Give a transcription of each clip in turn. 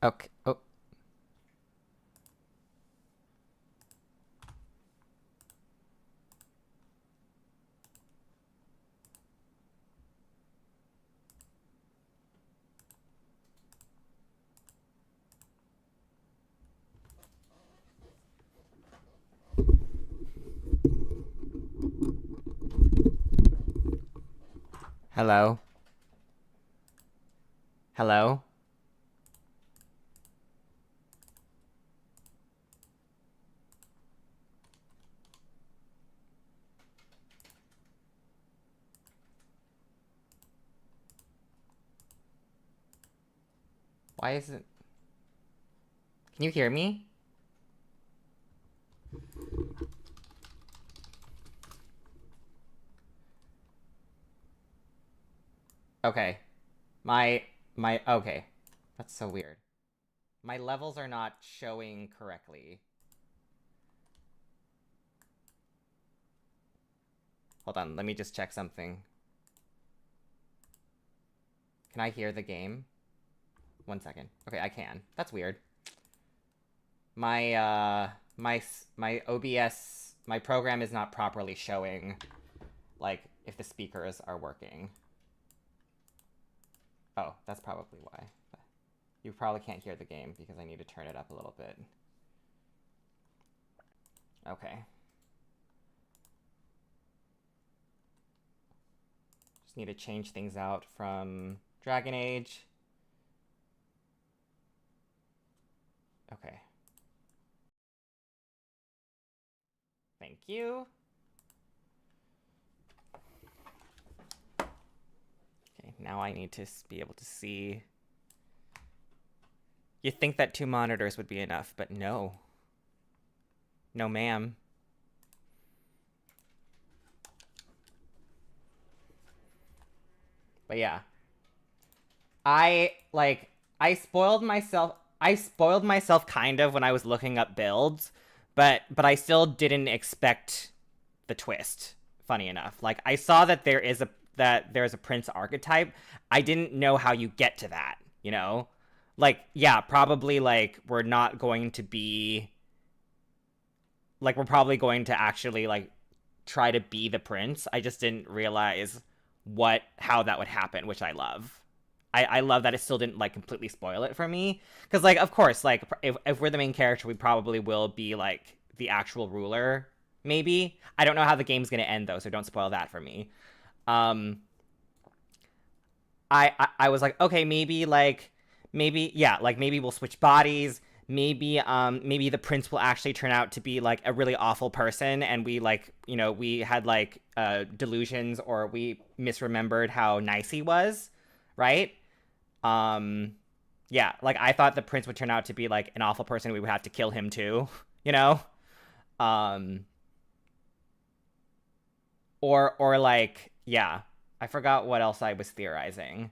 Okay. Oh. Hello? Hello? Why isn't... Can you hear me? Okay. Okay. That's so weird. My levels are not showing correctly. Hold on, let me just check something. Can I hear the game? 1 second. Okay, I can. That's weird. My OBS, my program is not properly showing, like, if the speakers are working. Oh, that's probably why. You probably can't hear the game because I need to turn it up a little bit. Okay. Just need to change things out from Dragon Age. Okay. Thank you. Okay, now I need to be able to see. You'd think that 2 monitors would be enough, but no. No, ma'am. But yeah. I spoiled myself kind of when I was looking up builds, but I still didn't expect the twist. Funny enough. Like, I saw that there's a prince archetype. I didn't know how you get to that, you know? Like, yeah, probably like we're probably going to actually like try to be the prince. I just didn't realize how that would happen, which I love. I love that it still didn't like completely spoil it for me. Because like, of course, like if we're the main character, we probably will be like the actual ruler. Maybe I don't know how the game's gonna end though, so don't spoil that for me. Um, I was like, okay, maybe yeah, like maybe we'll switch bodies. Maybe the prince will actually turn out to be like a really awful person, and we like we had like delusions, or we misremembered how nice he was, right? Um, yeah, like I thought the prince would turn out to be like an awful person. We would have to kill him too, you know. Um, or like yeah, I forgot what else I was theorizing.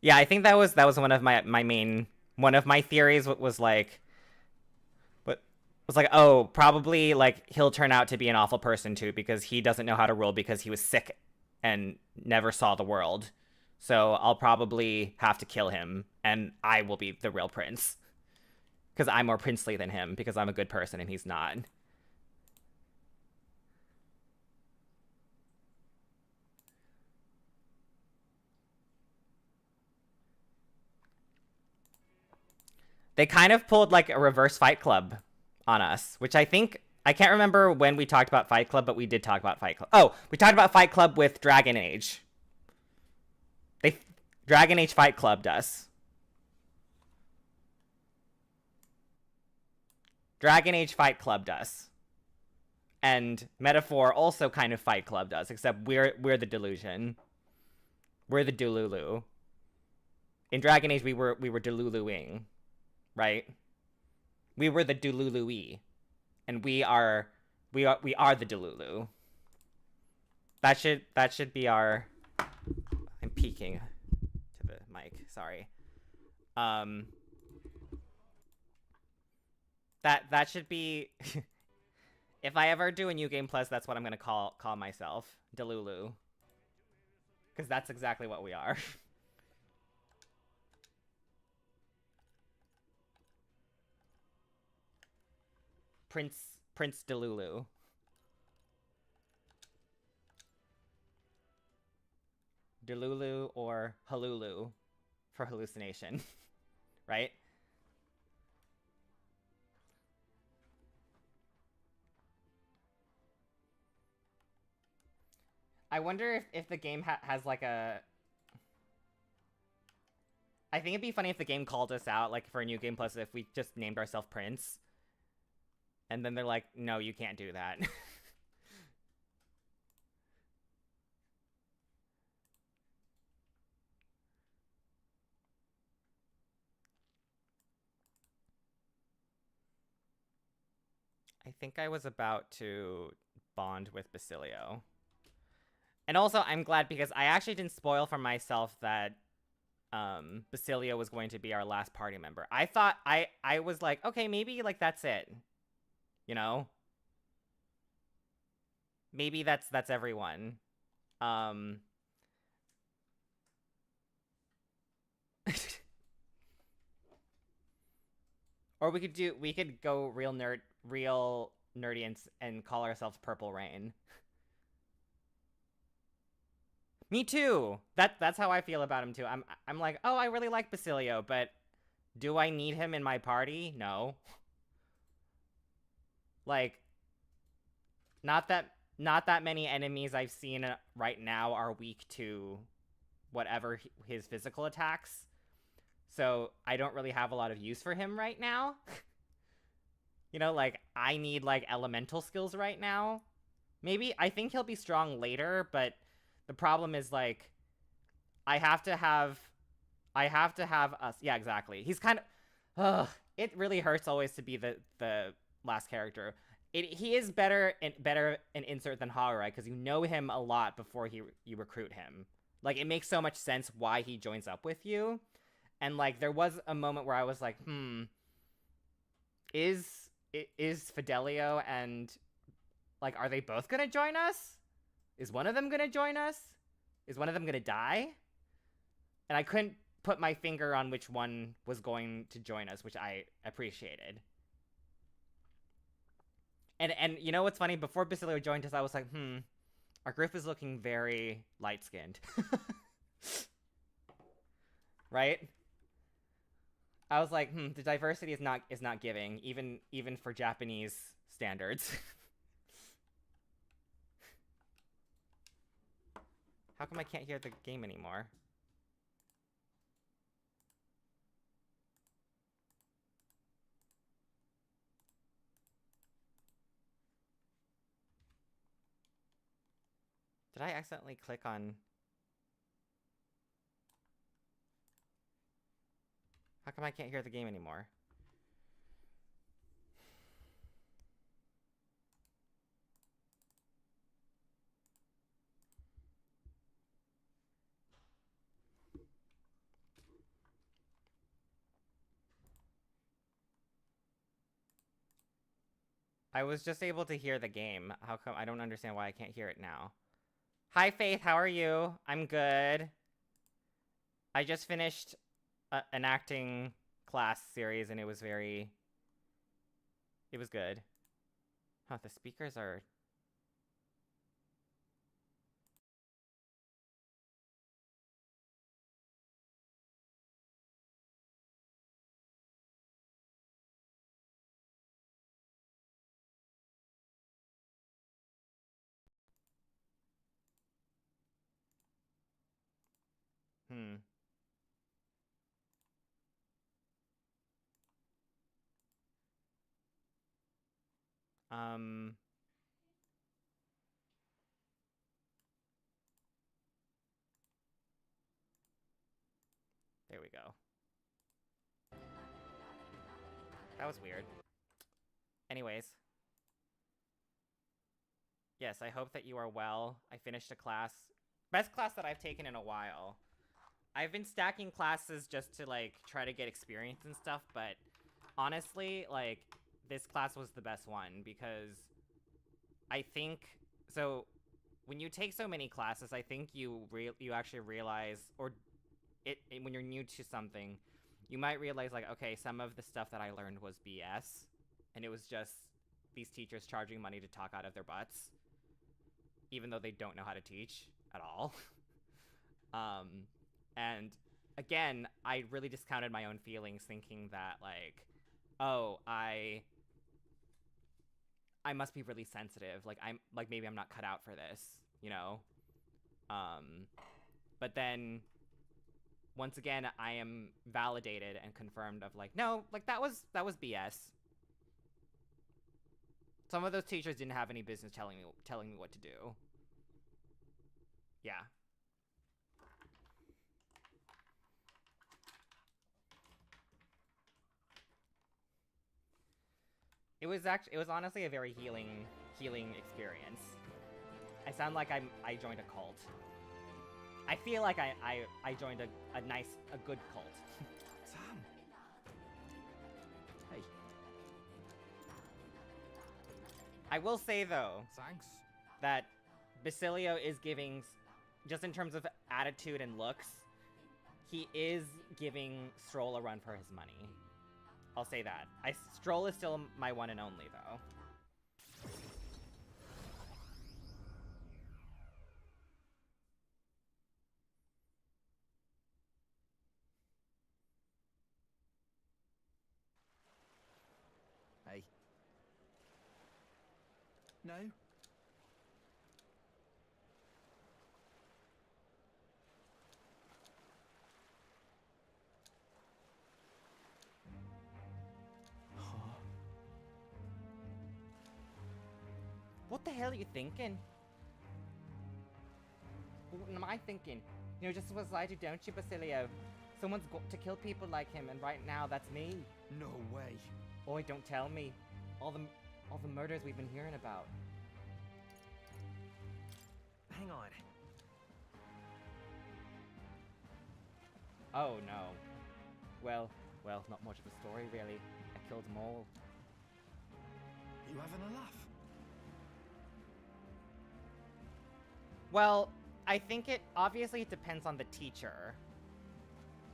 Yeah, I think that was one of my main one of my theories. What was like what was like, oh, probably like he'll turn out to be an awful person too because he doesn't know how to rule because he was sick and never saw the world. So I'll probably have to kill him, and I will be the real prince because I'm more princely than him because I'm a good person and he's not. They kind of pulled like a reverse Fight Club on us, which I can't remember when we talked about Fight Club, but we did talk about Fight Club. Oh, we talked about Fight Club with Dragon Age. They Dragon Age Fight Clubbed us. Dragon Age Fight Clubbed us. And Metaphor also kind of Fight Clubbed us, except we're the delusion. We're the Delulu. In Dragon Age we were Deluluing, right? We were the Delului, and we are the Delulu. That should be our. I'm peeking to the mic. Sorry. Um, that should be If I ever do a New Game Plus, that's what I'm gonna call myself. Delulu. Because that's exactly what we are. Prince Delulu. Delulu or Halulu for hallucination. Right? I wonder if the game has like a... I think it'd be funny if the game called us out, like for a New Game Plus, if we just named ourselves Prince. And then they're like, no, you can't do that. I think I was about to bond with Basilio. And also, I'm glad because I actually didn't spoil for myself that Basilio was going to be our last party member. I thought I was like, okay, maybe like that's it. You know? Maybe that's everyone. Um or we could go real nerdy and call ourselves Purple Rain. Me too. That's how I feel about him too. I'm like, "Oh, I really like Basilio, but do I need him in my party? No." Like not that many enemies I've seen right now are weak to whatever his physical attacks. So, I don't really have a lot of use for him right now. You know, like I need like elemental skills right now. Maybe I think he'll be strong later, but the problem is like I have to have us. Yeah, exactly. He's kind of it really hurts always to be the last character. He is better an insert than Haru, right? Because you know him a lot before you recruit him. Like it makes so much sense why he joins up with you. And like there was a moment where I was like, is Fidelio and like are they both gonna join us? Is one of them gonna join us? Is one of them gonna die? And I couldn't put my finger on which one was going to join us, which I appreciated. And you know what's funny? Before Basilio joined us, I was like, our group is looking very light skinned. Right? I was like, the diversity is not giving, even for Japanese standards. How come I can't hear the game anymore? Did I accidentally click on... How come I can't hear the game anymore? I was just able to hear the game. How come I don't understand why I can't hear it now? Hi, Faith. How are you? I'm good. I just finished an acting class series, and it was very... It was good. Huh, the speakers are... Hmm. Um... There we go. That was weird. Anyways. Yes, I hope that you are well. I finished a class. Best class that I've taken in a while. I've been stacking classes just to, like, try to get experience and stuff, but honestly, like, this class was the best one because I think so. When you take so many classes, I think you actually realize, or when you're new to something, you might realize like, okay, some of the stuff that I learned was BS, and it was just these teachers charging money to talk out of their butts, even though they don't know how to teach at all. And again, I really discounted my own feelings, thinking that like, oh, I must be really sensitive. Like I'm like maybe I'm not cut out for this, you know. Um, but then once again, I am validated and confirmed of like, no, like that was BS. Some of those teachers didn't have any business telling me what to do. Yeah. It was honestly a very healing experience. I sound like I joined a cult. I feel like I joined a good cult. Sam. Hey. I will say though Thanks. that Basilio is giving, just in terms of attitude and looks, he is giving Stroll a run for his money. I'll say that. Stroll is still my one and only though. Hey. No? What the hell are you thinking? What am I thinking? You know, just was I do, don't you, Basilio? Someone's got to kill people like him, and right now that's me. No way. Boy, don't tell me. All the murders we've been hearing about. Hang on. Oh no. Well, not much of a story really. I killed them all. You having a laugh? Well, I think it obviously depends on the teacher.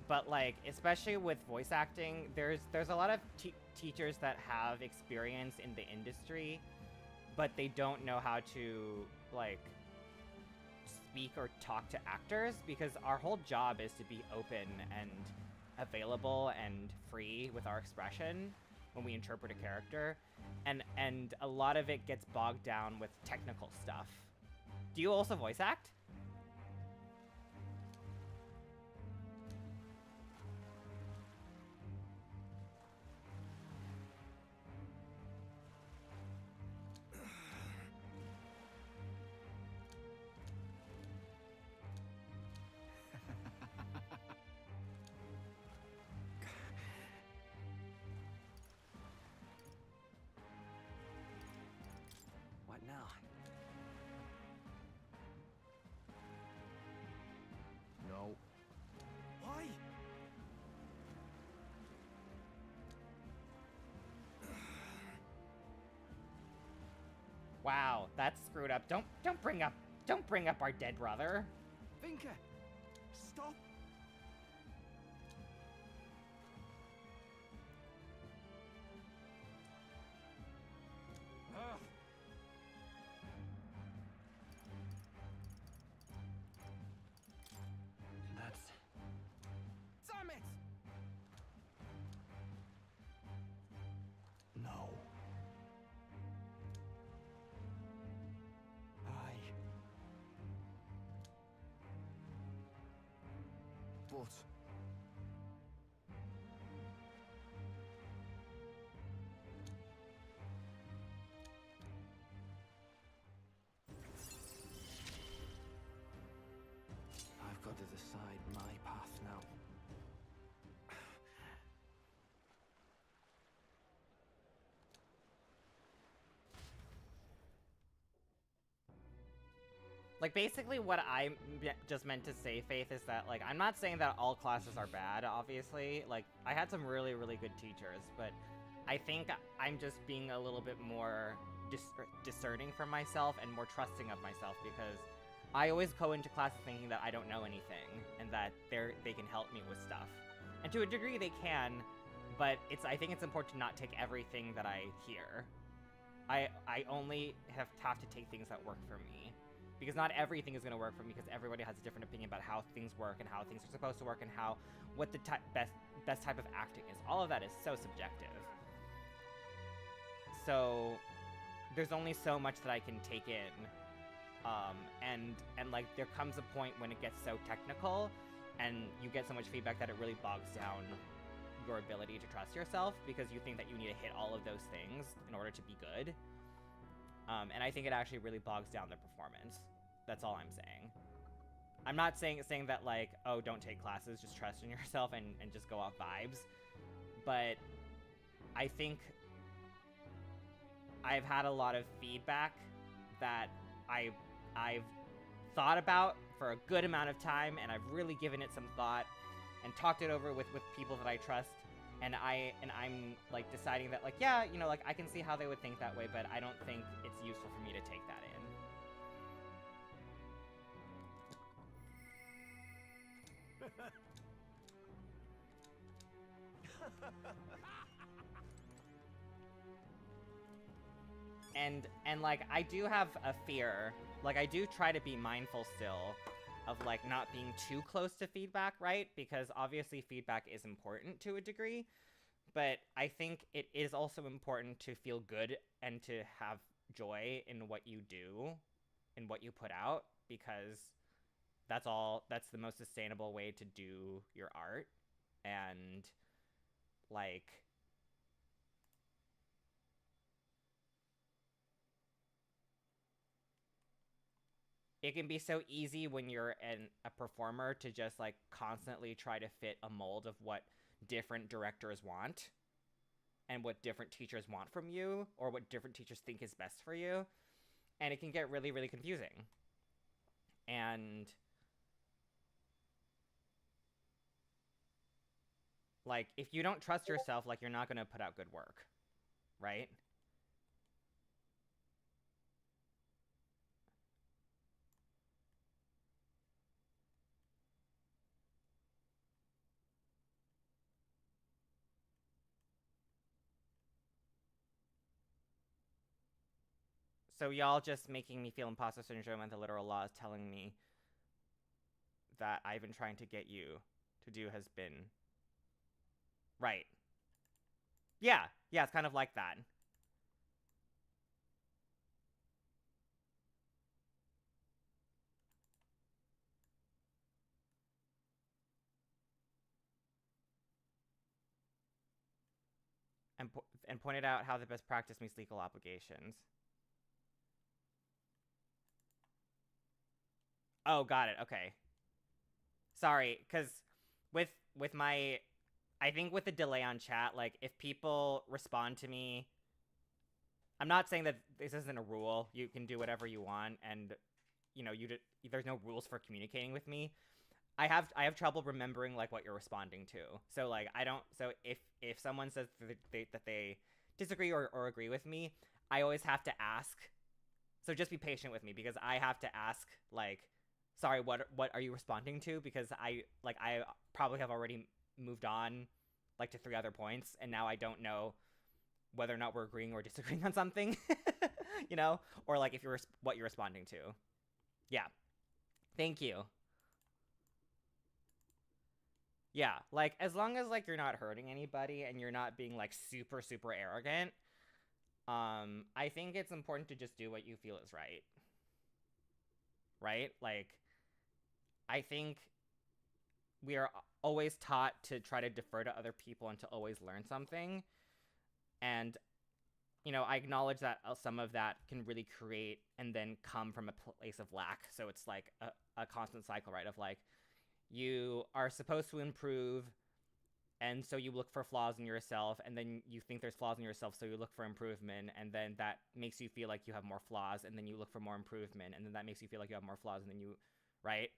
But like, especially with voice acting, there's a lot of teachers that have experience in the industry, but they don't know how to like speak or talk to actors, because our whole job is to be open and available and free with our expression when we interpret a character, and a lot of it gets bogged down with technical stuff. Do you also voice act? What now? No. Why? Wow, that's screwed up. Don't bring up our dead brother. Vinka! Stop! Ugh. That's... Damn it! No. But... I've got to decide my path now. Like, basically what I just meant to say, Faith, is that, like, I'm not saying that all classes are bad, obviously. Like, I had some really, really good teachers, but I think I'm just being a little bit more discerning for myself and more trusting of myself, because I always go into classes thinking that I don't know anything and that they can help me with stuff. And to a degree they can, but I think it's important to not take everything that I hear. I only have to take things that work for me. Because not everything is going to work for me, because everybody has a different opinion about how things work and how things are supposed to work and what the best type of acting is. All of that is so subjective. So there's only so much that I can take in. And like there comes a point when it gets so technical and you get so much feedback that it really bogs down your ability to trust yourself, because you think that you need to hit all of those things in order to be good. And I think it actually really bogs down the performance. That's all I'm saying. I'm not saying that like, oh, don't take classes, just trust in yourself and just go off vibes. But I think I've had a lot of feedback that I've thought about for a good amount of time, and I've really given it some thought and talked it over with people that I trust. And I'm like deciding that like, yeah, you know, like I can see how they would think that way, but I don't think it's useful for me to take that in. And like I do have a fear, like I do try to be mindful still of like not being too close to feedback, right? Because obviously feedback is important to a degree, but I think it is also important to feel good and to have joy in what you do and what you put out, because that's the most sustainable way to do your art. And like it can be so easy when you're a performer to just like constantly try to fit a mold of what different directors want and what different teachers want from you, or what different teachers think is best for you. And it can get really, really confusing. And like if you don't trust yourself, like you're not going to put out good work, right? So y'all just making me feel imposter syndrome, and the literal law is telling me that I've been trying to get you to do has been right. Yeah, it's kind of like that. And pointed out how the best practice meets legal obligations. Oh, got it. Okay. Sorry, because with my, I think with the delay on chat, like if people respond to me, I'm not saying that this isn't a rule. You can do whatever you want, and you know there's no rules for communicating with me. I have trouble remembering like what you're responding to. So like I don't. So if someone says that they disagree or agree with me, I always have to ask. So just be patient with me, because I have to ask like, sorry, what are you responding to? Because I probably have already moved on like to 3 other points, and now I don't know whether or not we're agreeing or disagreeing on something, you know, or like if you're what you're responding to. Yeah. Thank you. Yeah, like as long as like you're not hurting anybody and you're not being like super super arrogant, I think it's important to just do what you feel is right. Right? Like I think we are always taught to try to defer to other people and to always learn something. And you know, I acknowledge that some of that can really create and then come from a place of lack. So it's like a constant cycle, right? Of like, you are supposed to improve, and so you look for flaws in yourself, and then you think there's flaws in yourself, so you look for improvement, and then that makes you feel like you have more flaws, and then you look for more improvement, and then that makes you feel like you have more flaws, and then you, right?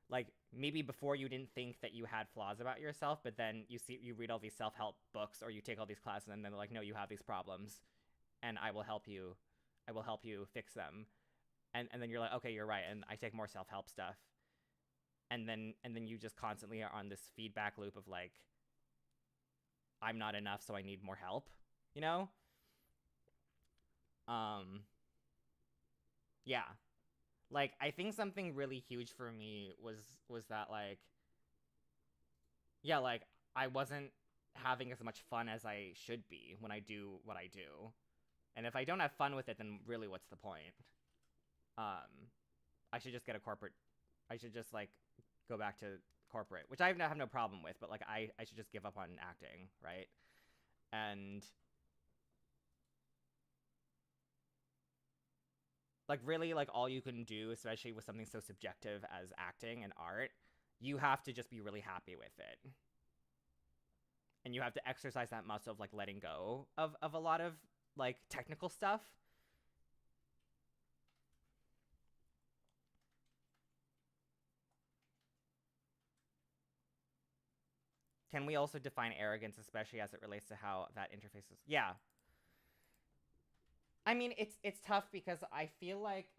Like maybe before you didn't think that you had flaws about yourself, but then you read all these self-help books or you take all these classes, and then they're like, no, you have these problems, and I will help you I will help you fix them. And then you're like, okay, you're right, and I take more self-help stuff. And then you just constantly are on this feedback loop of like, I'm not enough, so I need more help, you know? Um yeah. Like I think something really huge for me was that like yeah, like I wasn't having as much fun as I should be when I do what I do. And if I don't have fun with it, then really what's the point? Um I should just get a corporate I should just like go back to corporate, which I have no problem with, but like I should just give up on acting, right? And like really like all you can do, especially with something so subjective as acting and art, you have to just be really happy with it. And you have to exercise that muscle of like letting go of a lot of like technical stuff. Can we also define arrogance, especially as it relates to how that interfaces? Yeah. I mean, it's tough because I feel like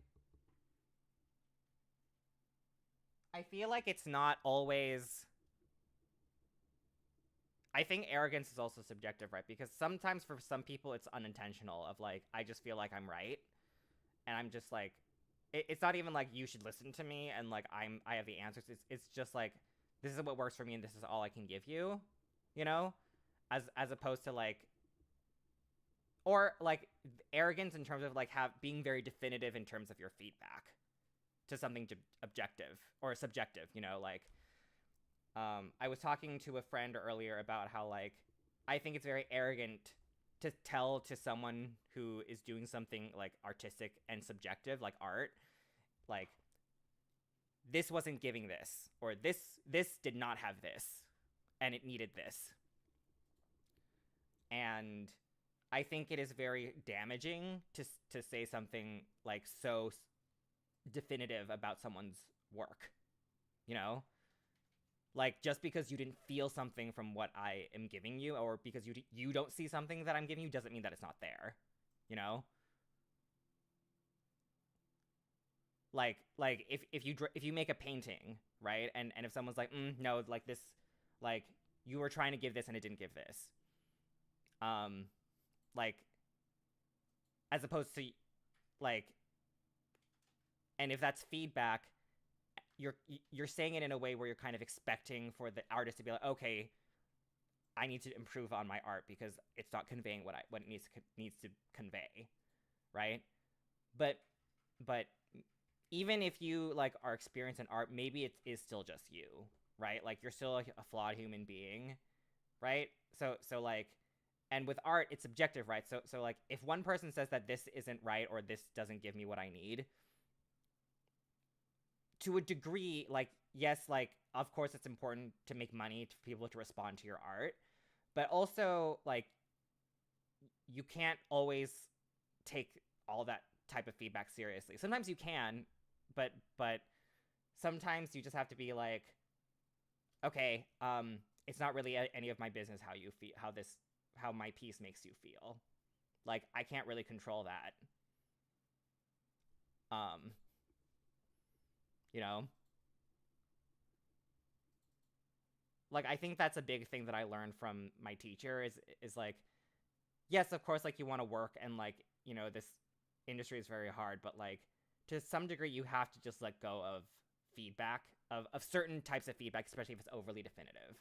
it's not always. I think arrogance is also subjective, right? Because sometimes for some people it's unintentional of like I just feel like I'm right, and I'm just like, it's not even like you should listen to me and like I have the answers. It's just like this is what works for me and this is all I can give you, you know, as opposed to like or like arrogance in terms of like have being very definitive in terms of your feedback to something objective or subjective, you know, like I was talking to a friend earlier about how like I think it's very arrogant to tell to someone who is doing something like artistic and subjective like art like this wasn't giving this or this did not have this and it needed this. And I think it is very damaging to say something like so definitive about someone's work, you know? Like just because you didn't feel something from what I am giving you or because you don't see something that I'm giving you doesn't mean that it's not there, you know? Like if you make a painting, right? And if someone's like, no, like this like you were trying to give this and it didn't give this. Um like as opposed to like and if that's feedback, you're saying it in a way where you're kind of expecting for the artist to be like, okay, I need to improve on my art because it's not conveying what it needs to convey, right? But but even if you like are experienced in art, maybe it is still just you, right? Like you're still like a flawed human being, right? So like and with art it's subjective, right? So like if one person says that this isn't right or this doesn't give me what I need, to a degree, like yes, like of course it's important to make money for people to respond to your art, but also like you can't always take all that type of feedback seriously. Sometimes you can, but sometimes you just have to be like, okay, it's not really any of my business how you feel, how my piece makes you feel. Like I can't really control that. Um, you know, like I think that's a big thing that I learned from my teacher is like, yes, of course, like you want to work and like this industry is very hard, but like to some degree you have to just let go of feedback of certain types of feedback, especially if it's overly definitive.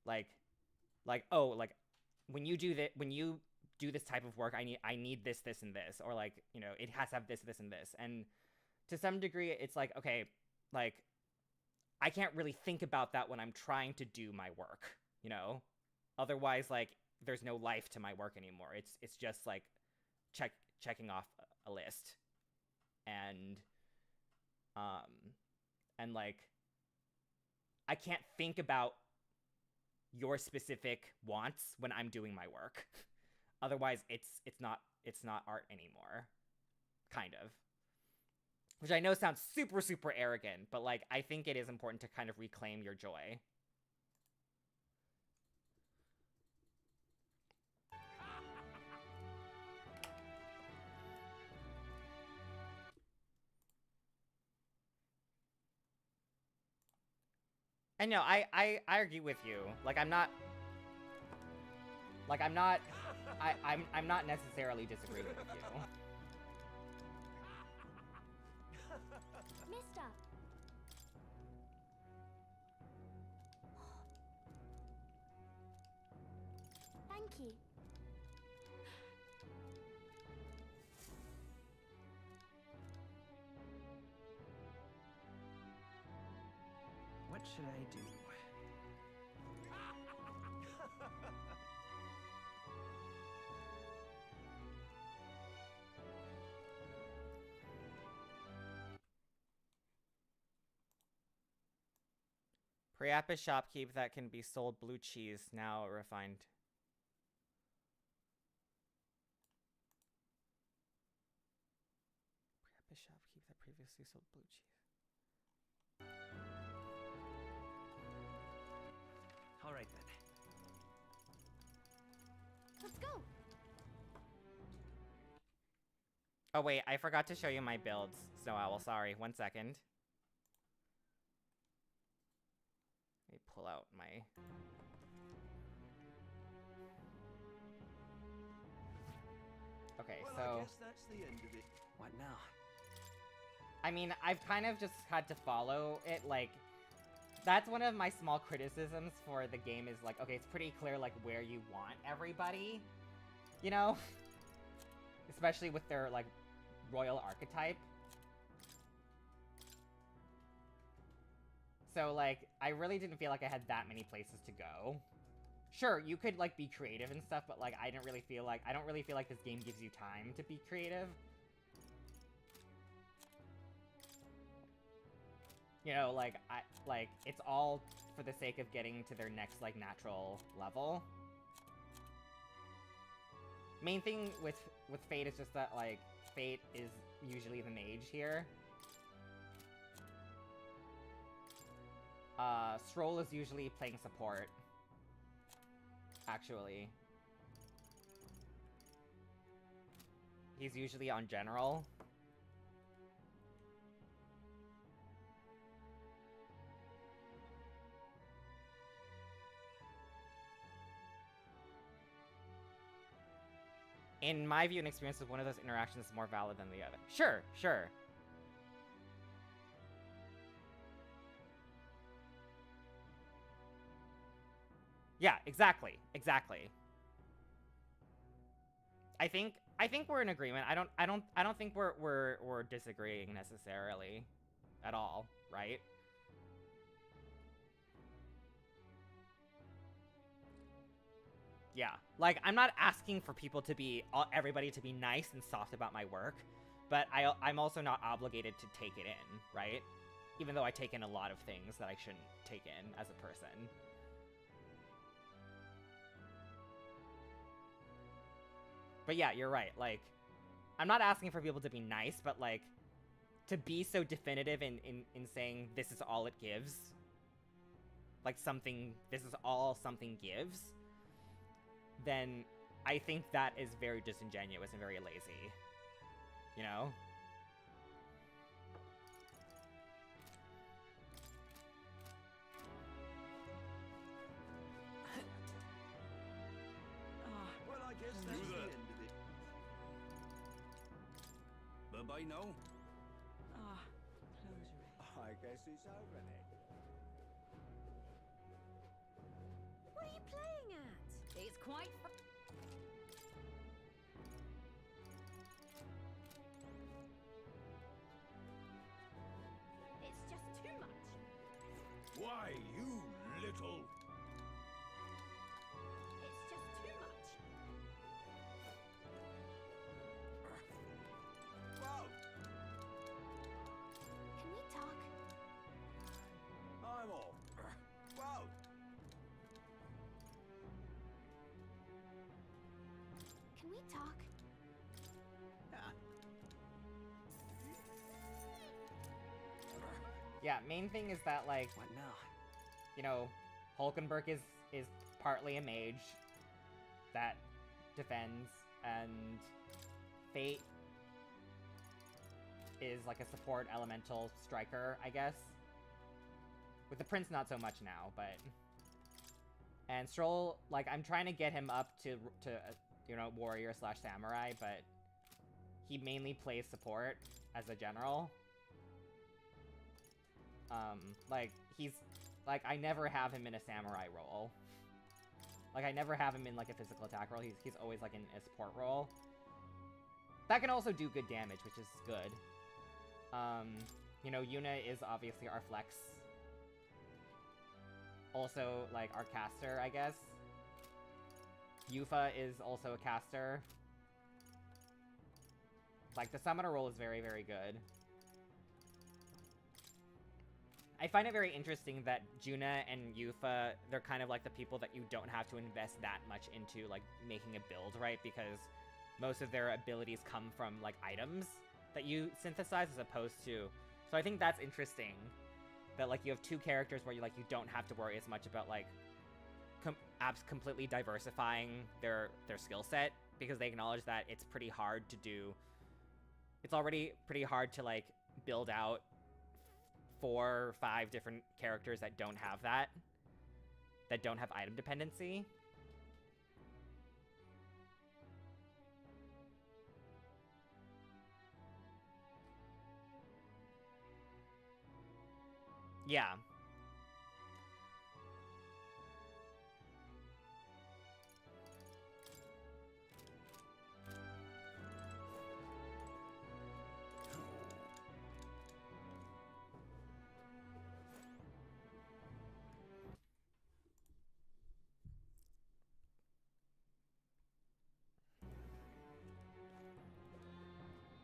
Like oh like when you do this type of work, I need this and this, or like it has to have this and this. And to some degree it's like, okay, like I can't really think about that when I'm trying to do my work, otherwise like there's no life to my work anymore. It's just like checking off a list. And um and like I can't think about your specific wants when I'm doing my work. Otherwise it's not art anymore, kind of. Which I know sounds super super arrogant, but like I think it is important to kind of reclaim your joy. And no, I argue with you. Like, I'm not... Like, I'm not... I'm not necessarily disagreeing with you. Mister. Thank you. What should I do? Priapus shopkeep that can be sold blue cheese, now refined. Priapus shopkeep that previously sold blue cheese. All right then. Let's go. Oh wait, I forgot to show you my builds, Snow Owl. Sorry, 1 second. Let me pull out my... Okay, Well, so... I guess that's the end of it. What now? I mean, I've kind of just had to follow it, like... That's one of my small criticisms for the game is, like, okay, it's pretty clear, like, where you want everybody, you know? Especially with their, like, royal archetype. So, like, I really didn't feel like I had that many places to go. Sure, you could, like, be creative and stuff, but, like, I don't really feel like this game gives you time to be creative. You know, like, it's all for the sake of getting to their next, like, natural level. Main thing with Fate is just that, like, Fate is usually the mage here. Stroll is usually playing support. Actually. He's usually on general. In my view and experience, one of those interactions is more valid than the other. Sure, sure. Yeah, exactly, exactly. I think we're in agreement. I don't think we're disagreeing necessarily at all, right? Yeah, like, I'm not asking for people to be, everybody to be nice and soft about my work, but I'm also not obligated to take it in, right? Even though I take in a lot of things that I shouldn't take in as a person. But yeah, you're right, like, I'm not asking for people to be nice, but, like, to be so definitive in saying this is all it gives, like, this is all something gives, then I think that is very disingenuous and very lazy. You know? Well, I guess that's the end of it. Bye-bye now. Ah, close your eyes. I guess it's over then. What are you playing at? It's quite It's just too much. Why, you little... It's just too much. Whoa! Can we talk? I'm off. Whoa! Can we talk? Yeah, main thing is that, like, What now? you know, Hulkenberg is partly a mage that defends, and Fate is like a support elemental striker, I guess. With the prince, not so much now, but... And Stroll, like, I'm trying to get him up to you know, warrior slash samurai, but he mainly plays support as a general. Like, he's... Like, I never have him in a samurai role. Like, I never have him in, like, a physical attack role. He's always, like, in a support role. That can also do good damage, which is good. You know, Yuna is obviously our flex. Also, like, our caster, I guess. Yufa is also a caster. Like, the summoner role is very, very good. I find it very interesting that Juna and Yufa, they're kind of like the people that you don't have to invest that much into, like, making a build, right? Because most of their abilities come from, like, items that you synthesize as opposed to... So I think that's interesting. That, like, you have two characters where you, like, you don't have to worry as much about, like, completely diversifying their skill set. Because they acknowledge that it's pretty hard to do... It's already pretty hard to, like, build out 4 or 5 different characters that don't have that. That don't have item dependency. Yeah.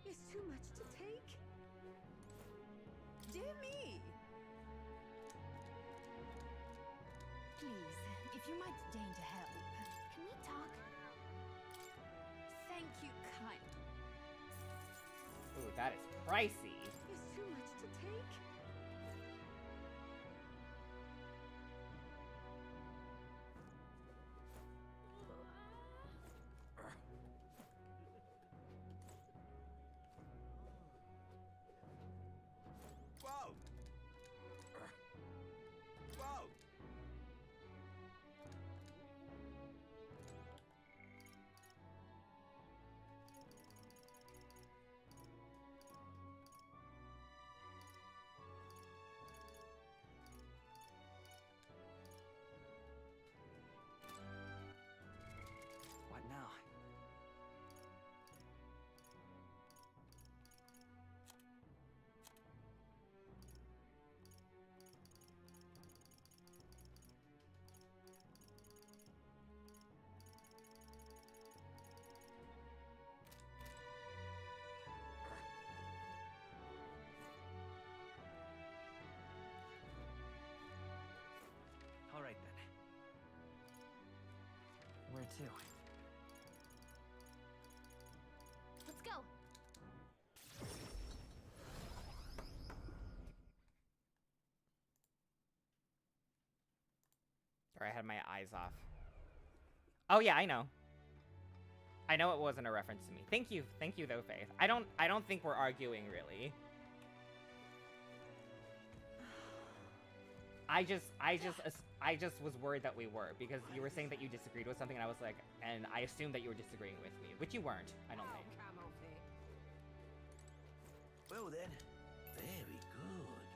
It's too much to take. Dear me. Please, if you might deign to help. Can we talk? Thank you, kind. Ooh, that is pricey. It's too much to take. Whoa! Whoa! What now? All right then. Where to? Let's go. Or I had my eyes off. Oh yeah, I know. I know it wasn't a reference to me. Thank you though, Faith. I don't think we're arguing really. I just was worried that we were, because you were saying that you disagreed with something, and I was like, and I assumed that you were disagreeing with me, which you weren't, I don't think. Come on, Vic. Well then, very good.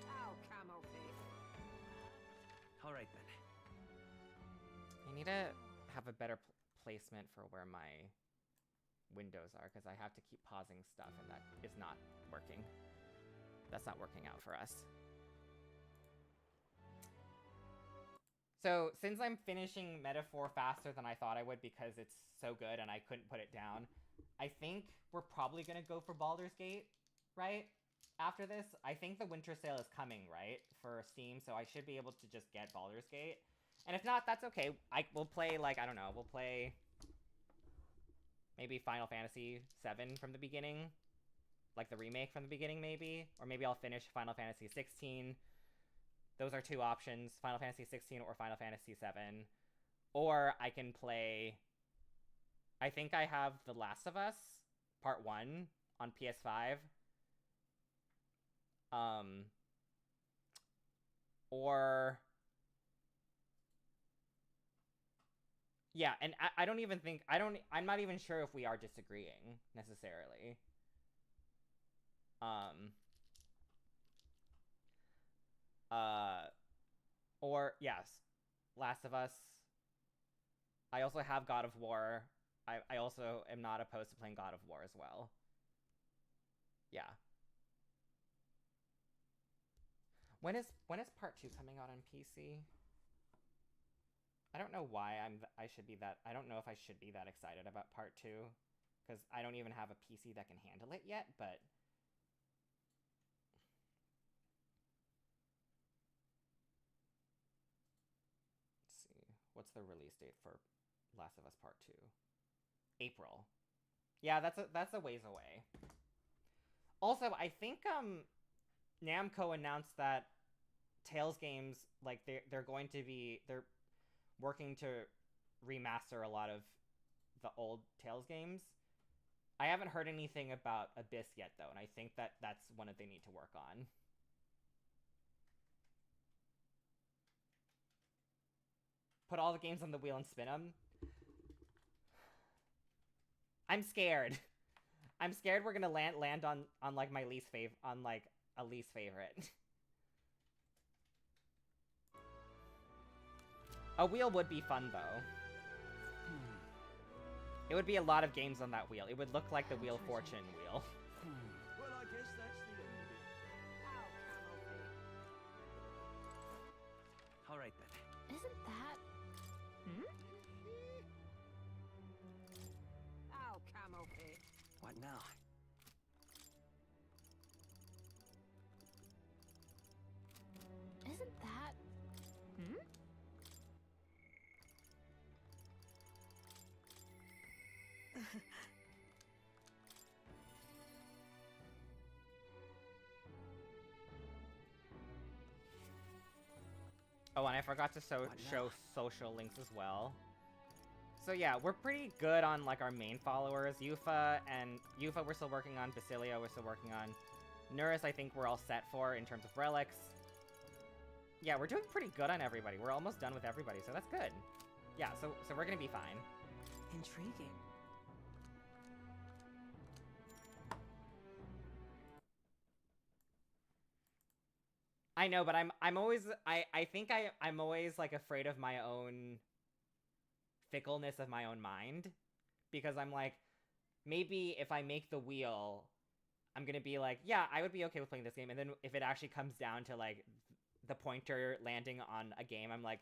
Oh, come on, Vic. All right then. I need to have a better placement for where my windows are, because I have to keep pausing stuff, and that is not working. That's not working out for us. So, since I'm finishing Metaphor faster than I thought I would because it's so good and I couldn't put it down, I think we're probably going to go for Baldur's Gate, right? After this, I think the winter sale is coming, right? For Steam, so I should be able to just get Baldur's Gate. And if not, that's okay. We'll play, like, I don't know, we'll play maybe Final Fantasy VII from the beginning. Like the remake from the beginning, maybe. Or maybe I'll finish Final Fantasy 16. Those are two options, Final Fantasy 16 or Final Fantasy VII. Or I can play I think I have The Last of Us Part 1 on PS5. Or yeah, and I don't even think I'm not even sure if we are disagreeing necessarily. Uh or yes, Last of Us. I also have God of War. I also am not opposed to playing God of War as well. Yeah. When is part 2 coming out on PC? I don't know why I should be that. I don't know if I should be that excited about part 2 cuz I don't even have a PC that can handle it yet, but let's see. What's the release date for Last of Us Part 2? April. Yeah, that's a ways away. Also, I think Namco announced that Tales games, like they're going to be they're working to remaster a lot of the old Tales games. I haven't heard anything about Abyss yet though, and I think that's one that they need to work on. Put all the games on the wheel and spin them. I'm scared. I'm scared we're gonna land on like my least favorite, on like a least favorite. A wheel would be fun though. It would be a lot of games on that wheel. It would look like the Wheel of Fortune wheel. Well, I guess that's the end of it. Ow, camel All right then. Isn't that... Ow, camel pig. What now? Isn't that... Oh, and I forgot to show social links as well. So yeah, we're pretty good on like our main followers. Yufa we're still working on. Basilia we're still working on. Nurse I think we're all set for in terms of relics. Yeah, we're doing pretty good on everybody. We're almost done with everybody, so that's good. Yeah, so we're gonna be fine. Intriguing. I know, but I'm always I think I'm always like afraid of my own fickleness of my own mind, because I'm like, maybe if I make the wheel, I'm gonna be like, yeah, I would be okay with playing this game, and then if it actually comes down to like the pointer landing on a game, I'm like,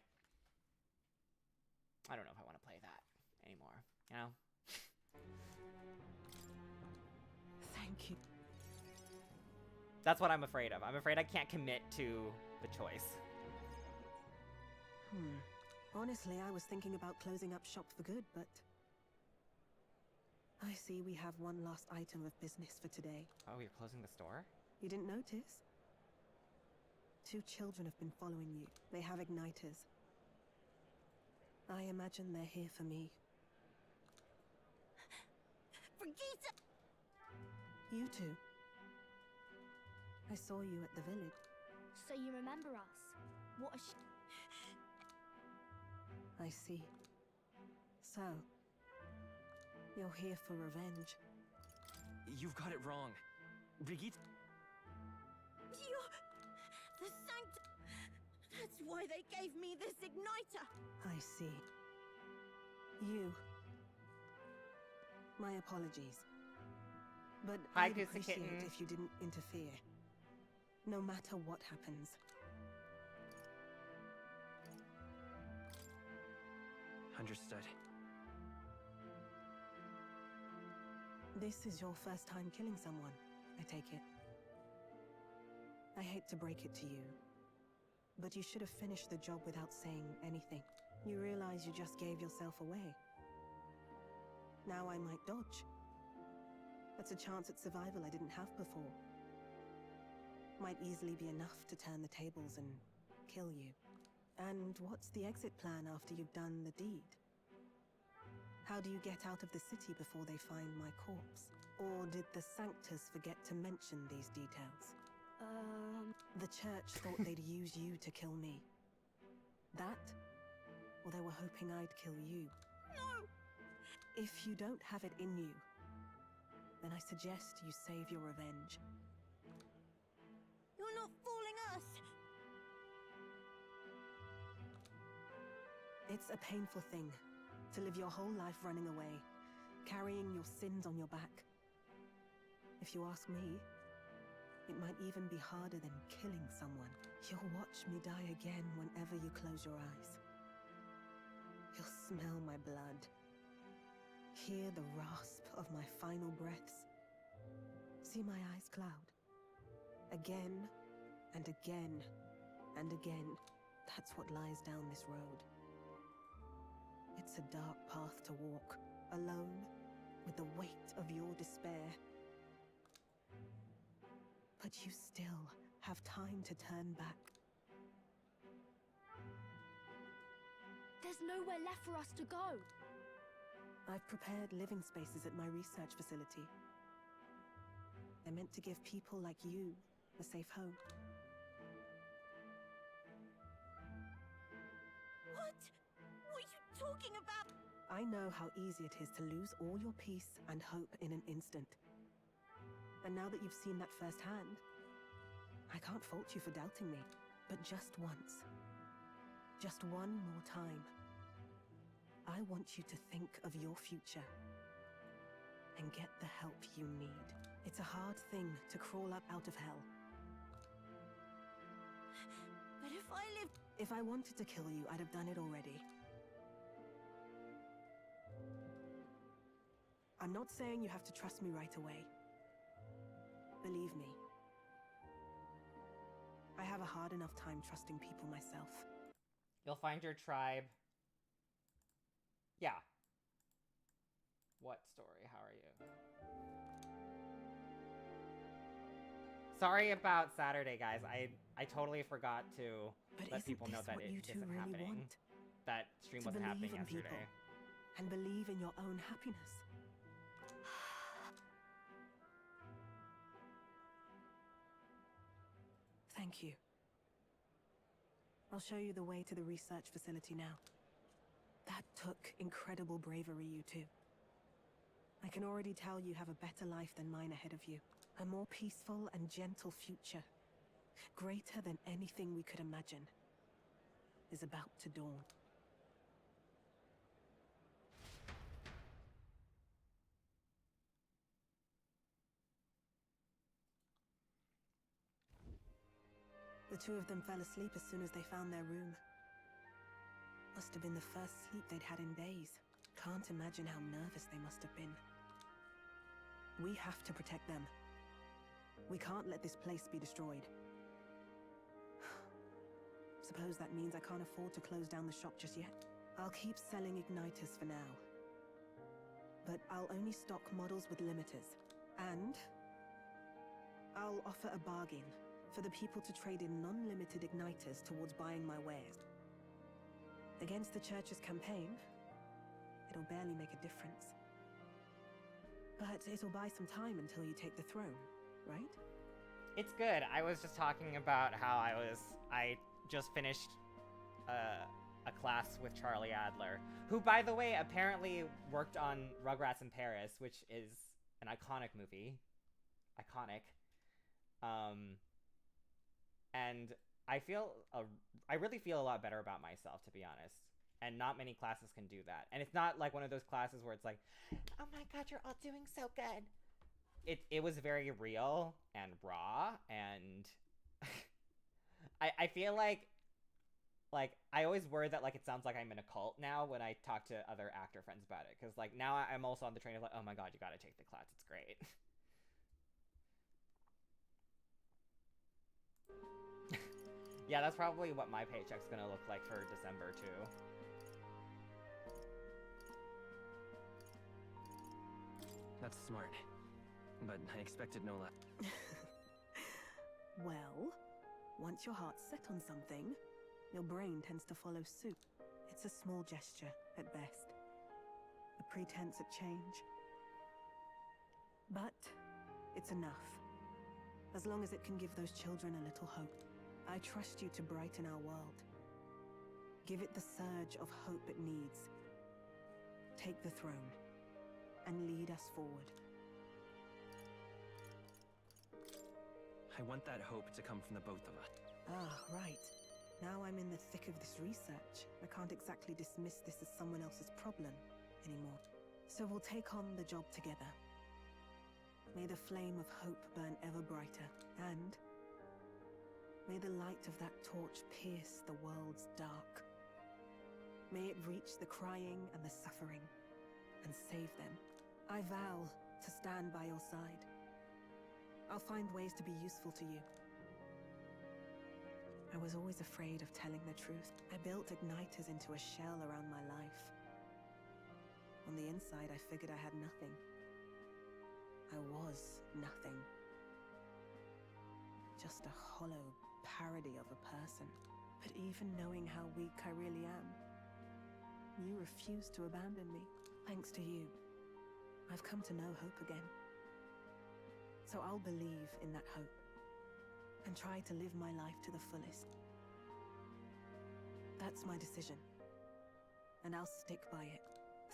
I don't know if I want to play that anymore, you know? Thank you. That's what I'm afraid of. I'm afraid I can't commit to the choice. Honestly, I was thinking about closing up shop for good, but... I see we have one last item of business for today. Oh, you're closing the store? You didn't notice? 2 children have been following you. They have igniters. I imagine they're here for me. Brigitte! You two. I saw you at the village. So you remember us? What a I see. So, you're here for revenge. You've got it wrong. Brigitte... You're... the sanct... That's why they gave me this igniter! I see. You. My apologies. But Hi, I'd Goosey appreciate Kitten. if you didn't interfere. No matter what happens. Understood. This is your first time killing someone, I take it. I hate to break it to you, but you should have finished the job without saying anything. You realize you just gave yourself away. Now I might dodge. That's a chance at survival I didn't have before. Might easily be enough to turn the tables and kill you. And what's the exit plan after you've done the deed? How do you get out of the city before they find my corpse? Or did the Sanctus forget to mention these details? The church thought they'd use you to kill me. That? Or they were hoping I'd kill you? No! If you don't have it in you, then I suggest you save your revenge. You're not fooling us! It's a painful thing to live your whole life running away, carrying your sins on your back. If you ask me, it might even be harder than killing someone. You'll watch me die again whenever you close your eyes. You'll smell my blood, hear the rasp of my final breaths, see my eyes cloud. Again and again and again. That's what lies down this road. It's a dark path to walk, alone, with the weight of your despair. But you still have time to turn back. There's nowhere left for us to go. I've prepared living spaces at my research facility. They're meant to give people like you a safe home. What? What are you talking about? I know how easy it is to lose all your peace and hope in an instant. And now that you've seen that firsthand, I can't fault you for doubting me. But just once, just one more time, I want you to think of your future and get the help you need. It's a hard thing to crawl up out of hell. But if I lived... If I wanted to kill you, I'd have done it already. I'm not saying you have to trust me right away. Believe me, I have a hard enough time trusting people myself. You'll find your tribe. Yeah. What story? How are you? Sorry about Saturday, guys. I totally forgot to But let isn't people know this that what it you two isn't really happening. want? That stream To wasn't happening believe in yesterday. people and believe in your own happiness. Thank you. I'll show you the way to the research facility now. That took incredible bravery, you two. I can already tell you have a better life than mine ahead of you. A more peaceful and gentle future, greater than anything we could imagine, is about to dawn. The two of them fell asleep as soon as they found their room. Must have been the first sleep they'd had in days. Can't imagine how nervous they must have been. We have to protect them. We can't let this place be destroyed. Suppose that means I can't afford to close down the shop just yet. I'll keep selling igniters for now. But I'll only stock models with limiters. And I'll offer a bargain for the people to trade in non-limited igniters towards buying my wares. Against the church's campaign, it'll barely make a difference. But it'll buy some time until you take the throne, right? It's good. I was just talking about how I just finished a class with Charlie Adler, who, by the way, apparently worked on Rugrats in Paris, which is an iconic movie. Iconic. And I really feel a lot better about myself, to be honest. And not many classes can do that. And it's not like one of those classes where it's like, oh my god, you're all doing so good. It was very real and raw, and I feel like I always worry that like it sounds like I'm in a cult now when I talk to other actor friends about it, because like now I'm also on the train of like, oh my god, you gotta take the class, it's great. Yeah, that's probably what my paycheck's gonna look like for December too. That's smart. But I expected no less. Well, once your heart's set on something, your brain tends to follow suit. It's a small gesture, at best. A pretense at change. But it's enough. As long as it can give those children a little hope. I trust you to brighten our world. Give it the surge of hope it needs. Take the throne and lead us forward. I want that hope to come from the both of us. Ah, right. Now I'm in the thick of this research. I can't exactly dismiss this as someone else's problem anymore. So we'll take on the job together. May the flame of hope burn ever brighter, and may the light of that torch pierce the world's dark. May it reach the crying and the suffering, and save them. I vow to stand by your side. I'll find ways to be useful to you. I was always afraid of telling the truth. I built igniters into a shell around my life. On the inside, I figured I had nothing. I was nothing. Just a hollow parody of a person. But even knowing how weak I really am, you refused to abandon me. Thanks to you, I've come to know hope again. So I'll believe in that hope and try to live my life to the fullest. That's my decision, and I'll stick by it.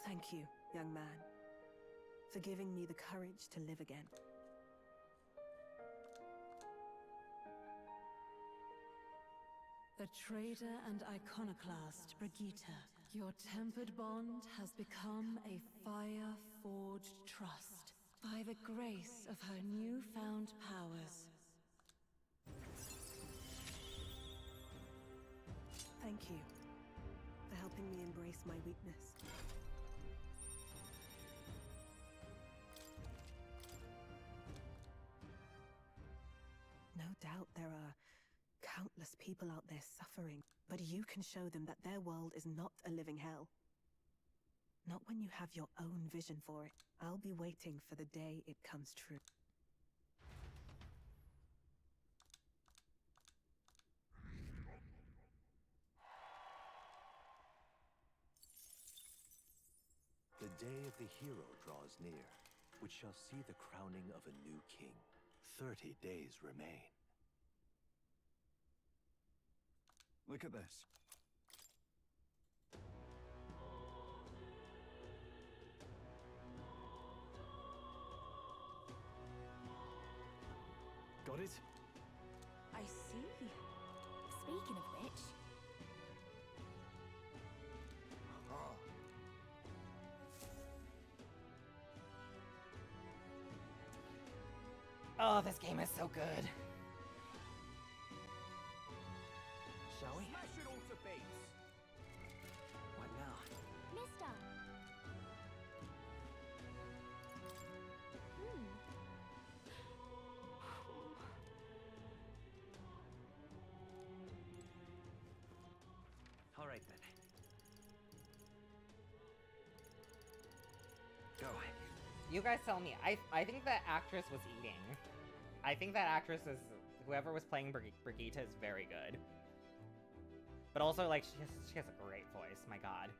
Thank you, young man, for giving me the courage to live again. A traitor and iconoclast, Brigitte. Your tempered bond has become a fire-forged trust by the grace of her newfound powers. Thank you for helping me embrace my weakness. No doubt there are countless people out there suffering, but you can show them that their world is not a living hell. Not when you have your own vision for it. I'll be waiting for the day it comes true. The day of the hero draws near, which shall see the crowning of a new king. 30 days remain. Look at this. Got it? I see. Speaking of which, Oh, this game is so good. Shall we? Smash it all to bits. What now? Mister. All right then. Go. You guys tell me. I think that actress was eating. I think that actress is... Whoever was playing Brigitte is very good. But also, like, she has a great voice. My god.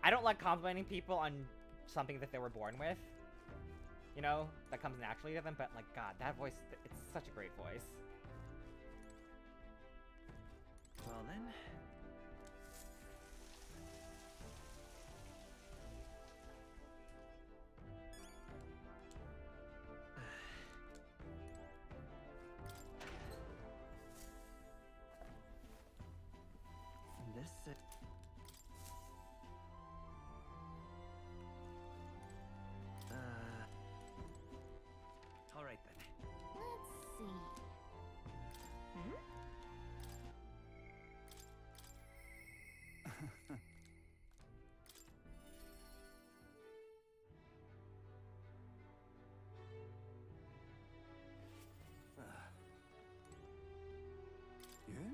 I don't like complimenting people on something that they were born with. You know? That comes naturally to them. But, like, god, that voice... It's such a great voice. Well then. This all right then. Let's see. You?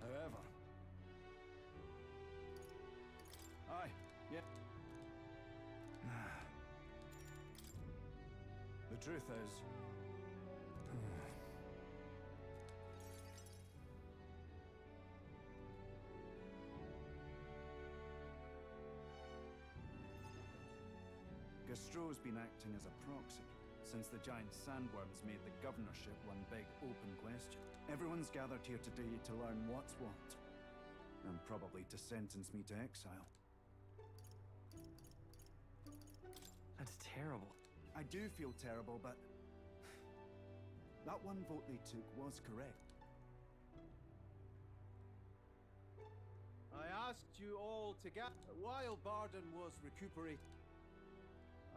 However. Aye, yeah. The truth is, Gastro's been acting as a proxy since the giant sandworms made the governorship one big open question. Everyone's gathered here today to learn what's what, and probably to sentence me to exile. That's terrible. I do feel terrible, but that one vote they took was correct. I asked you all to get while Barden was recuperating.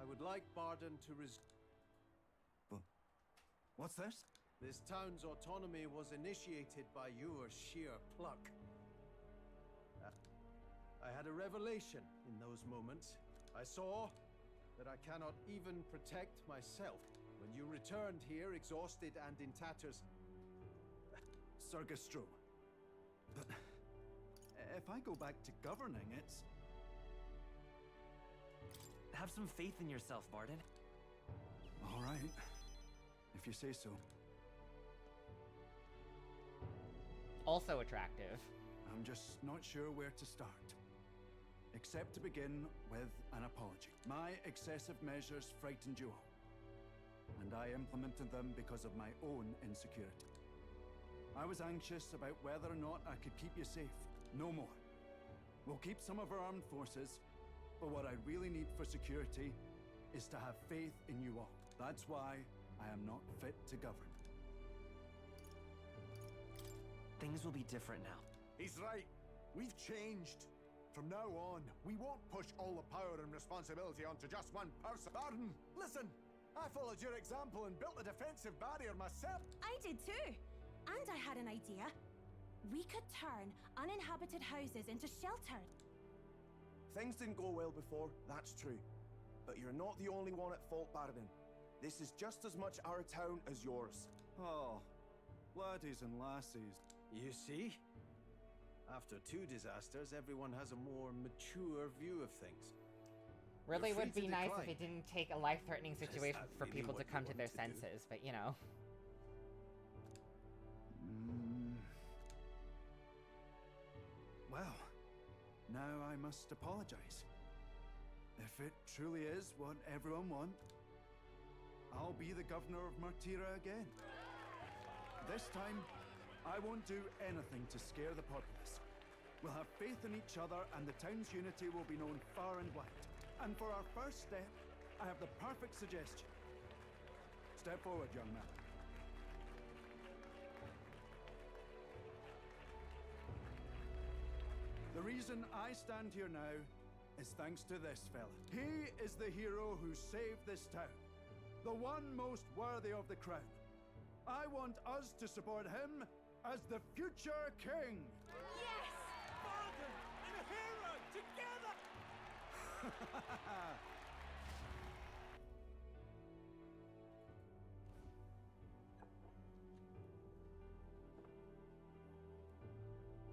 I would like Barden to What's this? This town's autonomy was initiated by your sheer pluck. I had a revelation in those moments. I saw that I cannot even protect myself. When you returned here, exhausted and in tatters. Sir Gastro. But if I go back to governing, it's... Have some faith in yourself, Barden. All right. If you say so. Also attractive. I'm just not sure where to start. Except to begin with an apology. My excessive measures frightened you all. And I implemented them because of my own insecurity. I was anxious about whether or not I could keep you safe. No more. We'll keep some of our armed forces, but what I really need for security is to have faith in you all. That's why I am not fit to govern. Things will be different now. He's right. We've changed. From now on, we won't push all the power and responsibility onto just one person. Barden, listen! I followed your example and built a defensive barrier myself. I did too. And I had an idea. We could turn uninhabited houses into shelter. Things didn't go well before, that's true. But you're not the only one at fault, Barden. This is just as much our town as yours. Oh, laddies and lassies. You see? After two disasters, everyone has a more mature view of things. Really You're would free be to nice decline. if it didn't take a life-threatening situation that for really people to what you come to want their to do? senses, but you know. Well, now I must apologize. If it truly is what everyone wants, I'll be the governor of Martira again. This time, I won't do anything to scare the populace. We'll have faith in each other and the town's unity will be known far and wide. And for our first step, I have the perfect suggestion. Step forward, young man. The reason I stand here now is thanks to this fella. He is the hero who saved this town. The one most worthy of the crown. I want us to support him as the future king. Yes! Barden and a hero together!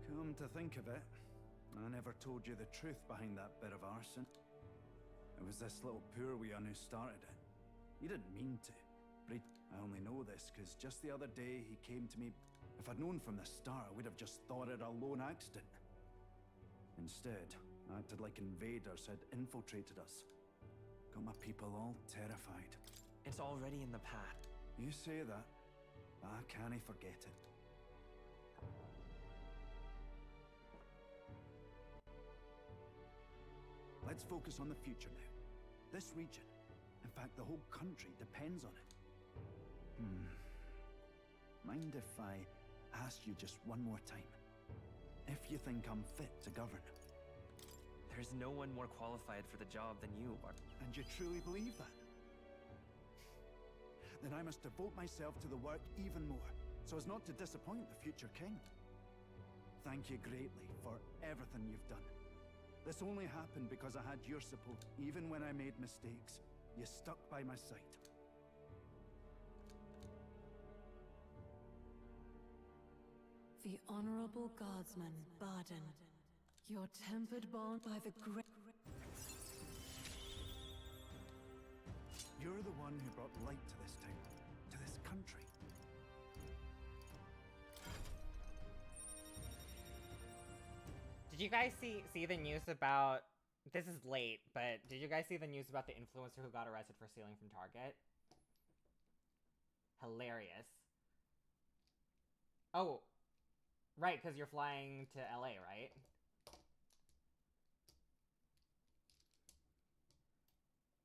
Come to think of it, I never told you the truth behind that bit of arson. It was this little poor wee un who started it. He didn't mean to. But I only know this because just the other day he came to me. If I'd known from the start, I would have just thought it a lone accident. Instead, I acted like invaders had infiltrated us. Got my people all terrified. It's already in the past. You say that, but I can't forget it. Let's focus on the future now. This region, in fact the whole country, depends on it. Mind if I ask you just one more time? If you think I'm fit to govern? There's no one more qualified for the job than you, Bart. And you truly believe that? Then I must devote myself to the work even more, so as not to disappoint the future king. Thank you greatly for everything you've done. This only happened because I had your support. Even when I made mistakes, you stuck by my side. The Honorable Guardsman, Barden. Your tempered bond by the great... You're the one who brought light to this town, to this country. Did you guys see the news about This is late, but did you guys see the news about the influencer who got arrested for stealing from Target? Hilarious. Oh, right, because you're flying to LA, right?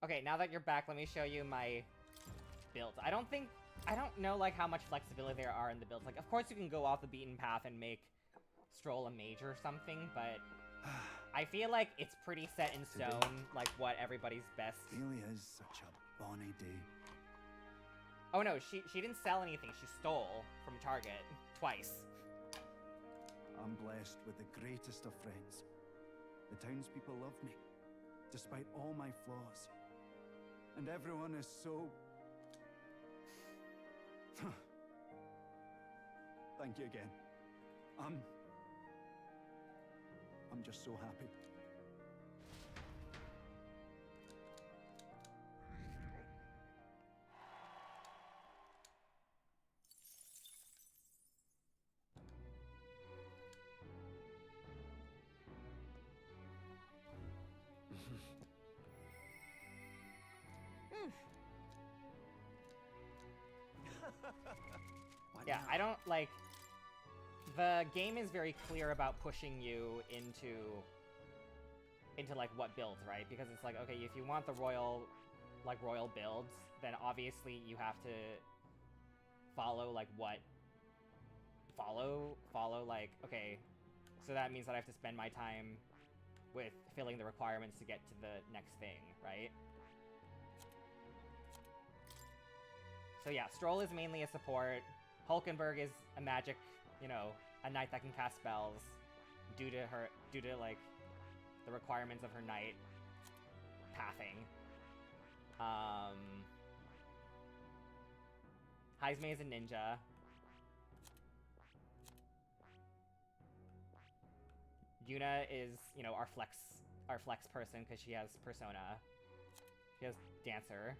Okay, now that you're back, let me show you my builds. I don't know, like, how much flexibility there are in the builds. Like, of course you can go off the beaten path and make Stroll a mage or something, but I feel like it's pretty set in stone, like, what everybody's best. Really is such a bonny day. Oh no, she didn't sell anything. She stole from Target twice. I'm blessed with the greatest of friends. The townspeople love me, despite all my flaws. And everyone is so... Thank you again. I'm just so happy. Yeah, I don't, like... The game is very clear about pushing you into like, what builds, right? Because it's like, okay, if you want the royal builds, then obviously you have to follow, like, what... Follow, like, okay, so that means that I have to spend my time with filling the requirements to get to the next thing, right? So yeah, Stroll is mainly a support. Hulkenberg is a magic, you know, a knight that can cast spells due to like the requirements of her knight pathing. Heismay is a ninja. Yuna is, you know, our flex person because she has persona. She has dancer.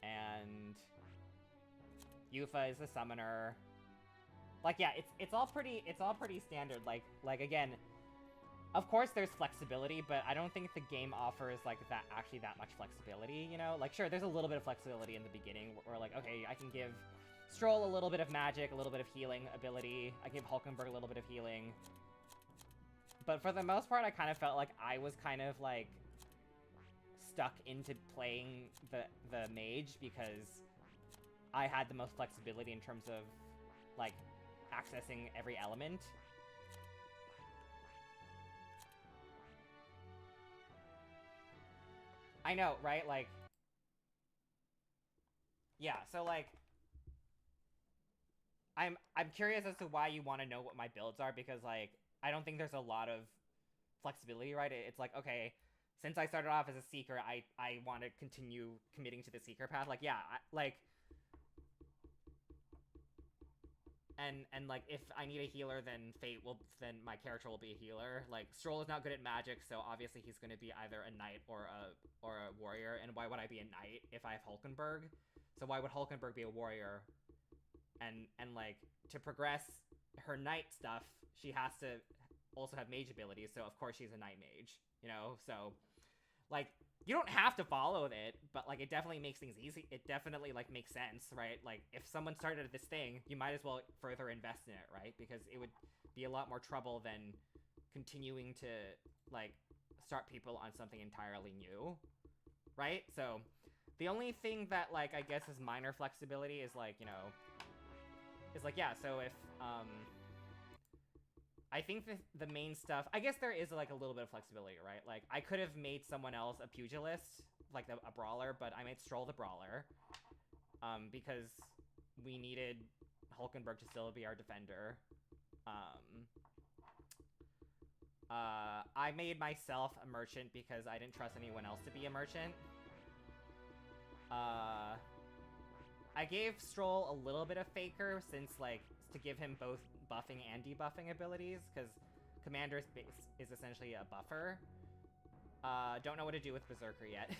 And Yufa is the summoner. Like, yeah, it's all pretty standard. Like again, of course there's flexibility, but I don't think the game offers like that much flexibility, you know? Like, sure, there's a little bit of flexibility in the beginning where like, okay, I can give Stroll a little bit of magic, a little bit of healing ability. I give Hulkenberg a little bit of healing. But for the most part, I kind of felt like I was kind of like stuck into playing the mage because I had the most flexibility in terms of like accessing every element. I know, right? Like, yeah, so like I'm curious as to why you want to know what my builds are, because like I don't think there's a lot of flexibility, right? It's like, okay, since I started off as a Seeker, I want to continue committing to the Seeker path. Like, yeah, and like, if I need a healer, then then my character will be a healer. Like, Stroll is not good at magic, so obviously he's going to be either a knight or a warrior. And why would I be a knight if I have Hulkenberg? So why would Hulkenberg be a warrior? And like, to progress her knight stuff, she has to also have mage abilities, so of course she's a knight mage, you know? So, like, you don't have to follow it, but, like, it definitely makes things easy. It definitely, like, makes sense, right? Like, if someone started this thing, you might as well further invest in it, right? Because it would be a lot more trouble than continuing to, like, start people on something entirely new, right? So, the only thing that, like, I guess is minor flexibility is, like, you know, is, like, yeah, so if, I think the main stuff... I guess there is, like, a little bit of flexibility, right? Like, I could have made someone else a pugilist, like a brawler, but I made Stroll the brawler. Because we needed Hulkenberg to still be our defender. I made myself a merchant because I didn't trust anyone else to be a merchant. I gave Stroll a little bit of Faker, since, like, to give him both buffing and debuffing abilities, because Commander is essentially a buffer. Don't know what to do with Berserker yet.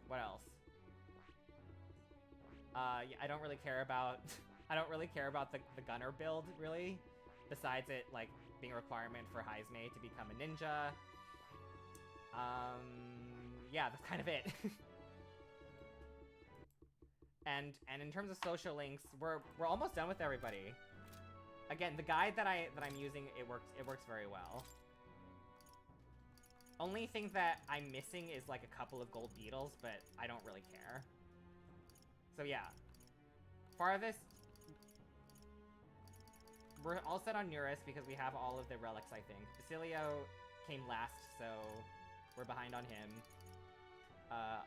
What else? Yeah, I don't really care about... I don't really care about the Gunner build, really. Besides it, like, being a requirement for Heismei to become a ninja. Yeah, that's kind of it. and in terms of social links, we're almost done with everybody. Again, the guide that I'm using, it works very well. Only thing that I'm missing is like a couple of gold beetles, but I don't really care. So yeah. Farthest, we're all set on Eurus because we have all of the relics, I think. Basilio came last, so we're behind on him.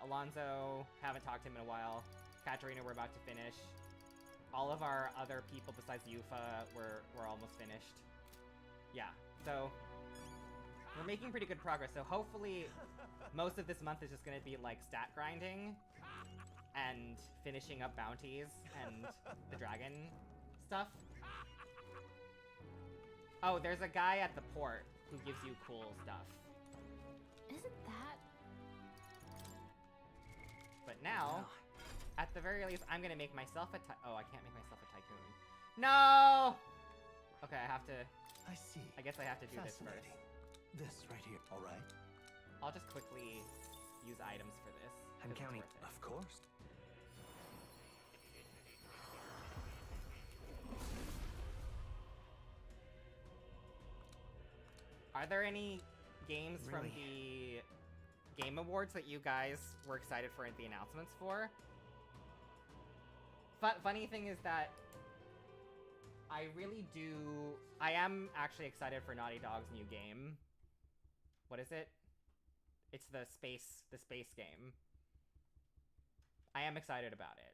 Alonso, haven't talked to him in a while. Katarina, we're about to finish. All of our other people besides Yufa, we're almost finished. Yeah, so we're making pretty good progress. So hopefully most of this month is just gonna be like stat grinding and finishing up bounties and the dragon stuff. Oh, there's a guy at the port who gives you cool stuff. Isn't that... But now, at the very least, I'm gonna make myself a oh, I can't make myself a tycoon. No! Okay, I have to... I see. I guess I have to do this first. This right here, all right? I'll just quickly use items for this. I'm counting. Of course. Are there any games from the Game Awards that you guys were excited for the announcements for? Funny thing is that I am actually excited for Naughty Dog's new game. What is it? It's the space game. I am excited about it.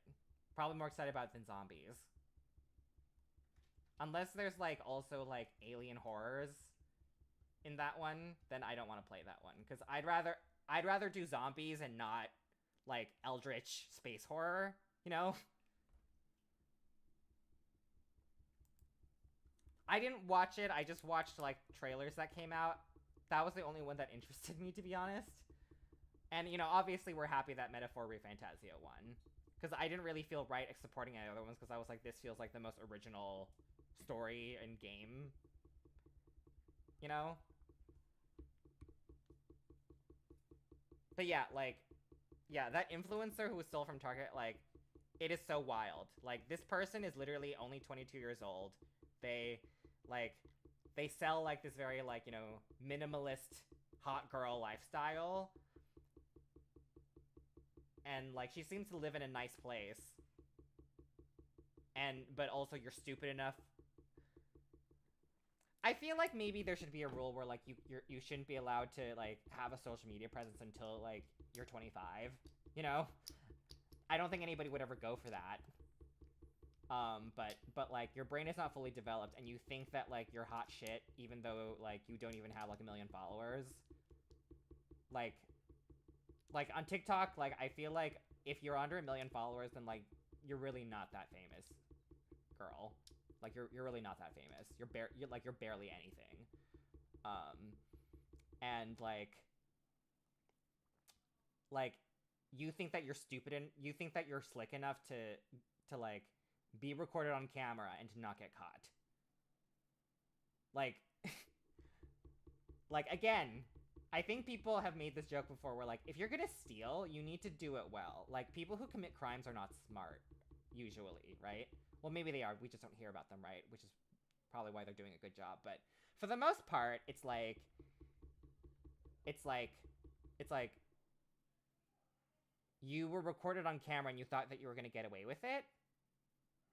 Probably more excited about it than zombies. Unless there's like also like alien horrors in that one, then I don't want to play that one. Because I'd rather do zombies and not like eldritch space horror, you know? I didn't watch it, I just watched like trailers that came out. That was the only one that interested me, to be honest. And, you know, obviously we're happy that Metaphor ReFantazio won. Because I didn't really feel right supporting any other ones, because I was like, this feels like the most original story and game. You know? But yeah, like, yeah, that influencer who was stole from Target, like, it is so wild. Like, this person is literally only 22 years old. They sell, like, this very, like, you know, minimalist hot girl lifestyle. And, like, she seems to live in a nice place. But also you're stupid enough. I feel like maybe there should be a rule where, like, you shouldn't be allowed to, like, have a social media presence until, like, you're 25. You know? I don't think anybody would ever go for that. But like, your brain is not fully developed, and you think that, like, you're hot shit, even though, like, you don't even have, like, 1 million followers. Like, on TikTok, like, I feel like if you're under 1 million followers, then, like, you're really not that famous, girl. Like, you're really not that famous. You're barely anything. And, like, you think that you're stupid and you think that you're slick enough to, like, be recorded on camera and to not get caught. Like, like, again, I think people have made this joke before where, like, if you're gonna steal, you need to do it well. Like, people who commit crimes are not smart, usually, right? Well, maybe they are. We just don't hear about them, right? Which is probably why they're doing a good job. But for the most part, it's like, you were recorded on camera and you thought that you were gonna get away with it?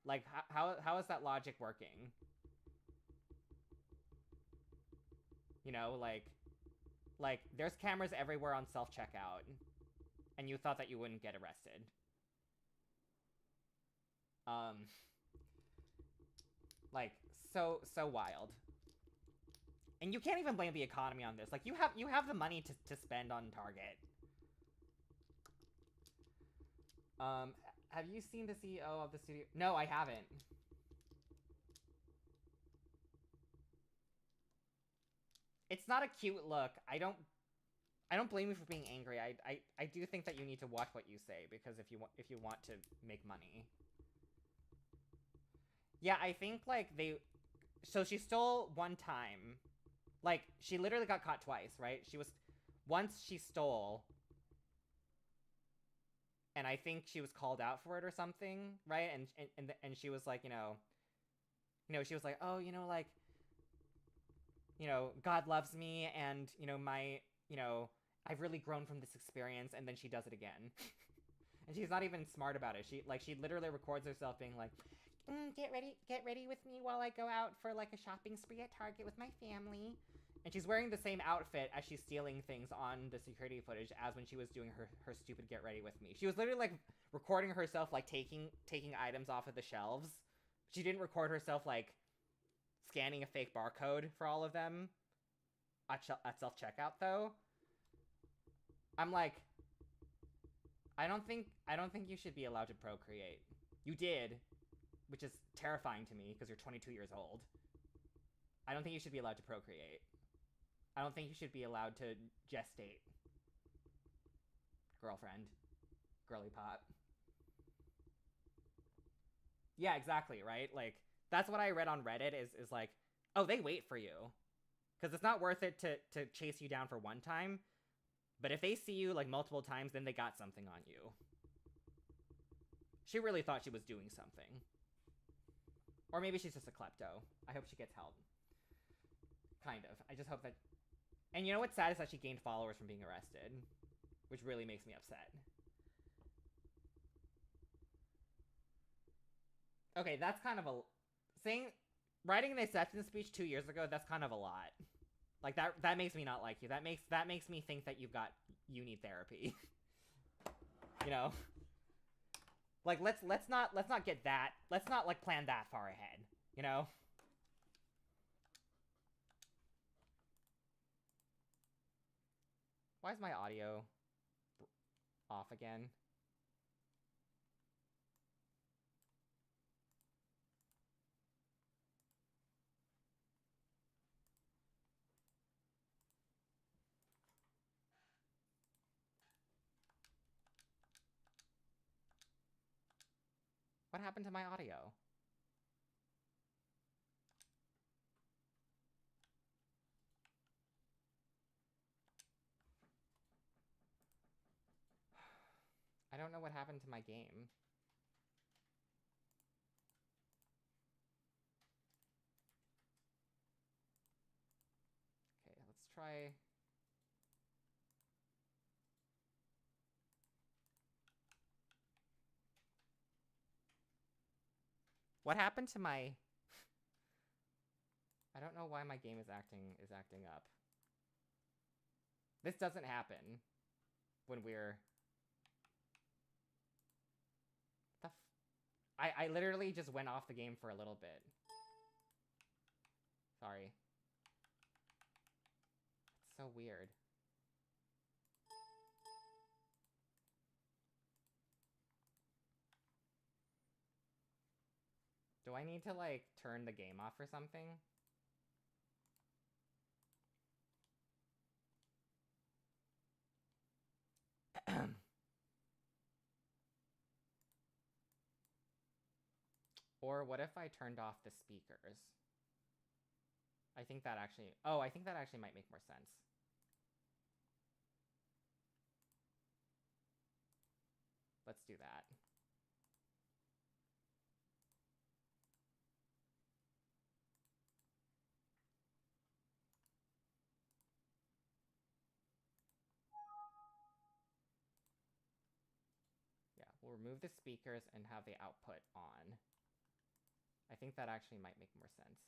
Like, how is that logic working? You know, like, there's cameras everywhere on self-checkout, and you thought that you wouldn't get arrested. Like, so wild. And you can't even blame the economy on this. Like, you have the money to spend on Target. Have you seen the CEO of the studio? No, I haven't. It's not a cute look. I don't blame you for being angry. I do think that you need to watch what you say, because if you want to make money. Yeah, I think, like, So she stole one time. Like, she literally got caught twice, right? Once she stole, and I think she was called out for it or something, right? And she was like, she was like, oh, like, God loves me, and, I've really grown from this experience, and then she does it again. And she's not even smart about it. She literally records herself being like, get ready with me while I go out for, like, a shopping spree at Target with my family. And she's wearing the same outfit as she's stealing things on the security footage as when she was doing her stupid get ready with me. She was literally, like, recording herself, like, taking items off of the shelves. She didn't record herself, like, scanning a fake barcode for all of them at self-checkout, though. I'm like, I don't think you should be allowed to procreate. You did, which is terrifying to me because you're 22 years old. I don't think you should be allowed to procreate. I don't think you should be allowed to gestate. Girlfriend. Girly pop. Yeah, exactly, right? Like, that's what I read on Reddit is like, oh, they wait for you. Because it's not worth it to chase you down for one time. But if they see you, like, multiple times, then they got something on you. She really thought she was doing something. Or maybe she's just a klepto. I hope she gets help. Kind of. I just hope that... And you know what's sad is that she gained followers from being arrested. Which really makes me upset. Okay, that's kind of a... Writing an acceptance speech 2 years ago, that's kind of a lot. Like, that makes me not like you. That makes me think that you need therapy. Like, let's not get that. Let's not, like, plan that far ahead, Why is my audio off again? What happened to my audio? I don't know what happened to my game. Okay, let's try... What happened to my... I don't know why my game is acting up. This doesn't happen when we're... I literally just went off the game for a little bit. Sorry. It's so weird. Do I need to, like, turn the game off or something? Or what if I turned off the speakers? I think that actually... Oh, I think that actually might make more sense. Let's do that. Yeah, we'll remove the speakers and have the output on. I think that actually might make more sense.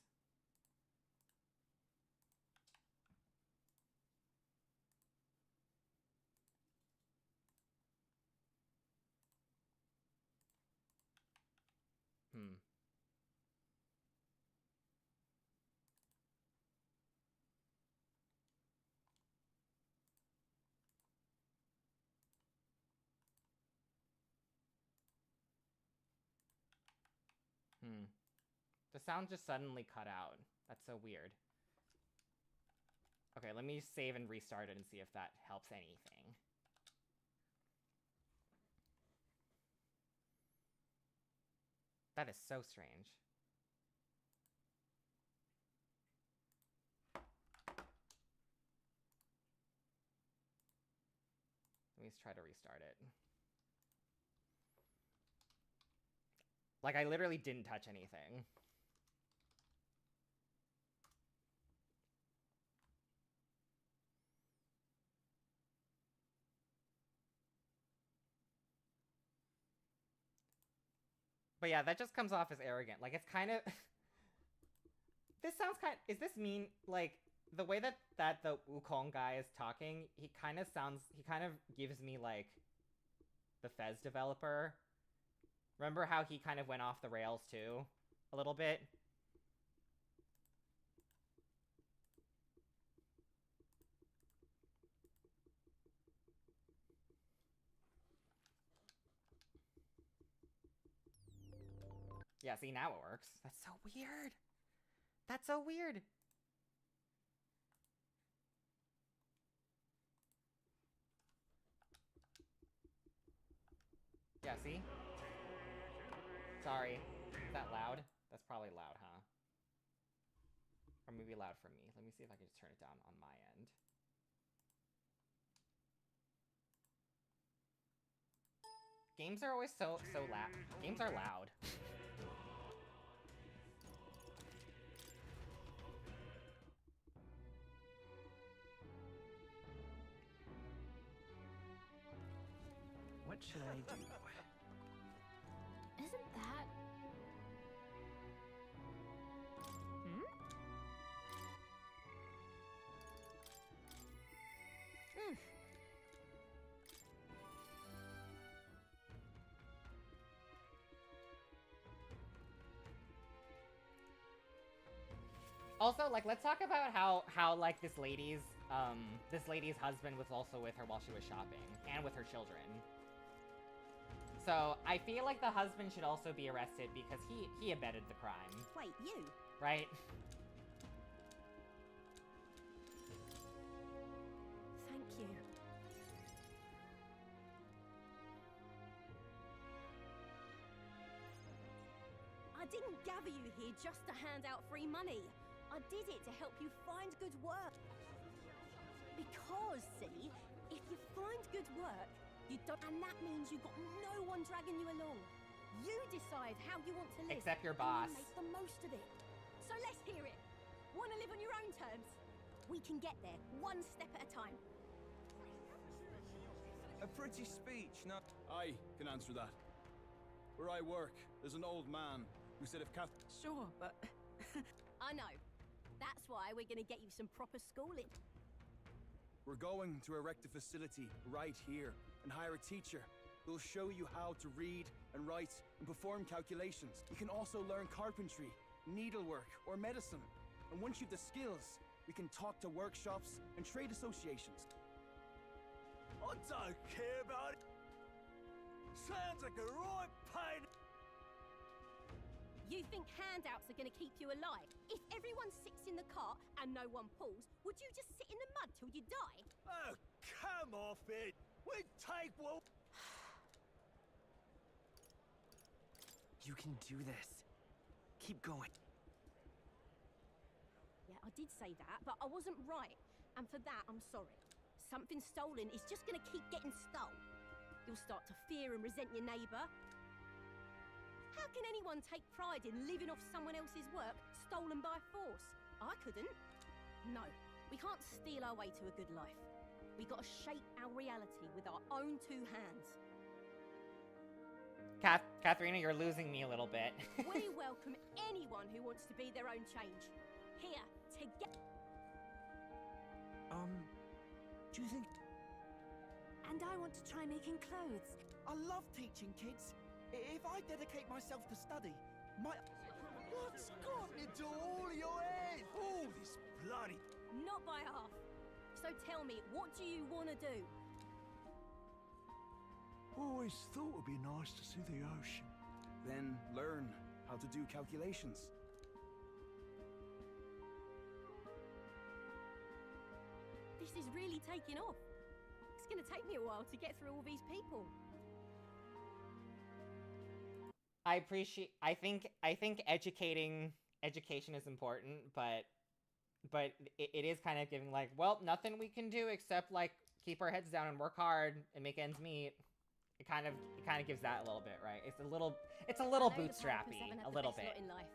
The sound just suddenly cut out. That's so weird. Okay, let me save and restart it and see if that helps anything. That is so strange. me try to restart it. Like, I literally didn't touch anything. But yeah, that just comes off as arrogant. Like, it's kind of... This sounds kind of... Is this mean? Like, the way that the Wukong guy is talking, he kind of sounds... He kind of gives me, like, the Fez developer. Remember how he kind of went off the rails, too? A little bit? Yeah, see, now it works. That's so weird. That's so weird. Yeah, see? Sorry. Is that loud? That's probably loud, huh? Or maybe loud for me. Let me see if I can just turn it down on my end. Games are always so loud. Games are loud. What should I do? Isn't that... Hmm? Also, like, let's talk about how like this lady's husband was also with her while she was shopping, and with her children. So I feel like the husband should also be arrested because he abetted the crime. Wait, you? Right? Thank you. I didn't gather you here just to hand out free money. I did it to help you find good work. Because, see, if you find good work, you don't, and that means you got no one dragging you along. You decide how you want to live. Except your boss. And you make the most of it. So let's hear it. Want to live on your own terms? We can get there, one step at a time. A pretty speech, no? I can answer that. Where I work, there's an old man who said if Kath... Sure, but... I know. That's why we're gonna get you some proper schooling. We're going to erect a facility right here and hire a teacher who'll show you how to read and write and perform calculations. You can also learn carpentry, needlework, or medicine. And once you've the skills, we can talk to workshops and trade associations. I don't care about it. Sounds like a right pain. You think handouts are gonna keep you alive? If everyone sits in the cart and no one pulls, would you just sit in the mud till you die? Oh, come off it. We take what... You can do this. Keep going. Yeah, I did say that, but I wasn't right. And for that, I'm sorry. Something stolen is just gonna keep getting stole. You'll start to fear and resent your neighbour. How can anyone take pride in living off someone else's work stolen by force? I couldn't. No, we can't steal our way to a good life. We gotta shape our reality with our own two hands. Katharina, you're losing me a little bit. We welcome anyone who wants to be their own change. Here, together. Do you think... And I want to try making clothes. I love teaching kids. If I dedicate myself to study, my... What's gotten into all your head? All this bloody... Not by half. So tell me, what do you want to do? Always thought it'd be nice to see the ocean. Then learn how to do calculations. This is really taking off. It's gonna take me a while to get through all these people. I think education is important, but it is kind of giving like, well, nothing we can do except like keep our heads down and work hard and make ends meet. It kind of gives that a little bit, right? It's a little bootstrappy, a little bit. In life,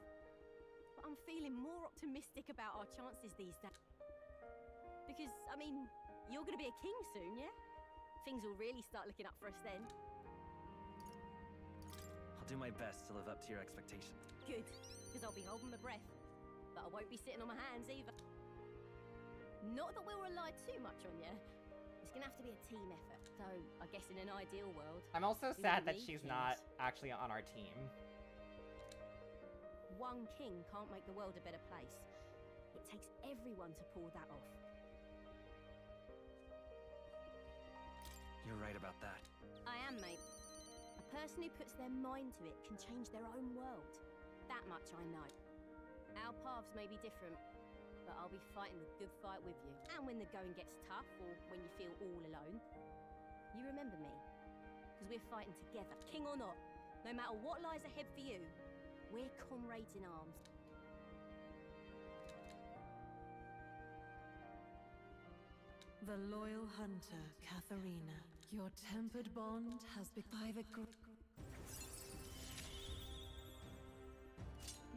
but I'm feeling more optimistic about our chances these days. Because, I mean, you're gonna be a king soon, yeah? Things will really start looking up for us then. I'll do my best to live up to your expectations. Good, because I'll be holding my breath. But I won't be sitting on my hands either. Not that we'll rely too much on you. It's gonna have to be a team effort. So, I guess in an ideal world... I'm also we sad wouldn't that need she's kings. not actually on our team. One king can't make the world a better place. It takes everyone to pull that off. You're right about that. I am, mate. A person who puts their mind to it can change their own world. That much I know. Our paths may be different, but I'll be fighting the good fight with you. And when the going gets tough, or when you feel all alone, you remember me. Because we're fighting together, king or not. No matter what lies ahead for you, we're comrades in arms. The loyal hunter, Katharina. Your tempered bond has been by the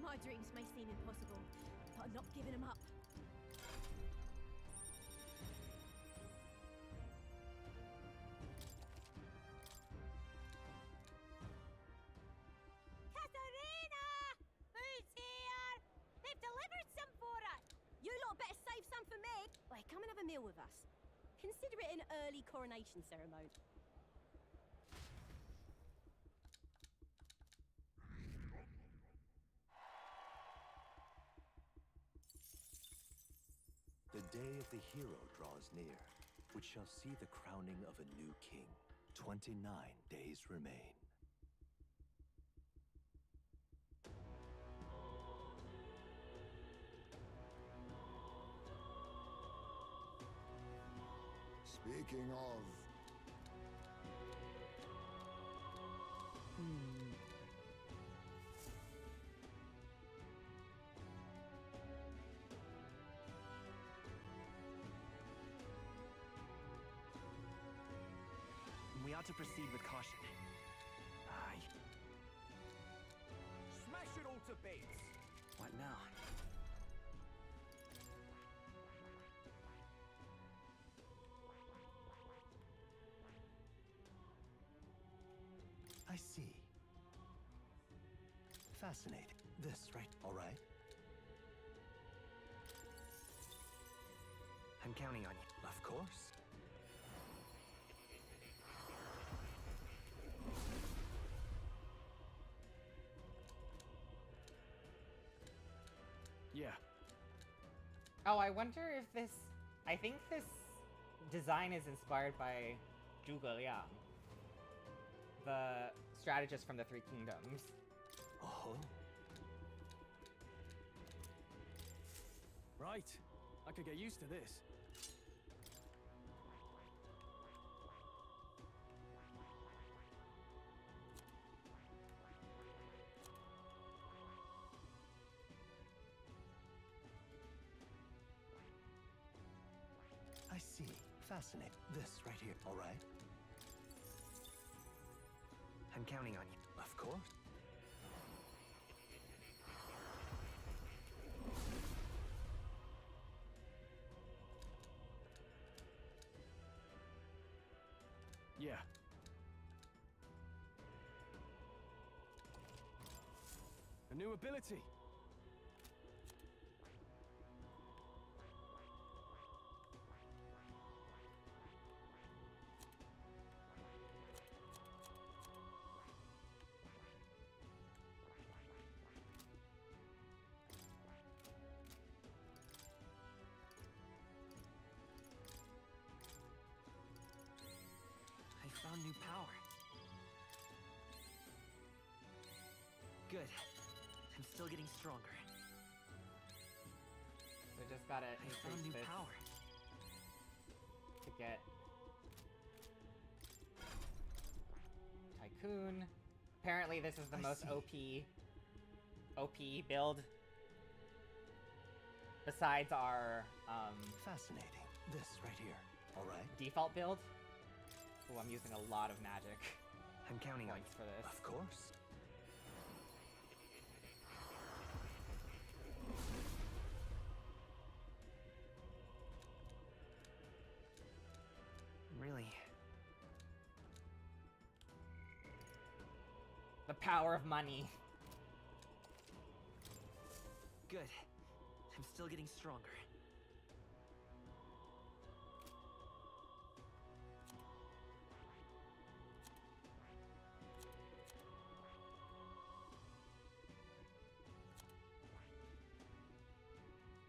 My dreams may seem impossible, but I'm not giving them up. Katharina! Who's here? They've delivered some for us! You lot better save some for me! Wait, come and have a meal with us. Consider it an early coronation ceremony. The day of the hero draws near, which shall see the crowning of a new king. 29 days remain. Speaking of... We ought to proceed with caution. Aye. Smash it all to bits! What now? I see. Fascinating. This, right? All right. I'm counting on you. Of course. Yeah. Oh, I wonder if this... I think this design is inspired by Zhuge Liang, the strategist from the Three Kingdoms. Oh. Right. I could get used to this. I see. Fascinating. This right here. All right. I'm counting on you. Of course. Yeah. A new ability. I found new power. Good. I'm still getting stronger. So just gotta I found increase new this power. to get Tycoon. Apparently this is the most OP build. Besides our Fascinating. This right here. Alright. Default build? Oh, I'm using a lot of magic I'm counting on points for this. Of course. Really? The power of money. Good. I'm still getting stronger.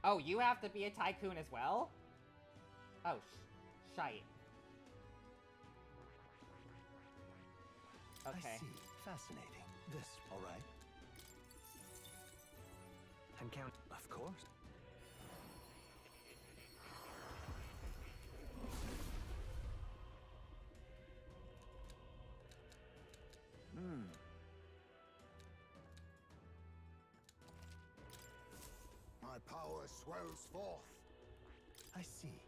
Oh, you have to be a tycoon as well? Oh, shite. Okay. I see. Fascinating. This, alright? I'm counting. Of course. My power swells forth. I see.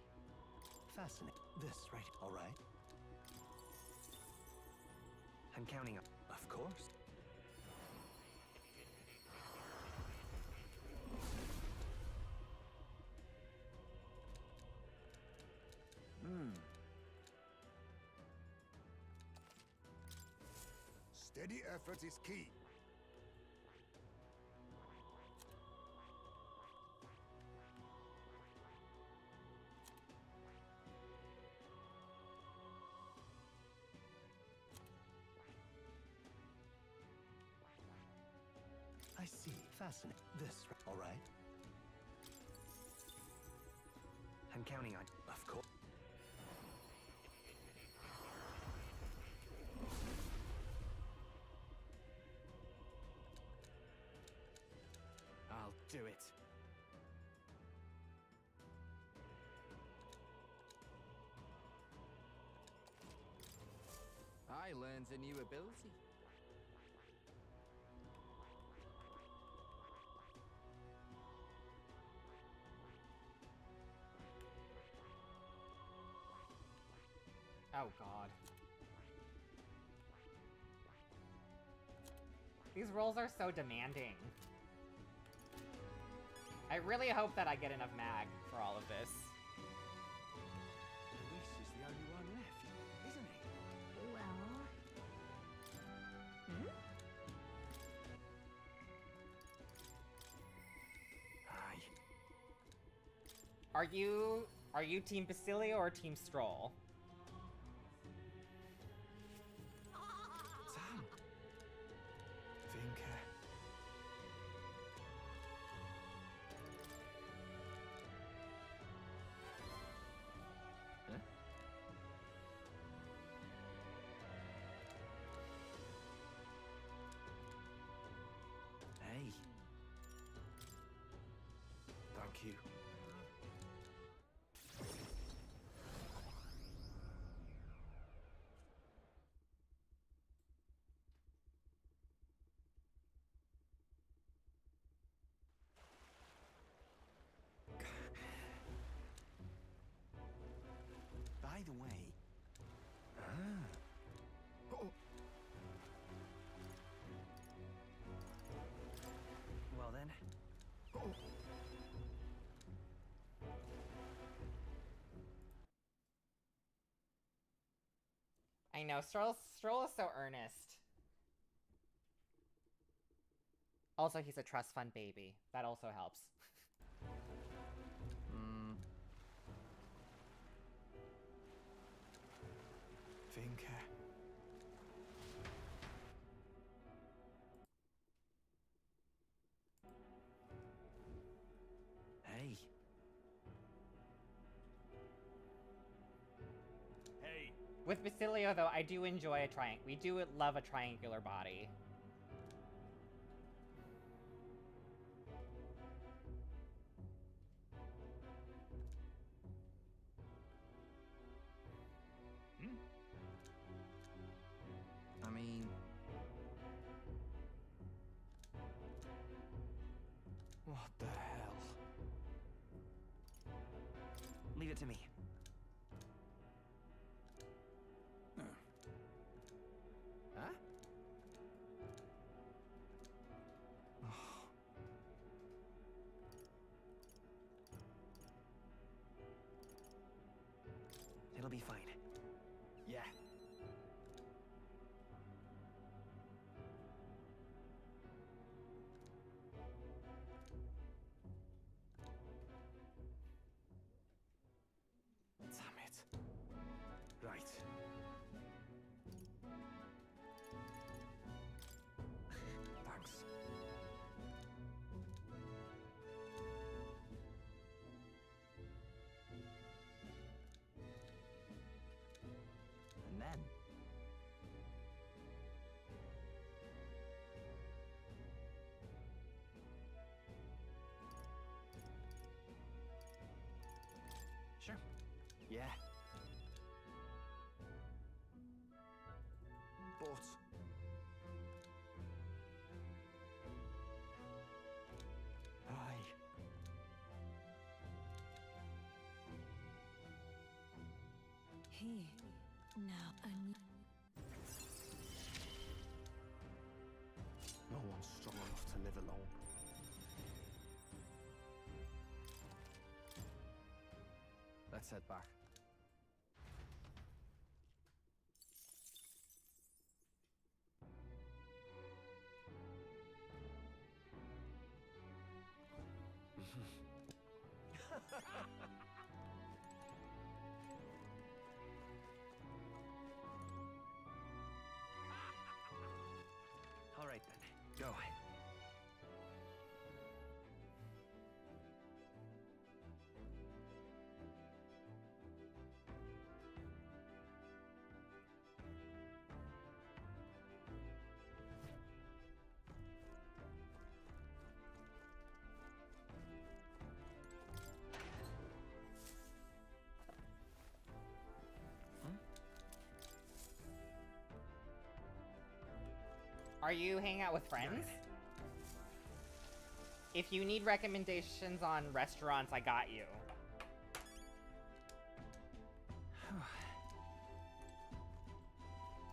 Fascinating. This, right? Alright. I'm counting on. Of course. Steady effort is key. I see. Fascinating. This, alright? I'm counting on. Of course. I'll do it. I learned a new ability. Oh god. These rolls are so demanding. I really hope that I get enough mag for all of this. Wish is the only one left, isn't it? Well... Aye. Are you Team Basilio or Team Stroll? Damn. Vinka. Hey. Thank you. By the way, Well then. I know, Stroll is so earnest. Also, he's a trust fund baby. That also helps. Vinka. Hey. Hey. With Basilio, though, I do enjoy a triangle. We do love a triangular body. I mean... What the hell? Leave it to me. be fine. Yeah. Damn it. Right. Thanks. And then... Sure. Yeah. But... Aye. He now a new. No one's strong enough to live alone. Let's head back. All right then, go. Are you hanging out with friends? If you need recommendations on restaurants, I got you.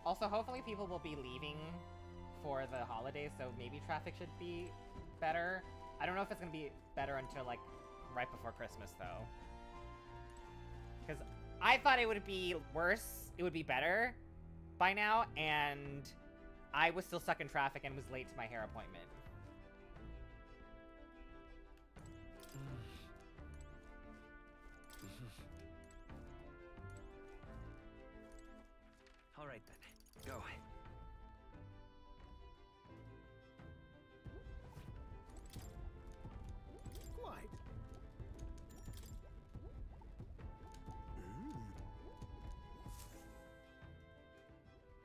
Also, hopefully people will be leaving for the holidays, so maybe traffic should be better. I don't know if it's gonna be better until, like, right before Christmas, though. Because I thought it would be worse, it would be better by now, and I was still stuck in traffic and was late to my hair appointment. All right then, go. Quite.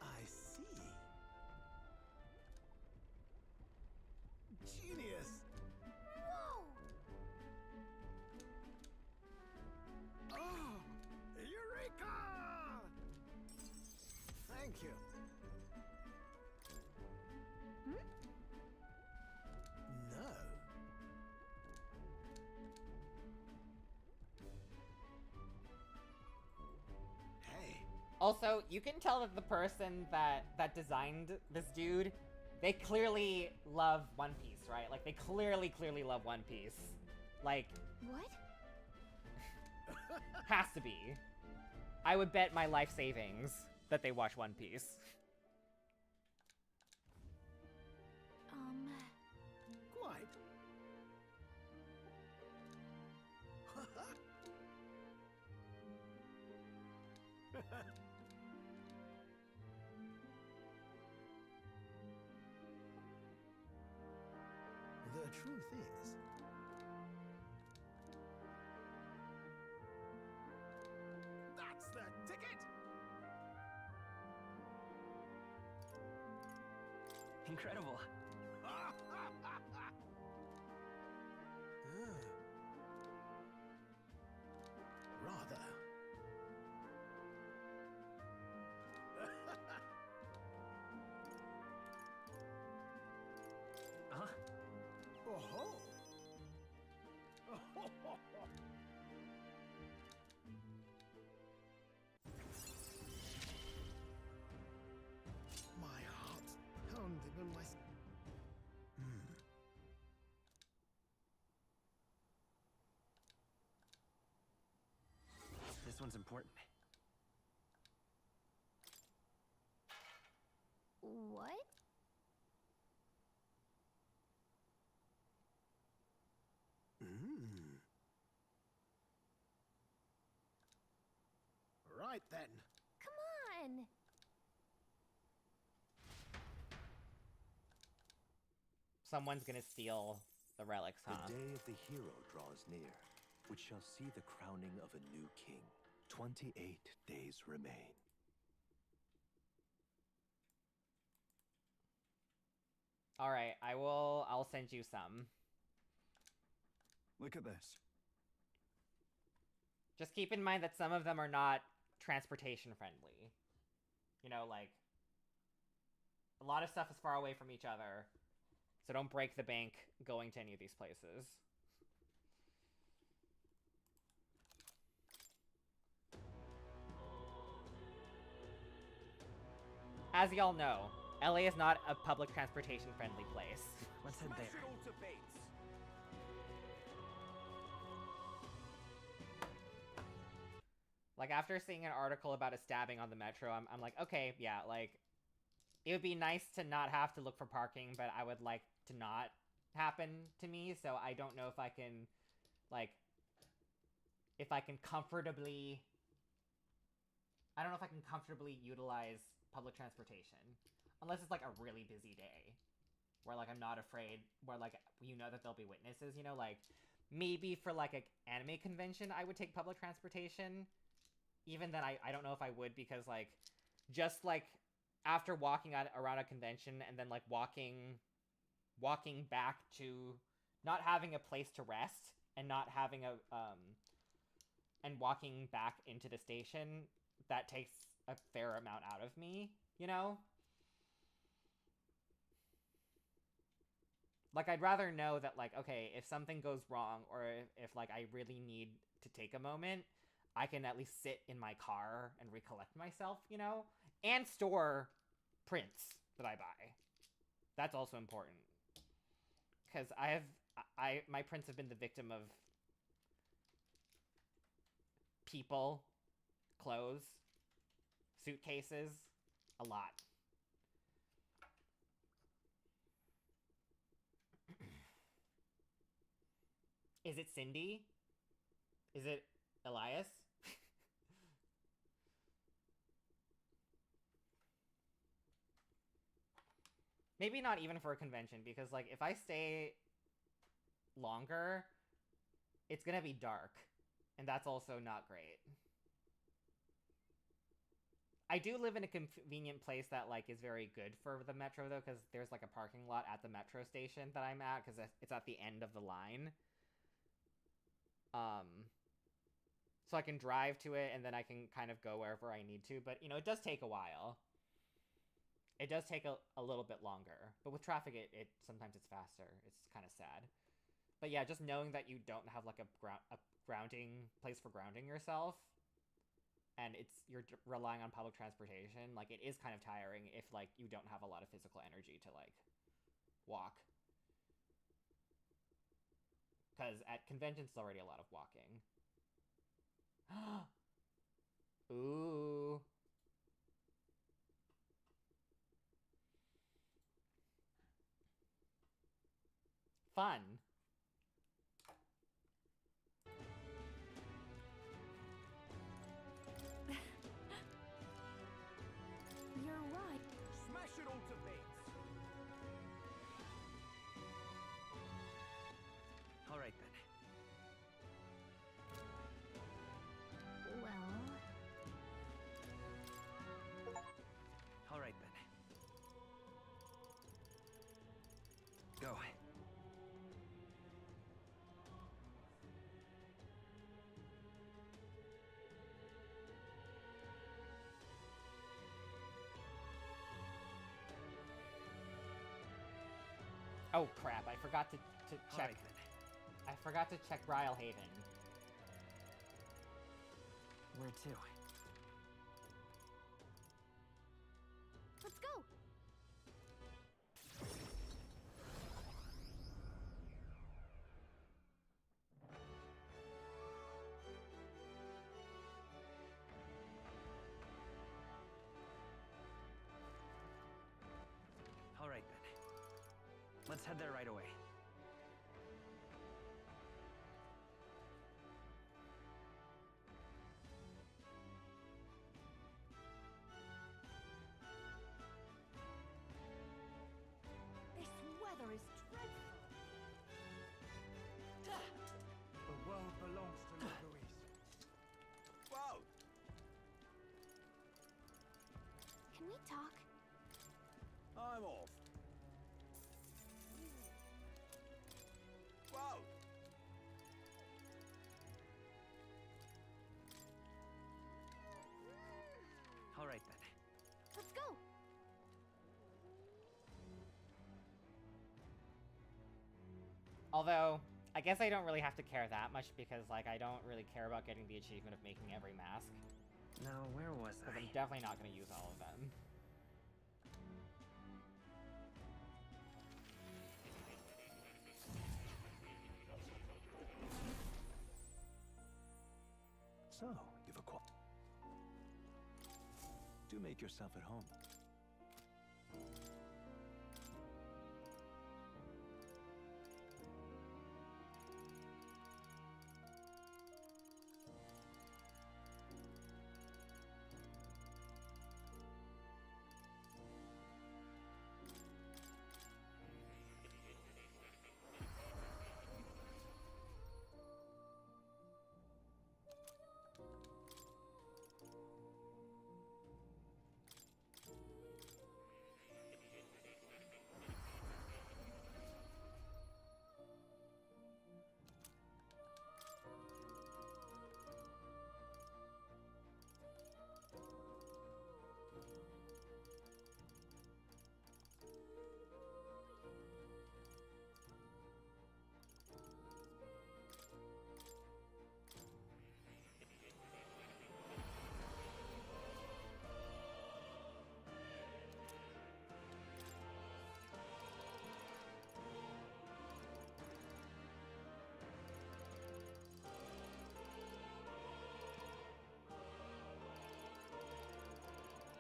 I see. Genius! Whoa! Oh! Eureka! Thank you. No. Hey. Also, you can tell that the person that designed this dude, they clearly love One Piece, right? Like, they clearly love One Piece. Like, What? has to be. I would bet my life savings that they watch One Piece. Quite. The truth is, that's the ticket! Incredible. Rather. Huh? Oh-ho! My heart's pounding on my... This one's important. right then. Come on! Someone's gonna steal the relics, huh? The day of the hero draws near, which shall see the crowning of a new king. 28 days remain. Alright, I'll send you some. Look at this. Just keep in mind that some of them are not transportation friendly. You know, like, a lot of stuff is far away from each other, so don't break the bank going to any of these places. As y'all know, LA is not a public transportation friendly place. Let's head there. Like, after seeing an article about a stabbing on the metro, I'm like, okay, yeah, like, it would be nice to not have to look for parking, but I would like to not happen to me, so I don't know if I can, like, if I can comfortably... I don't know if I can comfortably utilize public transportation. Unless it's, like, a really busy day. Where, like, I'm not afraid, where, like, you know that there'll be witnesses, you know? Like, maybe for, like, an anime convention, I would take public transportation. Even then, I don't know if I would, because, like, just, like, after walking around a convention and then, like, walking back to not having a place to rest and not having a, and walking back into the station, that takes a fair amount out of me, you know? Like, I'd rather know that, like, okay, if something goes wrong, or if like, I really need to take a moment, I can at least sit in my car and recollect myself, you know? And store prints that I buy. That's also important. Because my prints have been the victim of people, clothes, suitcases, a lot. Is it Cindy? Is it Elias? Maybe not even for a convention, because, like, if I stay longer, it's gonna be dark. And that's also not great. I do live in a convenient place that, like, is very good for the metro, though, because there's, like, a parking lot at the metro station that I'm at, because it's at the end of the line. So I can drive to it, and then I can kind of go wherever I need to, but, you know, it does take a while. It does take a little bit longer, but with traffic, it sometimes it's faster. It's kind of sad. But yeah, just knowing that you don't have, like, a grounding place for grounding yourself, and you're relying on public transportation, like, it is kind of tiring if, like, you don't have a lot of physical energy to, like, walk. Because at conventions, it's already a lot of walking. Ooh. Fun. You're right. Smash it all to bits. All right, then. Well... All right, then. Go. Oh, crap. I forgot to All check. right, then. I forgot to check Ryle Haven. Where to? Let's go! All right, then. Let's head there right away. talk. I'm off. Wow! All right then. Let's go. Although, I guess I don't really have to care that much because, like, I don't really care about getting the achievement of making every mask. Now, where was Because I? I'm definitely not going to use all of them. So, you've acquired. Do make yourself at home.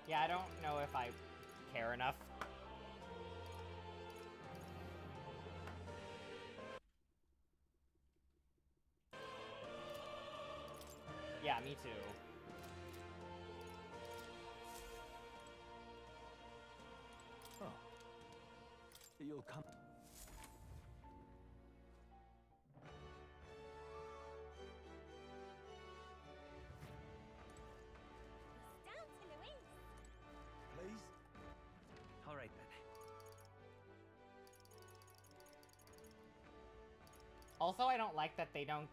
Yeah, I don't know if I care enough. Yeah, me too. Oh. You'll come. Down to Louise. Please? All right then. Also, I don't like that they don't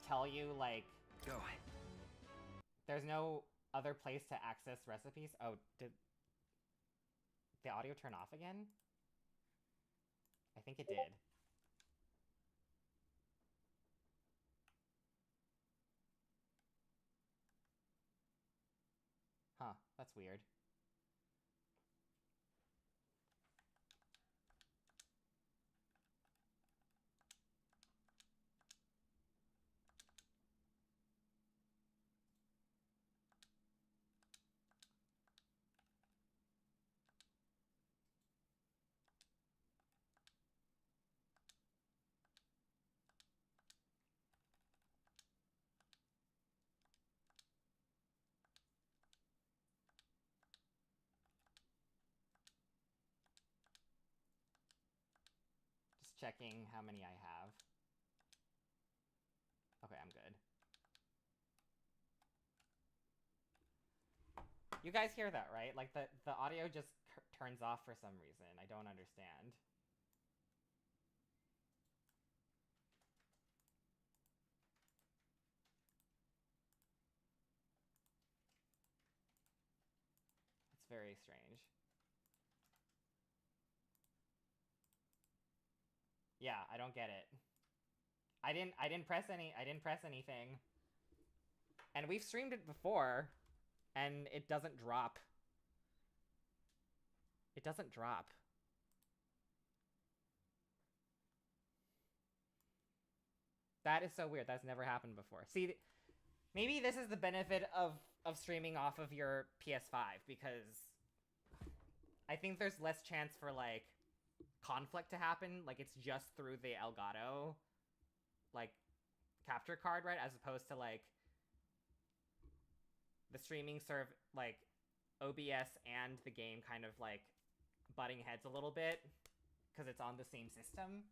tell you, like... Go. There's no other place to access recipes. Oh, did the audio turn off again? I think it did. Huh, that's weird. Just checking how many I have. Okay, I'm good. You guys hear that, right? Like, the audio just turns off for some reason. I don't understand. It's very strange. Yeah, I don't get it. I didn't press anything. And we've streamed it before, and it doesn't drop. It doesn't drop. That is so weird. That's never happened before. See, maybe this is the benefit of streaming off of your PS5, because I think there's less chance for, like, conflict to happen. Like, it's just through the Elgato, like, capture card, right? As opposed to, like, the streaming like, OBS and the game kind of, like, butting heads a little bit, because it's on the same system.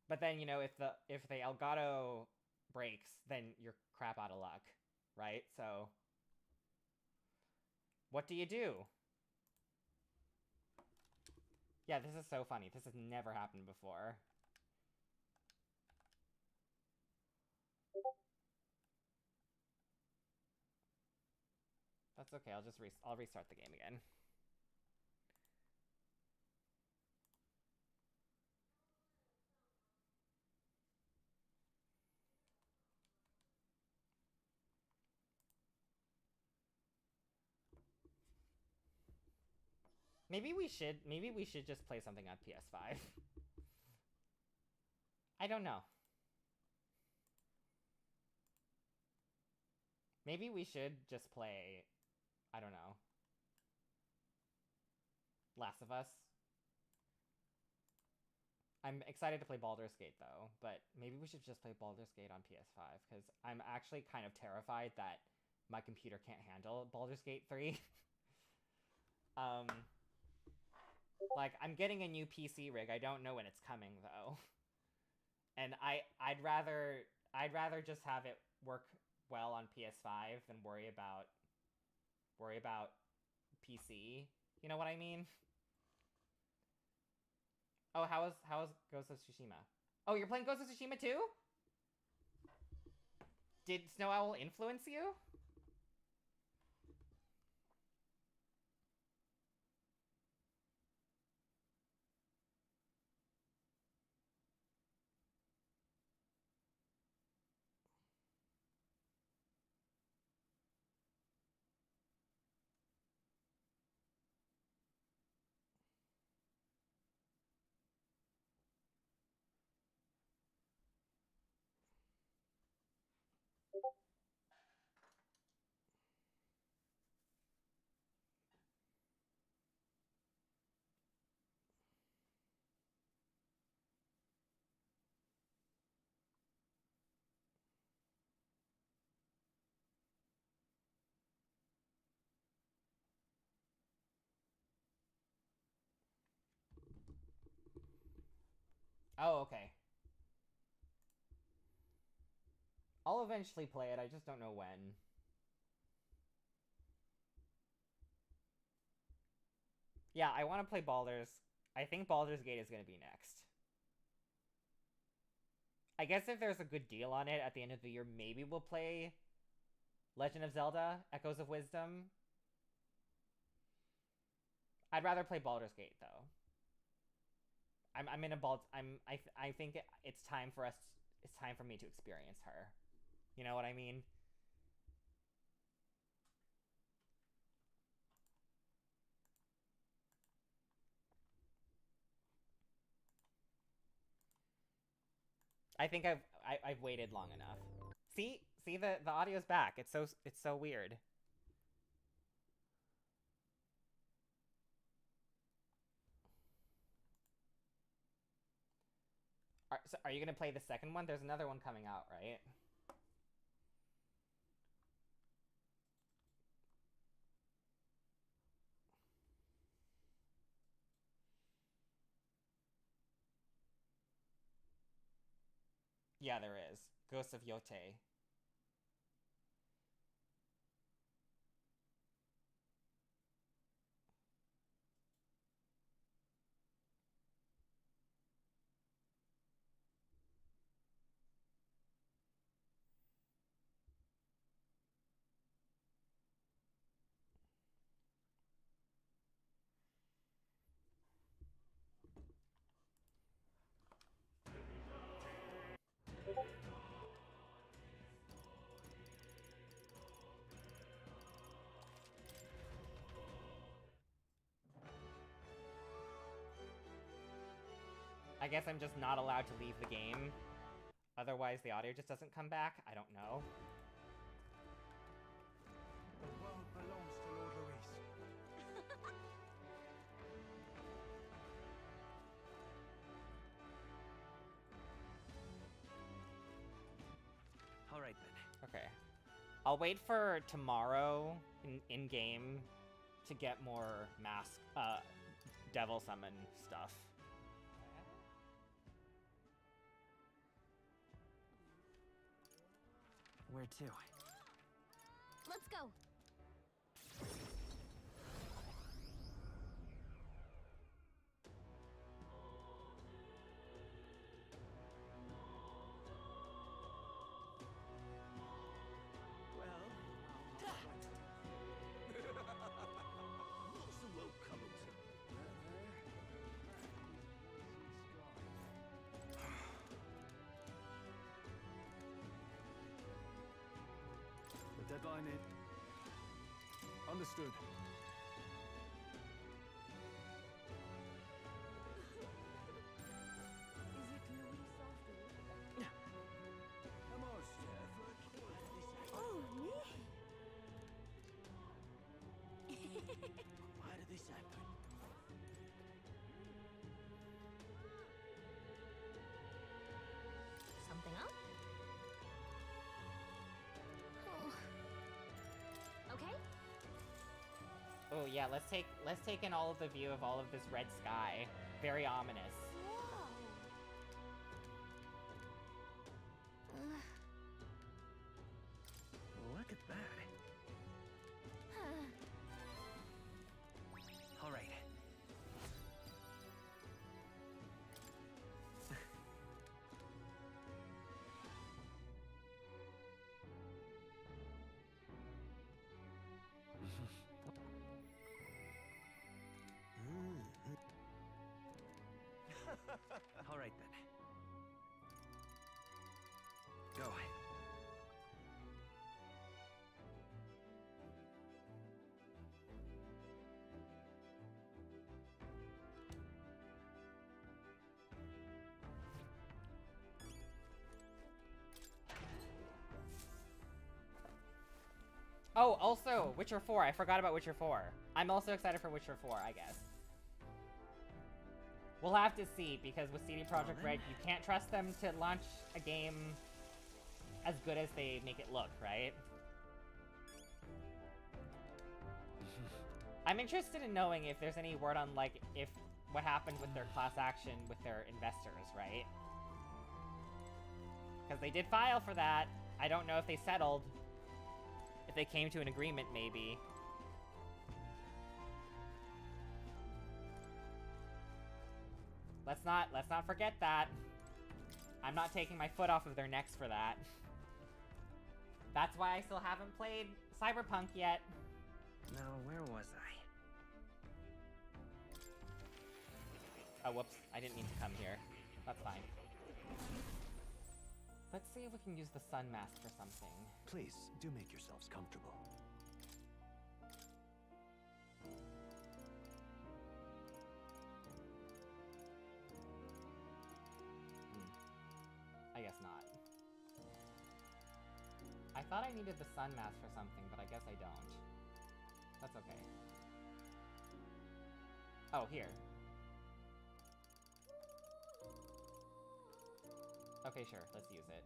But then, you know, if the Elgato breaks, then you're crap out of luck, right? So What do you do? Yeah, this is so funny. This has never happened before. That's okay. I'll restart the game again. Maybe we should just play something on PS5. I don't know. Maybe we should just play, I don't know, Last of Us. I'm excited to play Baldur's Gate though, but maybe we should just play Baldur's Gate on PS5 because I'm actually kind of terrified that my computer can't handle Baldur's Gate 3. Like, I'm getting a new PC rig. I don't know when it's coming though. And I'd rather just have it work well on PS5 than worry about PC. You know what I mean? Oh, how is Ghost of Tsushima? Oh, you're playing Ghost of Tsushima too? Did Snow Owl influence you? Oh, okay. I'll eventually play it, I just don't know when. Yeah, I want to play Baldur's... I think Baldur's Gate is going to be next. I guess if there's a good deal on it at the end of the year, maybe we'll play Legend of Zelda, Echoes of Wisdom. I'd rather play Baldur's Gate, though. I'm in a Bald... I think it's time for us... It's time for me to experience her. You know what I mean? I think I've waited long enough. See the audio's back. It's so weird. Are you gonna play the second one? There's another one coming out, right? Yeah, there is. Ghost of Yote. I guess I'm just not allowed to leave the game. Otherwise, the audio just doesn't come back. I don't know. The world belongs to Lord Luis. All right then. Okay. I'll wait for tomorrow in game to get more devil summon stuff. Where to? Let's go. my name. Understood. Oh, me? Why did this happen? Something up? Oh. Okay. Oh yeah, let's take in all of the view of all of this red sky. Very ominous. Look at that. All right. All right then. Go. Oh, also, Witcher 4. I forgot about Witcher 4. I'm also excited for Witcher 4, I guess. We'll have to see, because with CD Projekt Red, you can't trust them to launch a game as good as they make it look, right? I'm interested in knowing if there's any word on, like, if what happened with their class action with their investors, right? Because they did file for that. I don't know if they settled. If they came to an agreement, maybe. Let's not forget that. I'm not taking my foot off of their necks for that. That's why I still haven't played Cyberpunk yet. Now, where was I? Oh, whoops. I didn't mean to come here. That's fine. Let's see if we can use the sun mask for something. Please, do make yourselves comfortable. I guess not. I thought I needed the sun mask for something, but I guess I don't. That's okay. Oh, here. Okay, sure. Let's use it.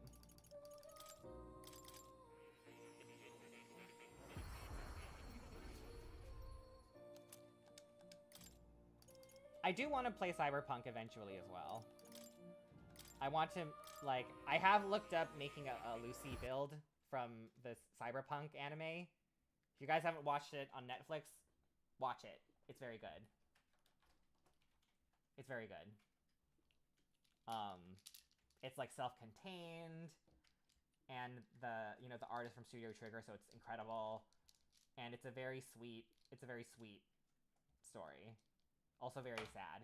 I do want to play Cyberpunk eventually as well. I want to, like, I have looked up making a Lucy build from the Cyberpunk anime. If you guys haven't watched it on Netflix, watch it. It's very good. It's very good. It's like self-contained, and the art is from Studio Trigger, so it's incredible, and it's a very sweet story. Also very sad,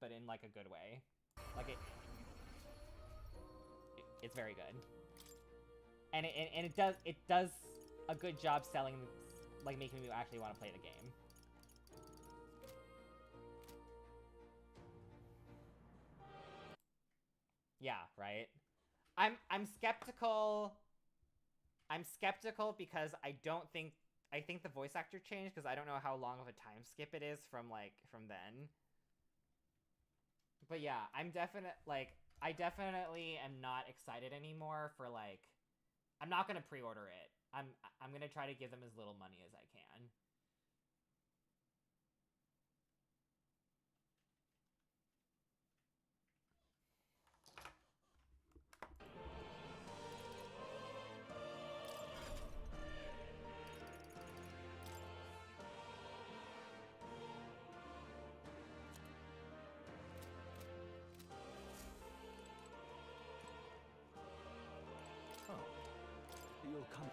but in like a good way. Like it's very good, and it does a good job selling, like making me actually want to play the game. Yeah, right. I'm skeptical. I'm skeptical because I think the voice actor changed, because I don't know how long of a time skip it is from then. But yeah, I definitely am not excited anymore for, like, I'm not gonna pre-order it. I'm gonna try to give them as little money as I can. Oh, you'll come.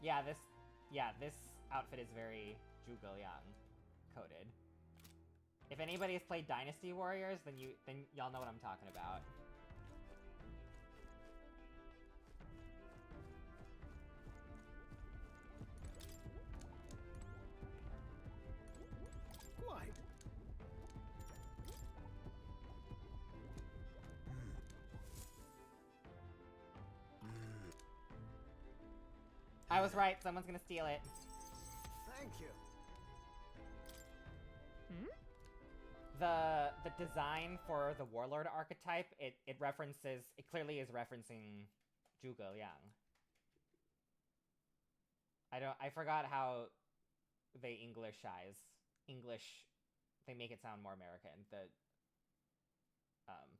this outfit is very Zhuge Liang coded. If anybody has played Dynasty Warriors, then y'all know what I'm talking about. Quite. I was right, someone's gonna steal it. Thank you. The design for the warlord archetype, it clearly is referencing Zhuge Liang. I forgot how they they make it sound more American, the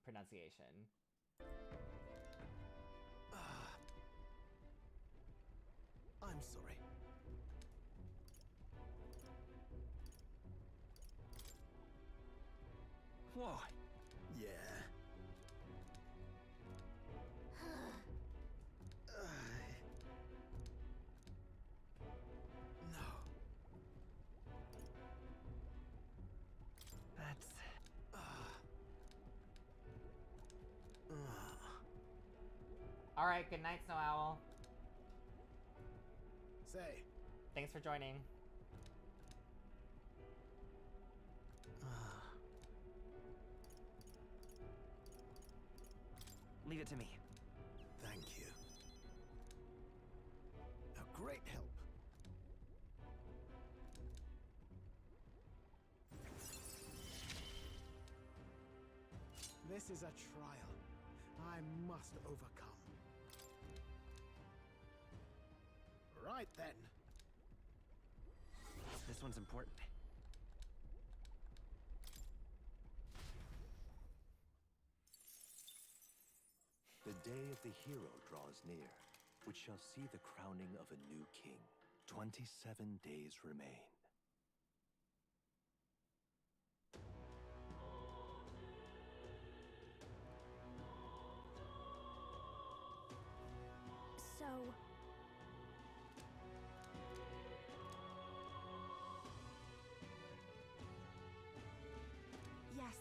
pronunciation. I'm sorry. Whoa. Yeah. No. That's... Alright, good night, Snow Owl. Say. Thanks for joining. Leave it to me. Thank you. A great help. This is a trial I must overcome. Right then. This one's important. The day of the hero draws near, which shall see the crowning of a new king. 27 days remain. So... Yes.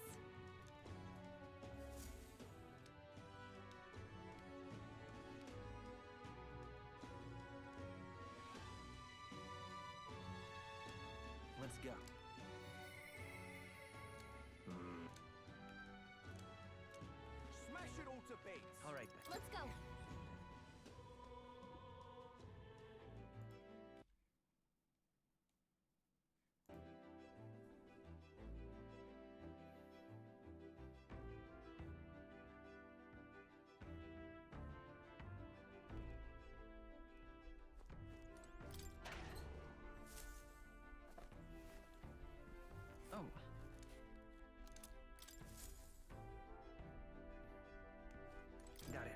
Let's go. Smash it all to bits. All right, then. Let's go. Oh. Got it.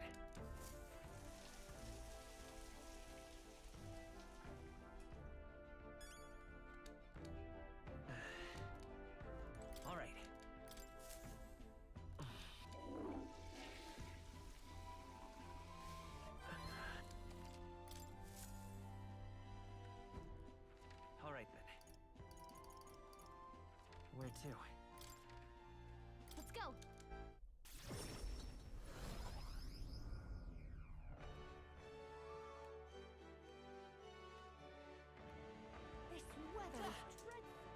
All right. All right, then. Where to? Let's go. This weather is dreadful.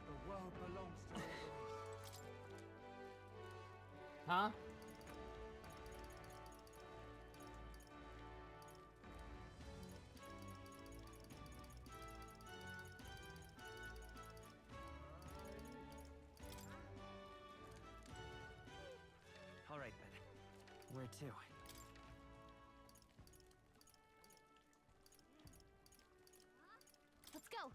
The world belongs to all of us. Huh? All right, then. Where to? Let's go.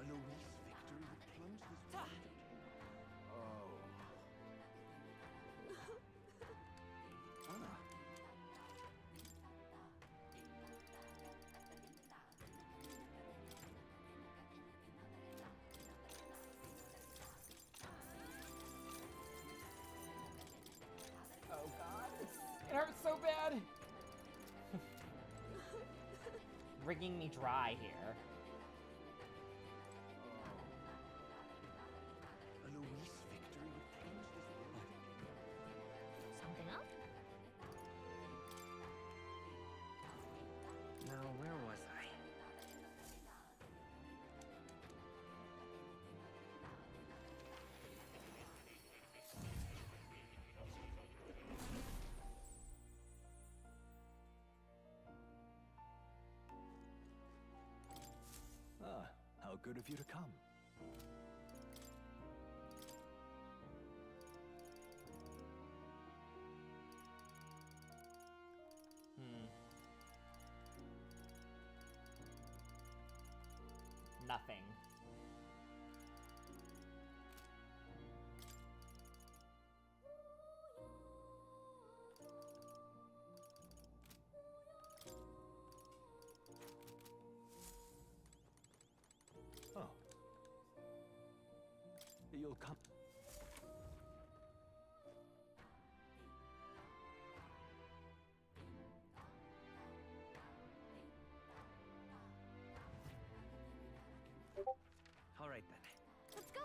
An Oris victory would plunge this world into wringing me dry here. A Luis victory would change this world. Something up? Now, where was I? Ah, how good of you to come. Nothing. Oh. You'll come. All right then. Let's go.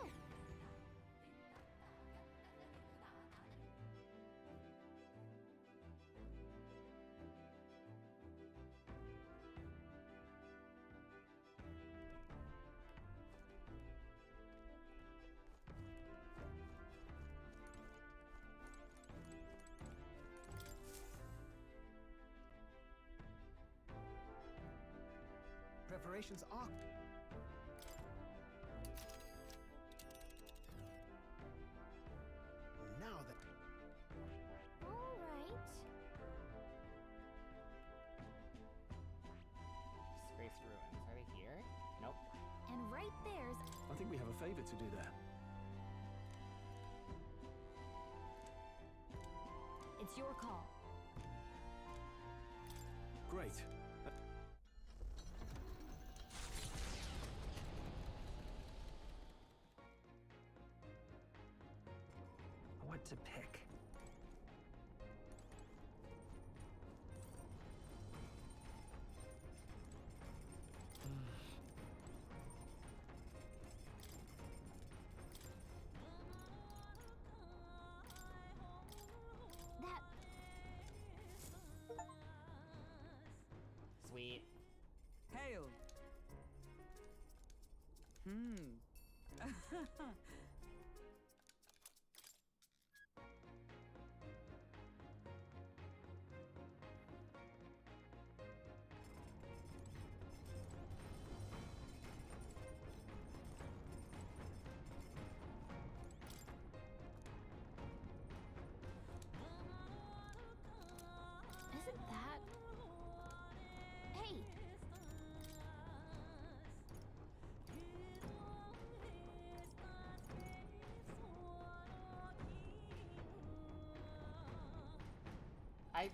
Preparations are. Now that. All right. Disgraced ruins. Are they here? Nope. And right there's... I think we have a favor to do there. It's your call. Great. What to pick? That... Sweet. Hail. Isn't that... Hey!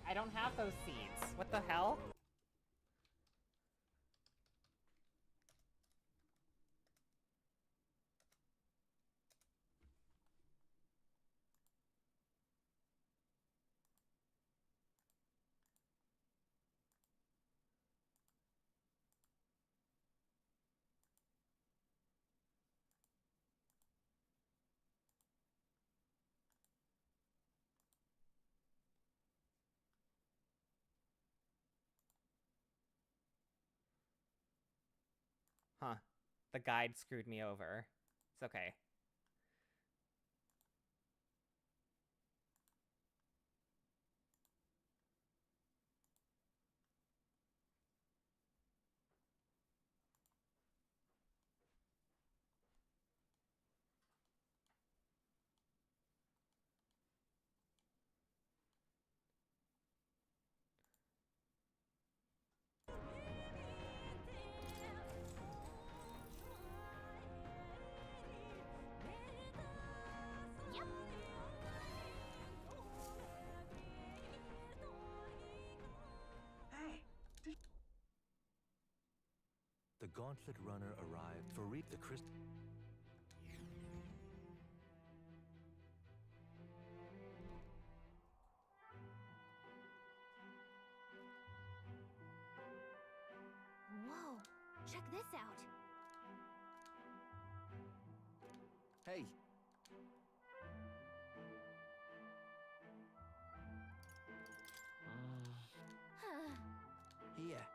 I don't have those seeds. What the hell? Huh. The guide screwed me over. It's okay. Yep. The Gauntlet Runner arrived for reap the crystal. What? this out. Hey. Here.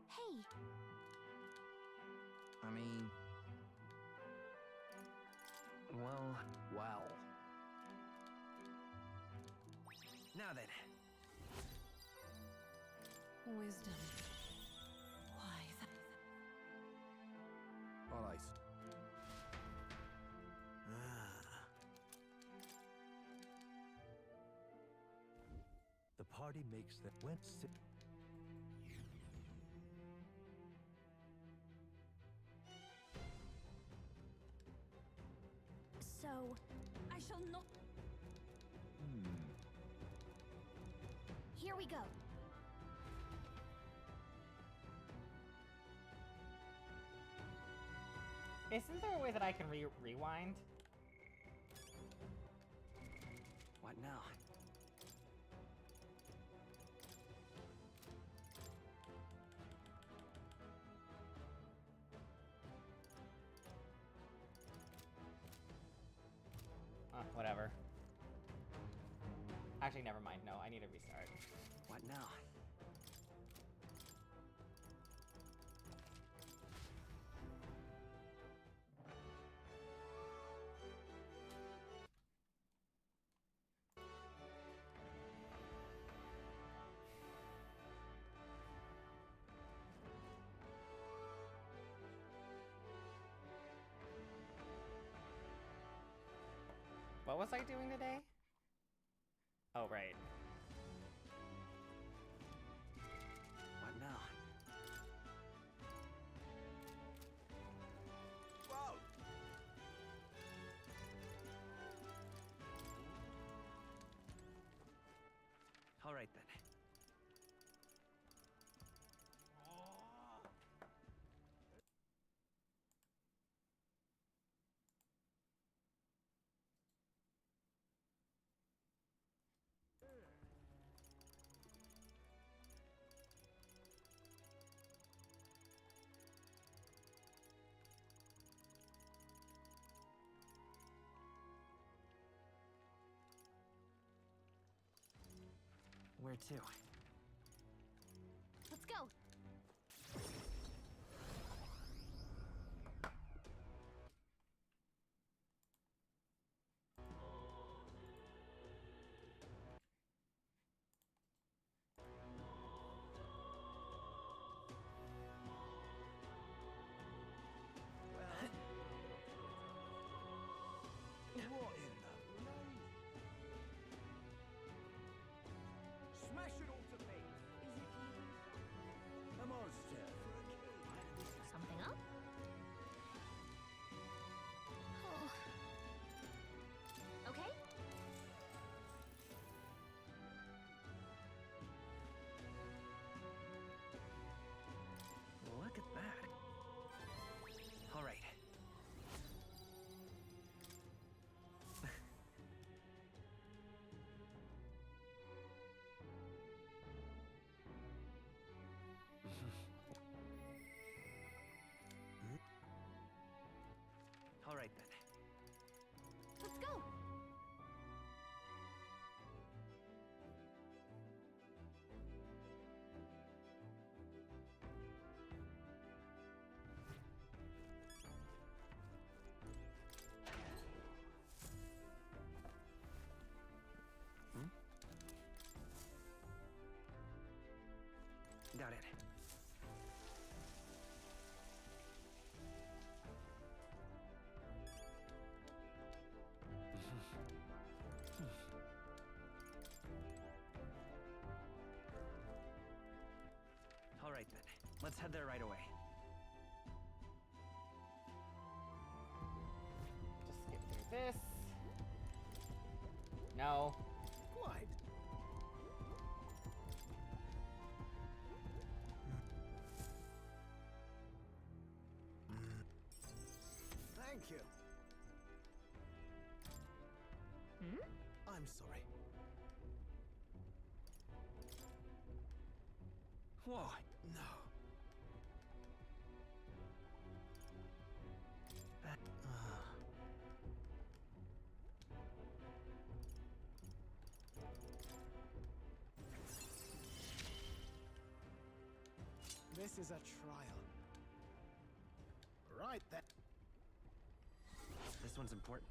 Hey. I mean... Well. Now then. Wisdom. Wise. All right. The party makes their went sit. So, I shall not. Here we go. Isn't there a way that I can rewind? What now? Whatever. Actually, never mind. No, I need to restart. What now? What was I doing today? Oh, right. What now? Whoa! All right then. Where to? Let's go. What in the blade? Smash it all to bits! Is it even a monster for a king? Something up? Oh. Okay. Look at that. All right. All right then. Let's go. Got it. All right then. Let's head there right away. Just skip through this. No. Quite. Thank you. I'm sorry. Whoa. No. This is a trial. Right then. This one's important.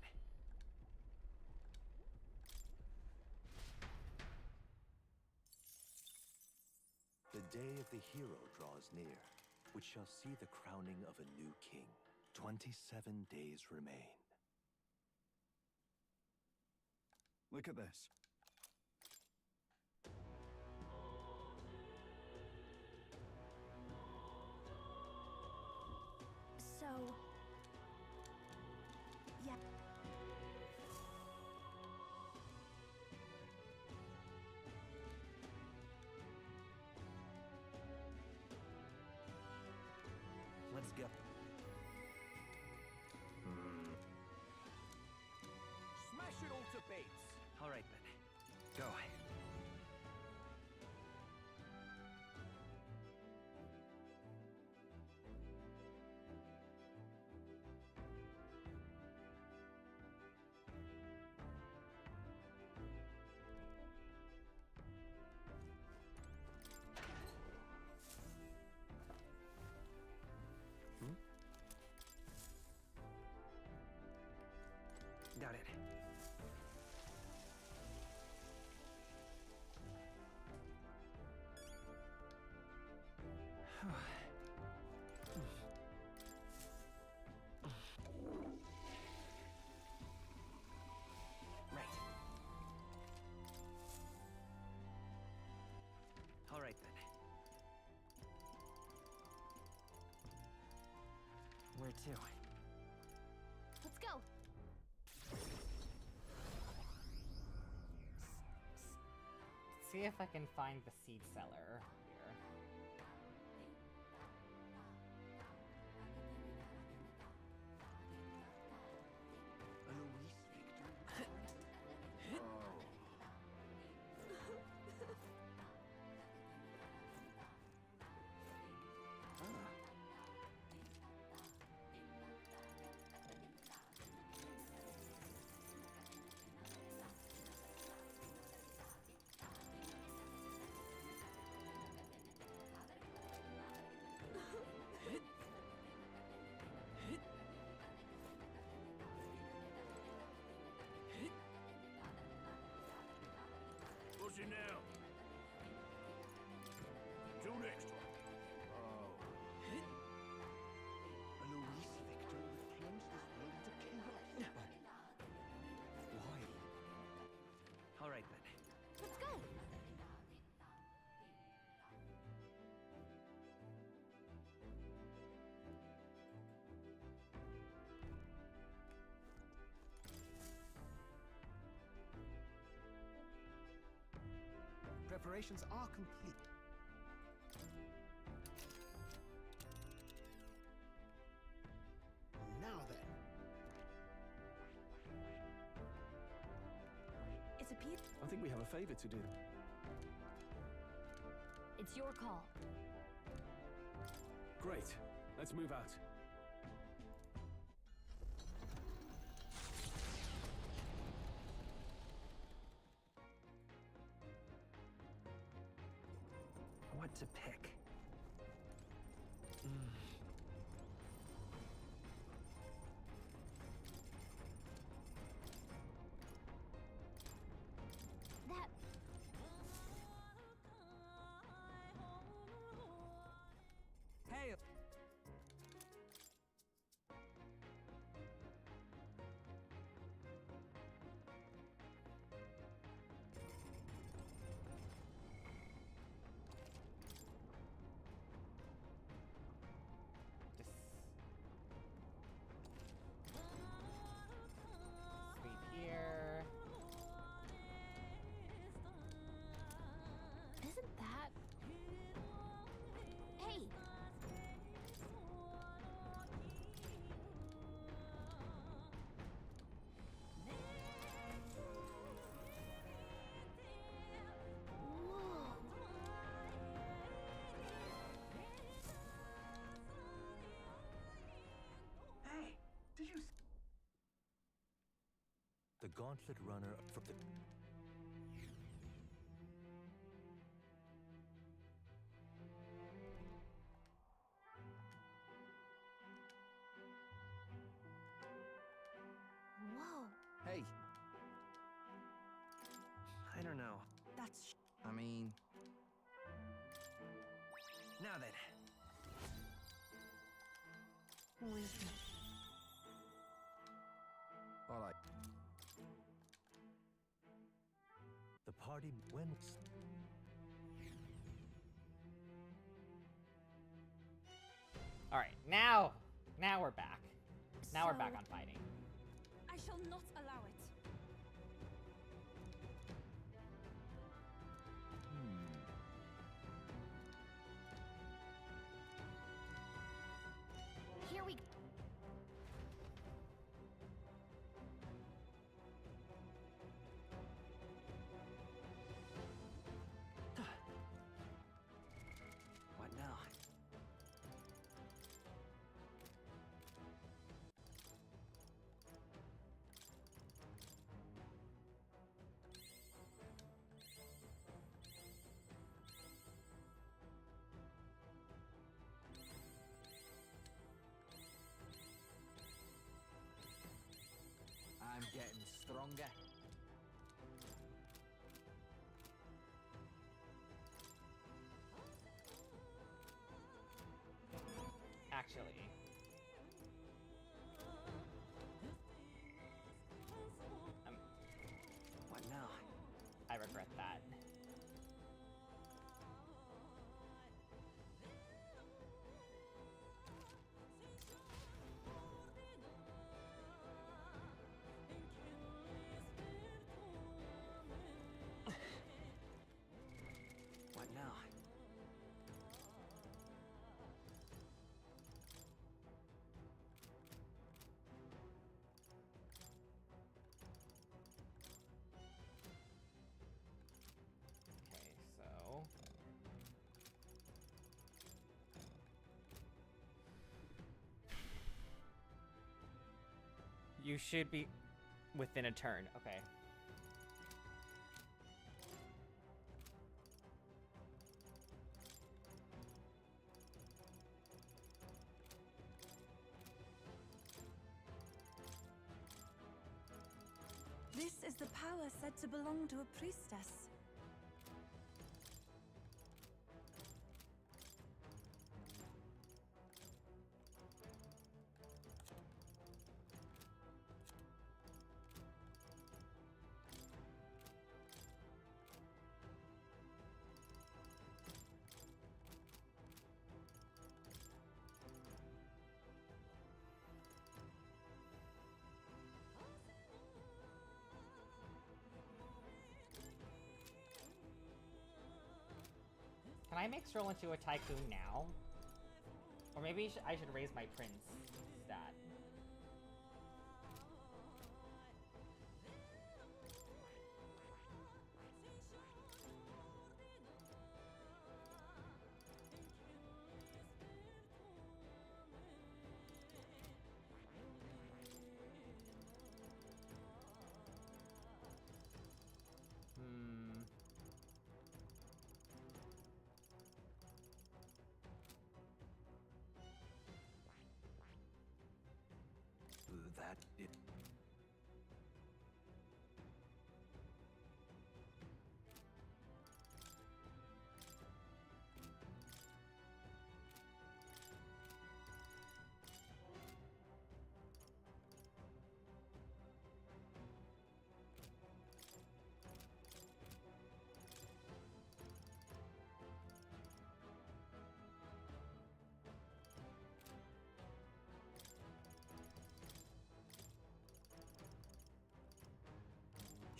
The day of the hero draws near, which shall see the crowning of a new king. 27 days remain. Look at this. So... yeah. Let's go. Smash it all to bits. All right then. Go. Got it. Right. All right then. Where to? Let's go. See if I can find the seed seller here. What's it now? Till next time. Eloise Victor reclaims this world into chaos. Why? All right then. Let's go. Preparations are complete. Now then. It's a piece. I think we have a favor to do. It's your call. Great. Let's move out. What to pick? That... Hey! gauntlet runner from the... Whoa. Hey, I don't know. that's I mean... Now then. Wisdom. Alright. The party when... All right, now we're back. Now we're back So- on fighting. I shall not allow it. Here we go. What now? I'm getting stronger. Actually, What now? I regret that. What now? Okay, so you should be within a turn. Okay. This is the power said to belong to a priestess. Can I make Stroll into a tycoon now? Or maybe I should raise my prince stat. Hmm. That it...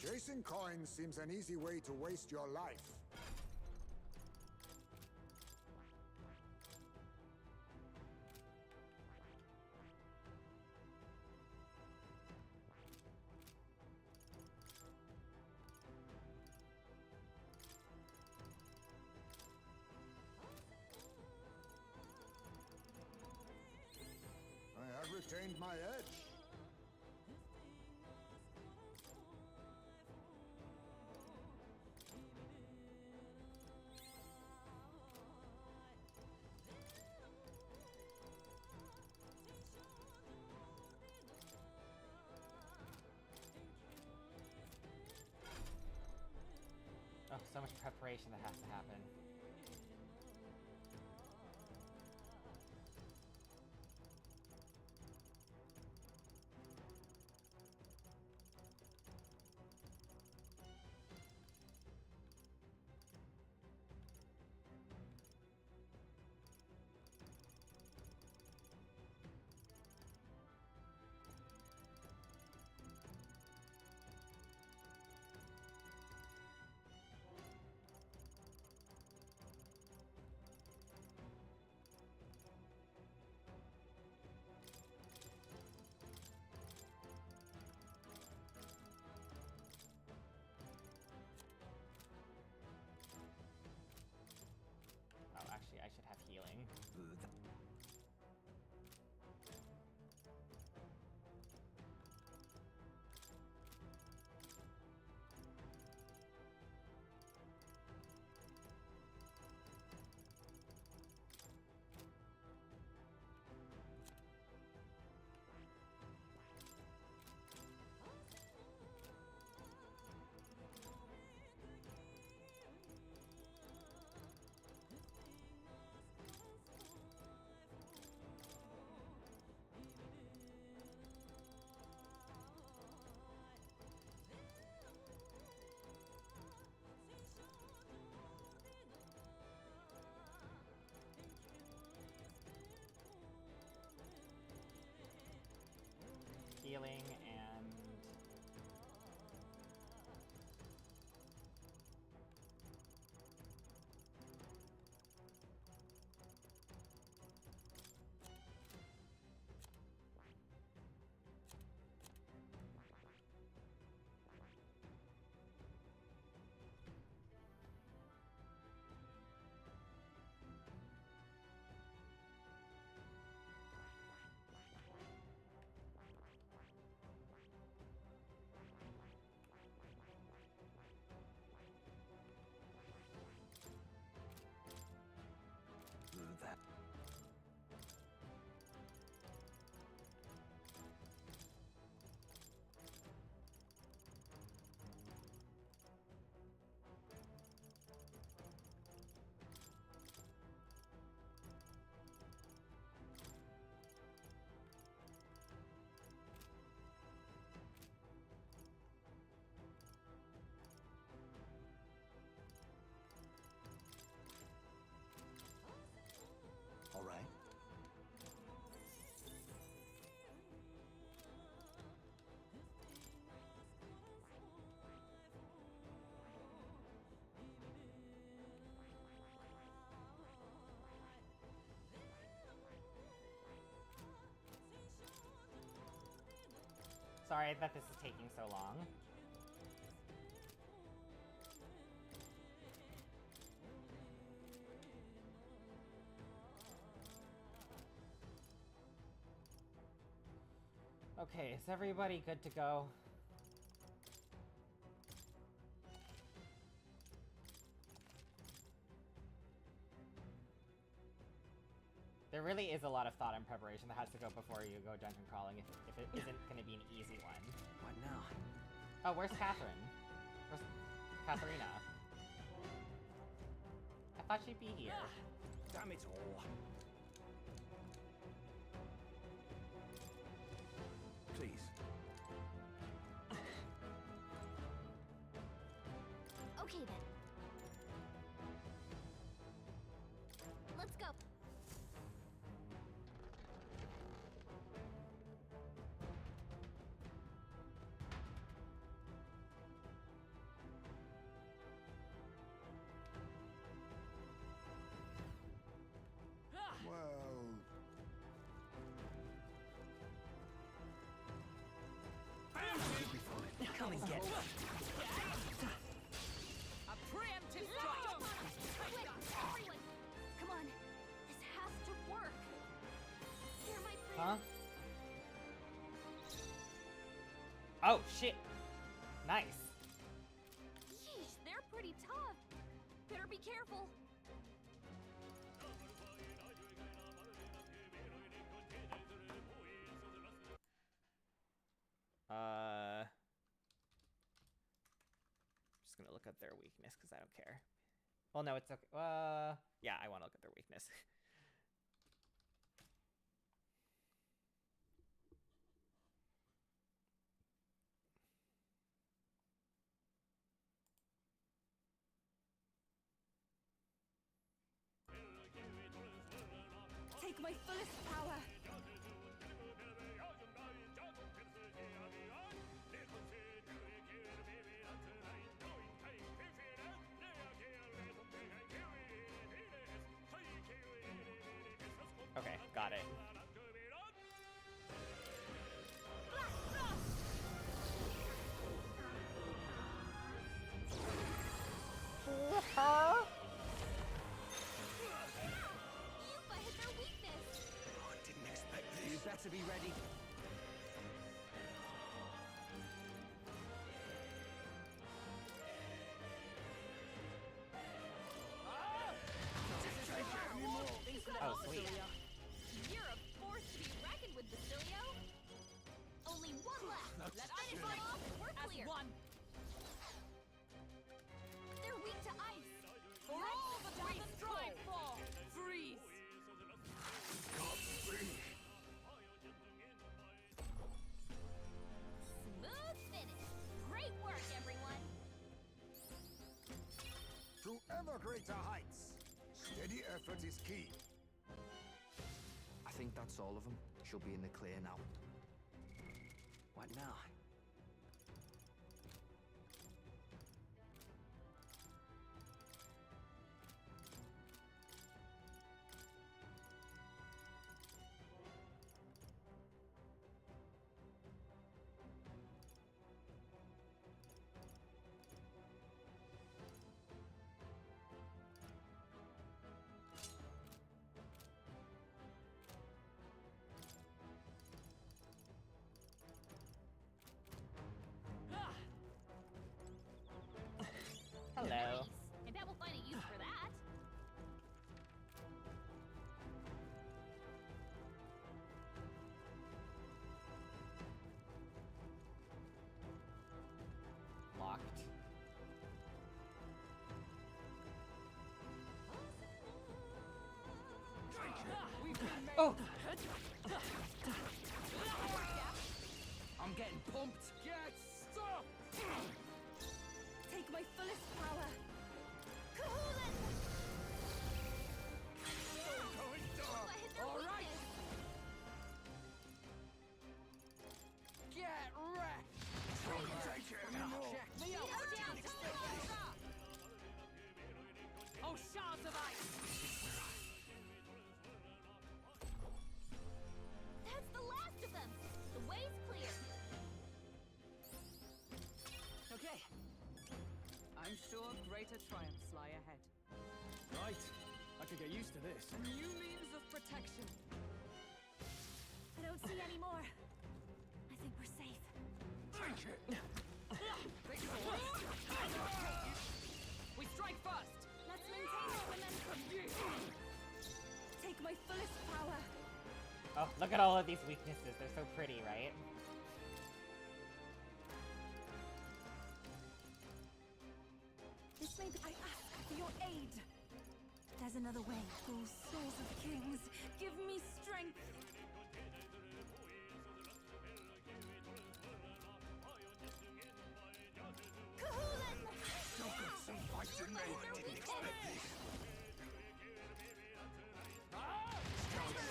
Chasing coins seems an easy way to waste your life. I have retained my edge. so much preparation that has to happen. Oh, actually, I should have healing. Healing and... That. All right. Sorry that this is taking so long. Okay, is everybody good to go? There really is a lot of thought and preparation that has to go before you go dungeon crawling if it isn't going to be an easy one. What now? Oh, where's Catherine? Where's Katharina? I thought she'd be here. Damn it all. Please. Okay then. Let's go. Well... Come and get it. A preemptive strike! Quick, everyone! Come on. This has to work. Hear my prayer. Huh? Oh, shit! Nice. Yeesh, they're pretty tough. Better be careful. Just gonna look look at their weakness because I don't care. Well, no, it's okay. Yeah, I want to look at their weakness. Take my fullest power. Okay, got it. Black Frost! Yupa hit their weakness. Oh, I didn't expect this. You better be ready. Oh, sweet. You're a force to be reckoned with, Basilio. Only one left. Let's finish them off and we're clear. One. They're weak to ice. For all the Titan strive for. Freeze. Smooth finish. Great work, everyone. To ever greater heights. Steady effort is key. I think that's all of them. She'll be in the clear now. What now? Hello. Nice. I bet we'll find a use for that. Locked. Oh! I'm getting pumped. Get stuck! Take my fullest power. Kahoolan! Yupa hit their All right. weakness. Get wrecked! Take it anymore. Check me Beat out! her down to slow. Oh, shards of ice. That's the last of them. The way's clear. Okay. I'm sure greater triumphs lie ahead. Right. I could get used to this. A new means of protection. I don't see any more. I think we're safe. Take it. We strike first. Let's maintain our momentum. Take my fullest power. Oh, look at all of these weaknesses. They're so pretty, right? This may be. I ask for your aid. There's another way. Oh, source of kings, give me strength. Kahoolan! Still got some fight in me. Their weakness.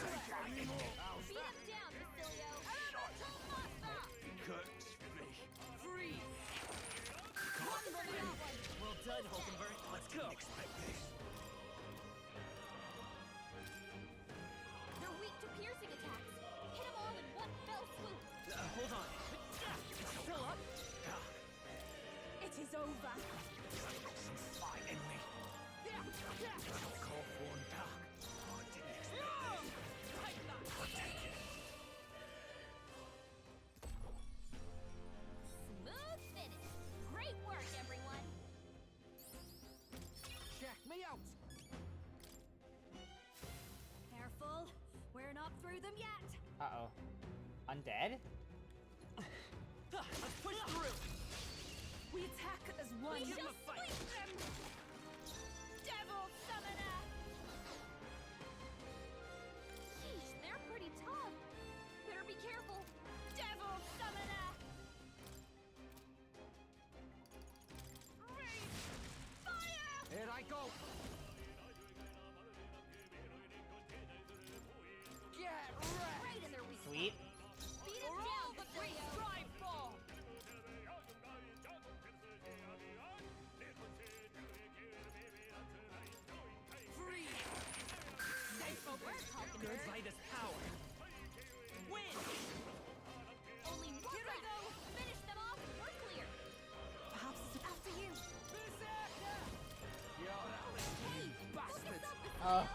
Take it anymore. Beat him down, Basilio. Elemental Master. Cuts me. Freeze. Well done, Hulkenberg. Let's go. They're weak to piercing attacks. Hit them all in one fell swoop. Hold on. Still up? It is over. Some fight in me. Call for one dark. Oh, I didn't expect this. Protect it. Smooth finish. Great work, everyone. Check me out. Careful. We're not through them yet. Uh-oh. Undead? Let's push through. We attack as one. We shall sweep them! Devil Summoner! Sheesh, they're pretty tough. Better be careful. Devil Summoner! Rain! Fire! Here I go! Get wrecked! Right in their weak Sweet. spot. Beat him down, Basilio! Strive ball! Free! Well, we're talking Good dirt. Vitus power! Win! Only one Here I left. go. Finish them off. We're clear. Perhaps it's after you. Berserker! You're out! Hey, Bastard! focus up, Basilio. Oh.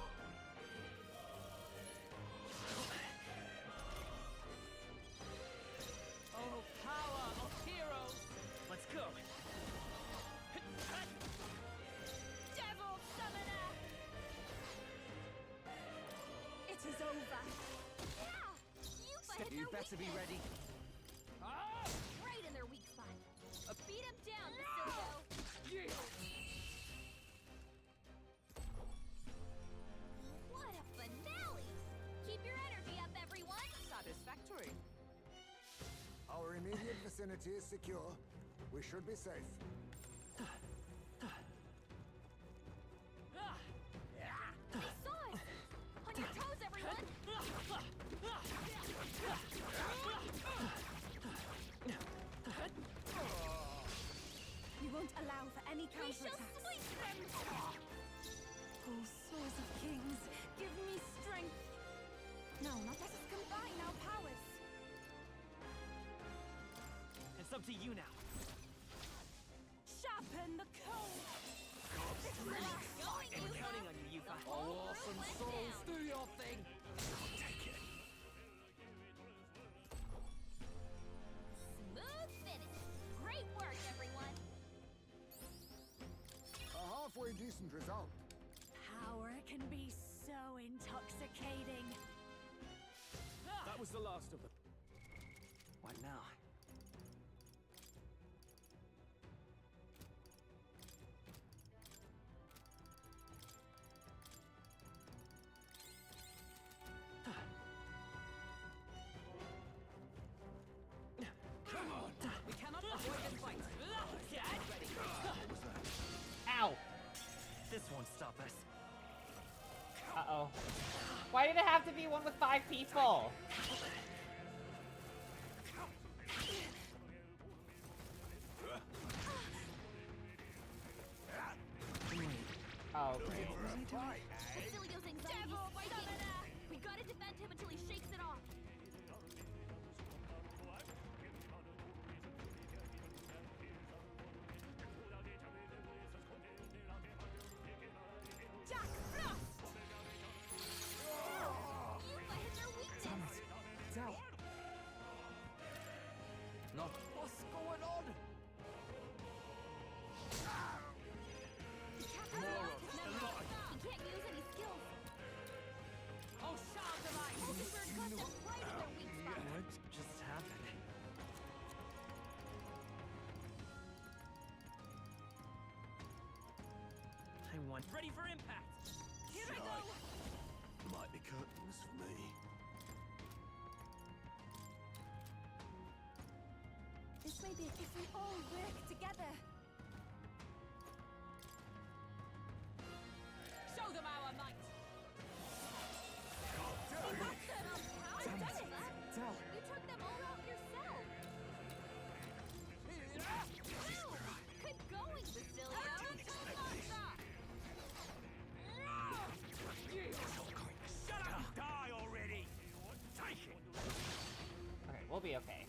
Oh, power of heroes! Let's go! Devil Summoner! It is over. Yeah! You You better be ready. Right in their weak spot. Beat him down, Basilio. What a finale! Keep your energy up, everyone. Satisfactory. Our immediate vicinity is secure. We should be safe. They saw us. On your toes, everyone. We won't allow for any We shall counterattacks. sweep them. Oh, swords of kings, give me strength. No, not let us combine our powers. It's up to you now. Sharpen the cold. Going, And we're Yufa. counting on you, Yufa. The whole crew went down. do your thing! Smooth finish. Great work, everyone. A halfway decent result. Power can be so intoxicating. That was the last of them. What now? Come on! We cannot avoid this fight! Get ready! Ow. This won't stop us. Uh-oh. Why did it have to be one with 5 people? Oh, great. Basilio's anxiety is spiking. We gotta defend him until he shakes it off. Jack Frost! Yufa hit their weakness. It's out! No. What's going on? The captain lost his memory. He can't use any skills. Oh, shout device! Mockingbird got them right in their weak spot. What just happened? I want ready for impact! Here I go! Mighty curtains for me. This may be if we all work together. Show them our might. How Damn done it. it, Matt. Down. You took them all out yourself. Wow. Good going, Basilio. Shut up! Die already! Take it! Okay, we'll be okay.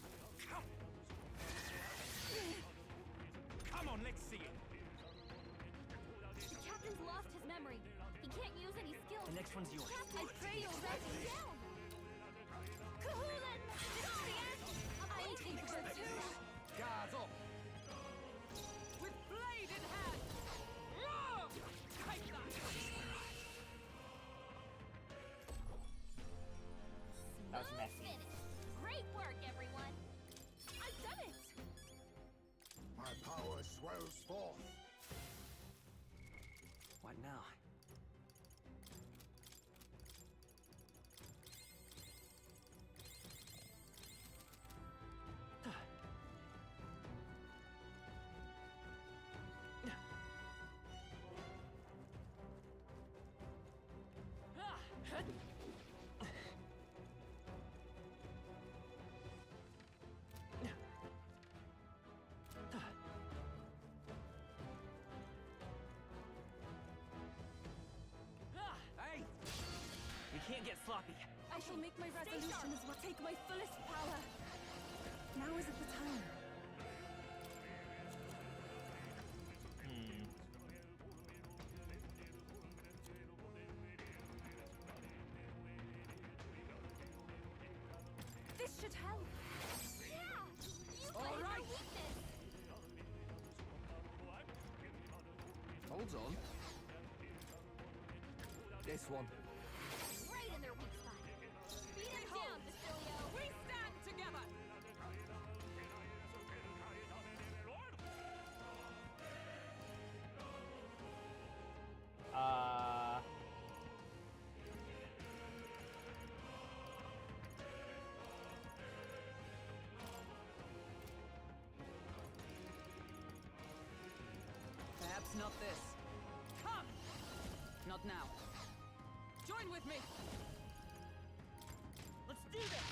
Come on, let's see it! The captain's lost his memory. He can't use any skills. The next one's yours. Captain, I pray you'll write him down. Kahulin! This is the end! I take her too. Guards up! With blade in hand! Roar! Take that! That was messy. Finish. Great work, everyone. I've done it. My powers What now? Hey! You can't get sloppy. I shall make my resolution as well. Take my fullest power. Now isn't the time. This should help. Yeah! You All played right. your weakness! Hold on. This one. Right in their weak spot. Beat him down, Basilio! We stand together! Perhaps not this. Come! Not now. Join with me! Let's do this!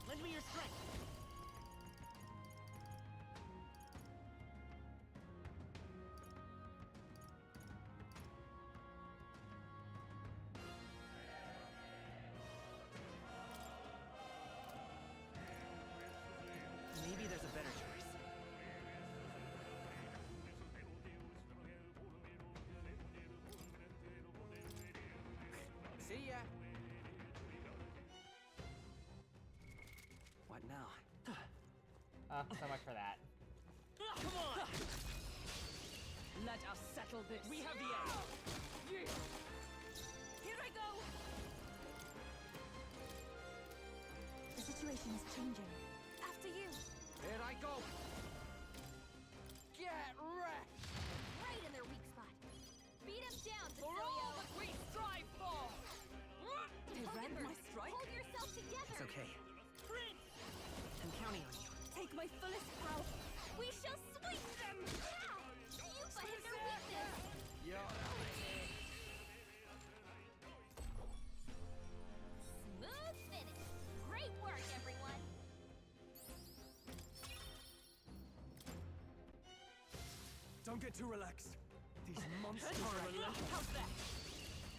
Lend me your strength! Maybe there's a better choice. See ya! What now? So much for that. Come on! Let us settle this. We have the edge! Here I go! The situation is changing. After you. Here I go! Get wrecked! Right in their weak spot. Beat him down, For Basilio! all that we strive for! They read Remember, my strike. hold yourself together! It's okay. I'm counting on you. Take my fullest power. We shall sweep them! Yeah! You played their weakness! Yeah. Smooth finish! Great work, everyone! Don't get too relaxed. These monsters How's are... that?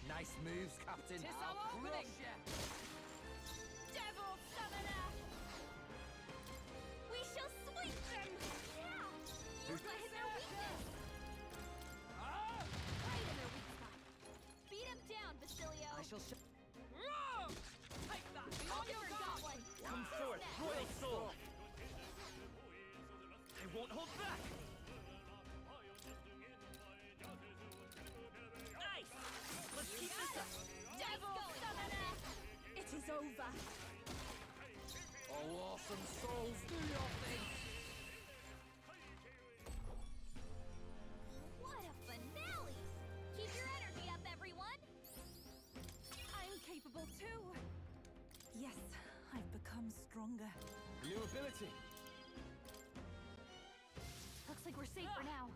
Nice moves, Captain. Tis I'll our opening. crush ya. Devil Summoner! We shall sweep them! Yeah! You played their weakness! Right in their weak spot. Beat him down, Basilio! I shall show. Roar! Take that! Oh, On you your forgot guard! one! Come Who's forth, next? royal soul! I won't hold back! Nice! Let's keep this up! Devil Summoner! It is over. Oh, awesome souls, do your thing! What a finale! Keep your energy up, everyone! I'm capable too. Yes, I've become stronger. New ability. Looks like we're safe for now.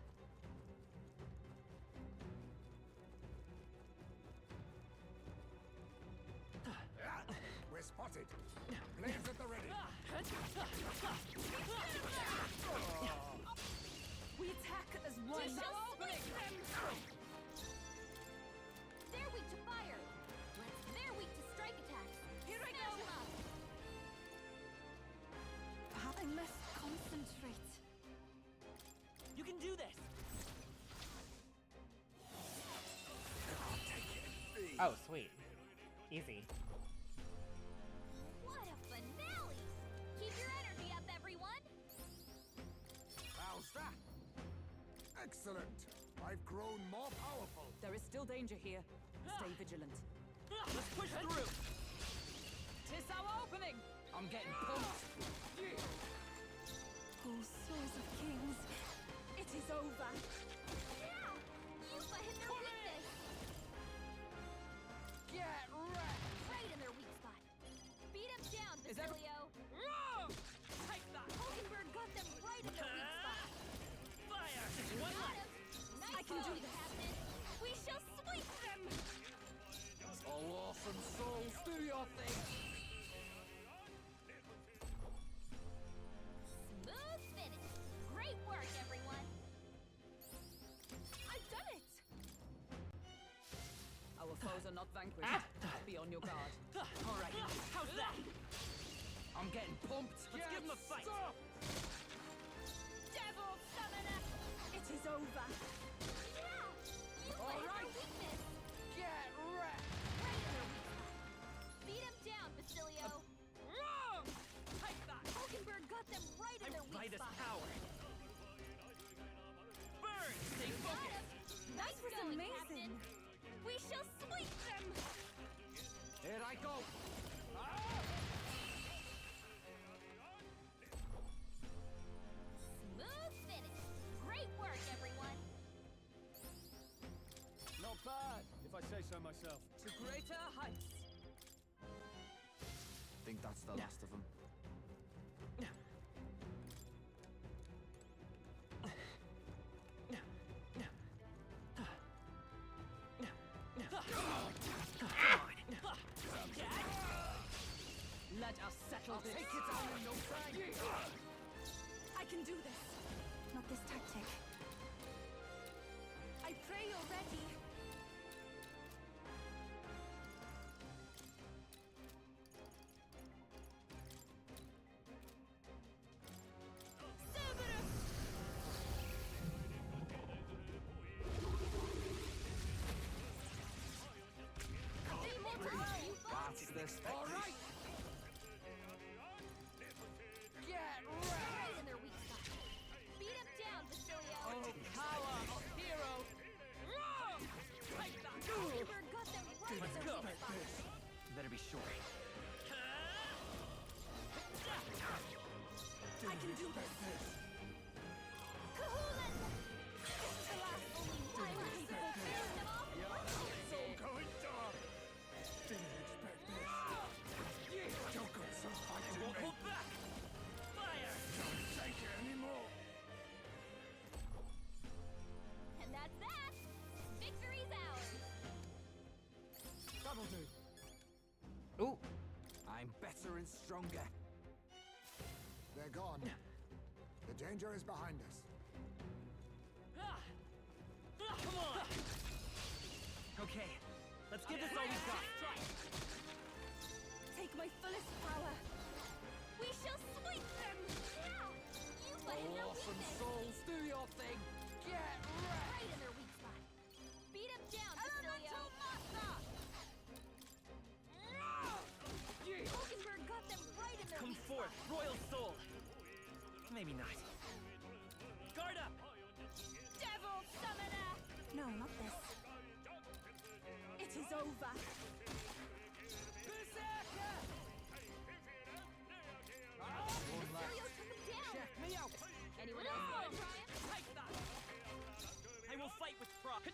We're spotted. Blades at the ready. We attack as one. We shall sweep them! They're weak to fire. They're weak to strike attacks. Here I Smash go. 'em up. I must concentrate. You can do this! Oh, sweet. Easy. What a finale! Keep your energy up, everyone! How's that? Excellent. I've grown more powerful. There is still danger here. Stay vigilant. Let's push through! Tis our opening! I'm getting pumped. Oh, souls of kings, it is over. Basilio! Take that! Hulkenberg got them right in their weak spot! Fire! One Got left! him! Nice I can do going, this. Captain! We shall sweep them! Oh, awesome souls, do your thing! Smooth finish! Great work, everyone! I've done it! Our foes are not vanquished. Be on your guard. All right, how's that? I'm getting pumped! Let's give him a fight! Stop! Devil Summoner! It is over. Yeah! You All played right. their weakness! Get wrecked! Right in their weak spot! Beat him down, Basilio! Take that! Hulkenberg got them right in their weak Right as spot! power! Burn! Stay Got focused! him! That Nice was going, amazing. Captain! We shall sweep them! Here I go! Smooth finish! Great work, everyone! Not bad, if I say so myself. To greater heights. Think that's the last of them. Let us settle this. Take it down in no time! I can do this. Not this tactic. I pray you're ready. That's the spectacle! All right! Get wrecked! Right in their weak spot! Beat him down, Basilio! Oh, power of hero! Take that! Hulkenberg got them right in Let's their go! weak spot! Better be sure. I can do this. Kahulan! To last only one capable finish them off! It's all going dark. Didn't expect this. Joker's so I fighting won't me. hold back! Fire! Don't take it anymore. And that's that! Victory's ours! That'll do. Ooh. I'm better and stronger. They're gone. The danger is behind us. Come on! Okay, let's give this all we've got. Take my fullest power. We shall sweep them! Yeah! You play in their Awesome weakness! souls, do your thing! Get wrecked! Right in their weak spot! Beat him down, Basilio! Hulkenberg got them right in their Come weak forth, spot! Royal Soul! Maybe not. Guard up! Devil Summoner! No, not this. It is over. Berserker! Basilio took him down! Check me out! Anyone else want to try him? Take that! I will fight with pride.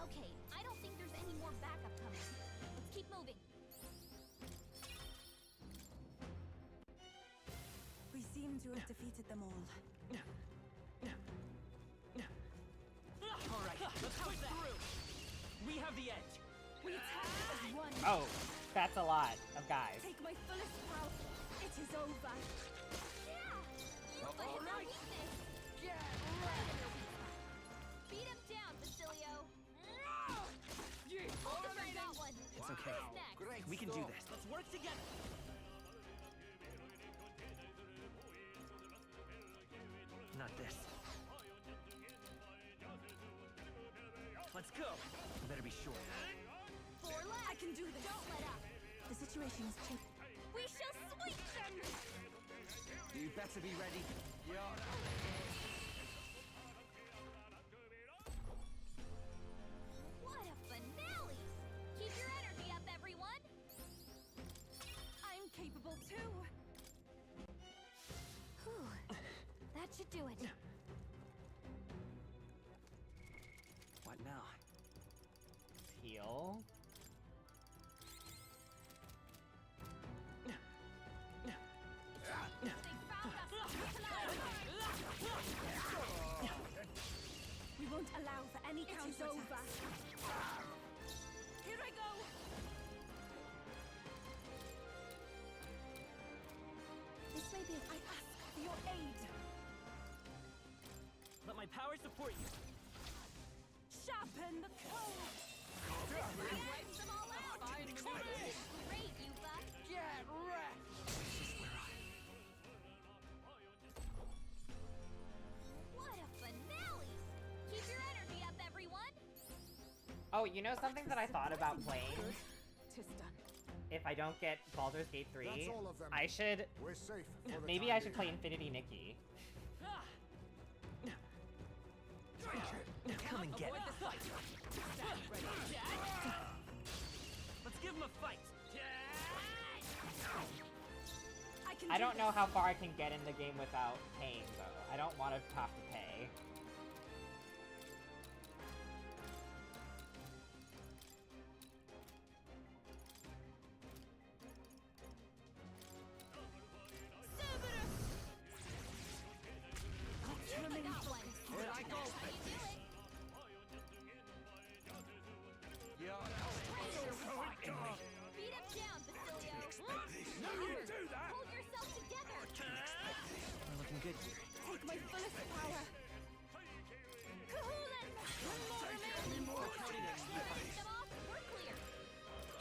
Okay, I don't think there's any more backup coming. Let's keep moving. We seem to have defeated them all. All right, let's push through. We have the edge. We attack as one. Oh, that's a lot of guys. Take my fullest power. It is over. Yeah! You play in their weakness! Get Right in their weak spot! Beat him down, Basilio! Hulkenberg got one! It's okay. Who's next? Great We can do stuff. this. Let's work together. Not this. Let's go. Better be sure. Four left! I can do this. Don't let up! The situation is cheap. We shall sweep them! You better be ready. You're What a finale! Keep your energy up, everyone! I'm capable too. Whew. That should do it. What now? Heal. support you. Sharpen the code! Wipe them all out. Fine maneuvers. Great, Yuba. Get wrecked! What a finale! Keep your energy up, everyone. Oh, you know something that I thought about playing? Tista. If I don't get Baldur's Gate 3, That's all of them. I should... We're safe for the Maybe time I should play being. Infinity Nikki. Come and get Avoid it. the fight. Stand ready. Let's give him a fight. I don't know how far I can get in the game without paying, though. I don't want to have to pay. I got one. Here I go. That's how you do it. Beat him down, Basilio. No, you do that! Hold yourself together. We're looking good here. Take my fullest power. Kahulan! One more remaining. Finish them off. We're clear.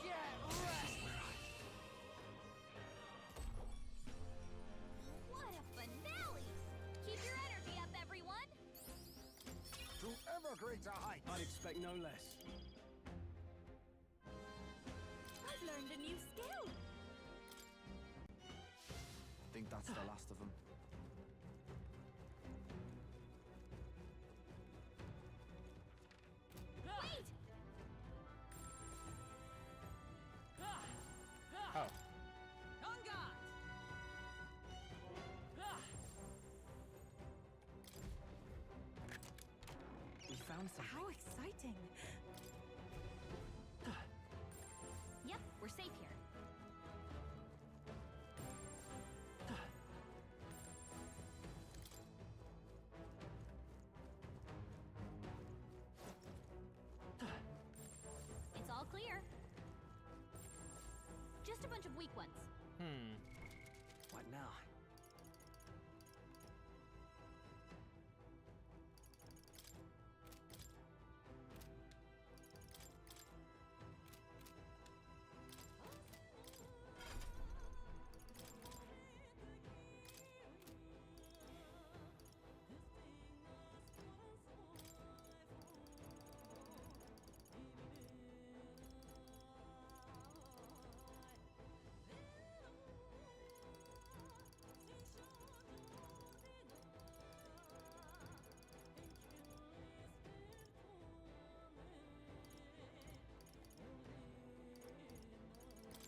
Get wrecked! What a finale! Keep your energy up, everyone. To ever greater heights. I'd expect no less. I've learned a new skill. I think that's the last of them. Wait! Oh. On guard. We found something. How exciting! Yep, we're safe here. It's all clear. Just a bunch of weak ones. What now?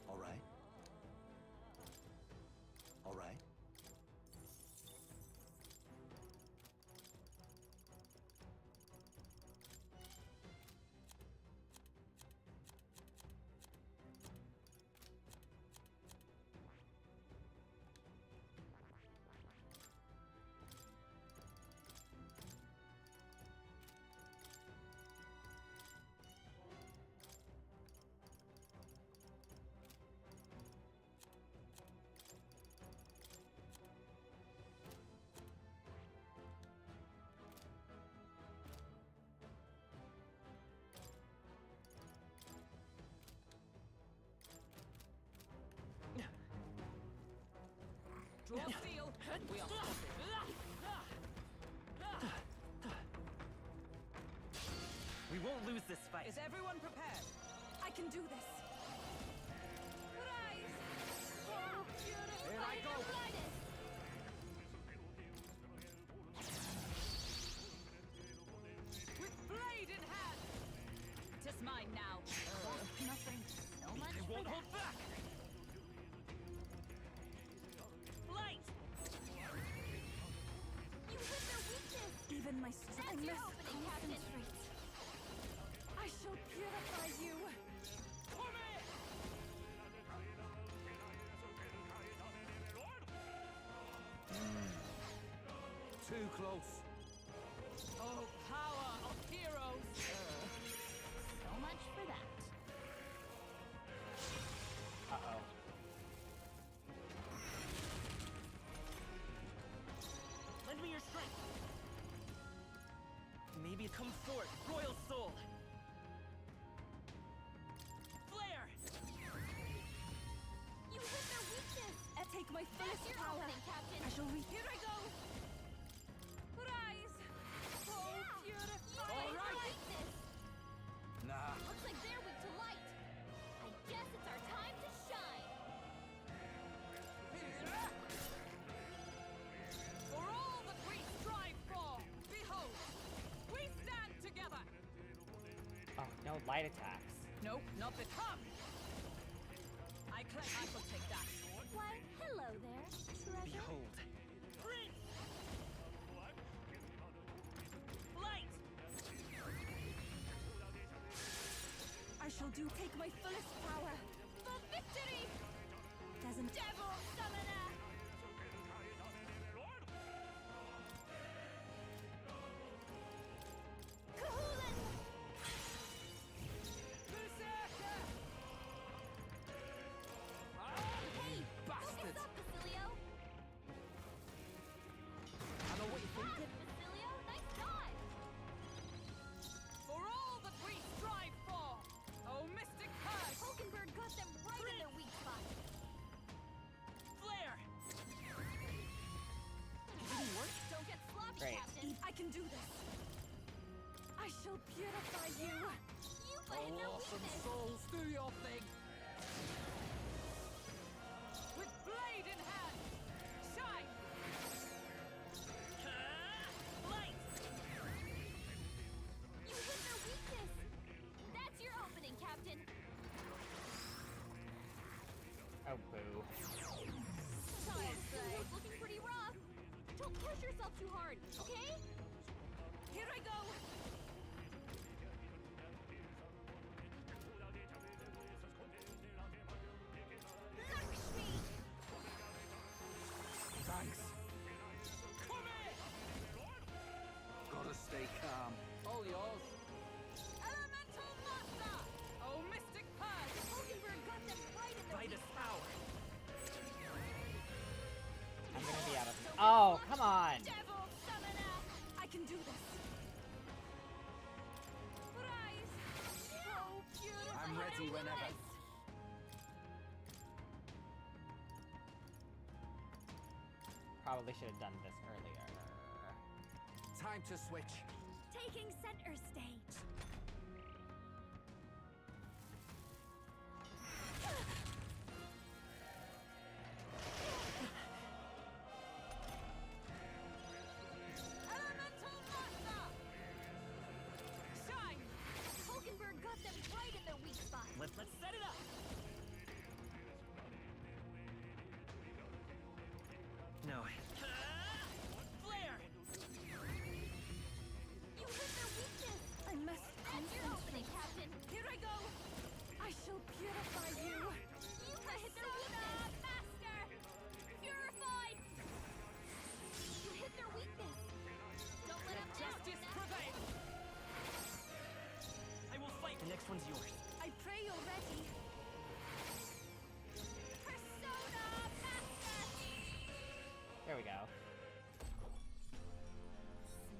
All right. All right. Draw steel. We are spotted. We won't lose this fight. Is everyone prepared? I can do this. Rise! Oh, beautiful! Here I go. With blade in hand. Tis mine now. Nothing. So much They for won't that. hold back. Light. You hit their weakness. Even my That's strength your opening, Captain. concentrates. I shall purify you. Too close. Oh, power of heroes. So much for that. Uh-oh. Lend me your strength. shall reach. Here I go! Rise! Oh, purify! All right. Nah. Looks like they're weak to light. I guess it's our time to shine. For all that we strive for, behold, we stand together. Oh, no light attacks. Nope, not become. I claim I will take that. Why, hello there, treasure. Behold. Prince! Light! I shall take my fullest power. For victory! Doesn't Devil summoner! Kahoolan! Berserker! Hey! Bastard! Focus up, Basilio! I know what you're Ah, thinking. Basilio, nice dive! For all that we strive for, oh mystic curse! Hulkenberg got them right in their weak spot. Flare! Don't get sloppy, Great. Captain. I can do this. I shall purify you. You fighted their Awesome weakness. souls, do your thing. With blade in hand, shine! Light! You hit their weakness. That's your opening, Captain. Oh, boo. It's looking pretty rough. Don't push yourself too hard, okay? Here I go. Lakshmi! Thanks. Come in! Gotta stay calm. All yours. Elemental Master! Oh mystic curse! Hulkenberg got them right in their By weak this spot. power. I'm gonna be out of. Oh, come on! Devil summoner! I can do this. Rise. Oh, beautiful. I'm ready whenever. Probably should have done this earlier. Time to switch. Taking center stage. Elemental Master! Shine! Hulkenberg got them right in their weak spot. Let's set it up. No. Flare! You hit their weakness. I must That's your opening, Captain. Here I go. I shall purify you. You hit their weakness. Master! Purified! You hit their weakness. Don't let them down. Justice prevail! I will fight. The next one's yours. I pray you're ready. Persona Master! There we go.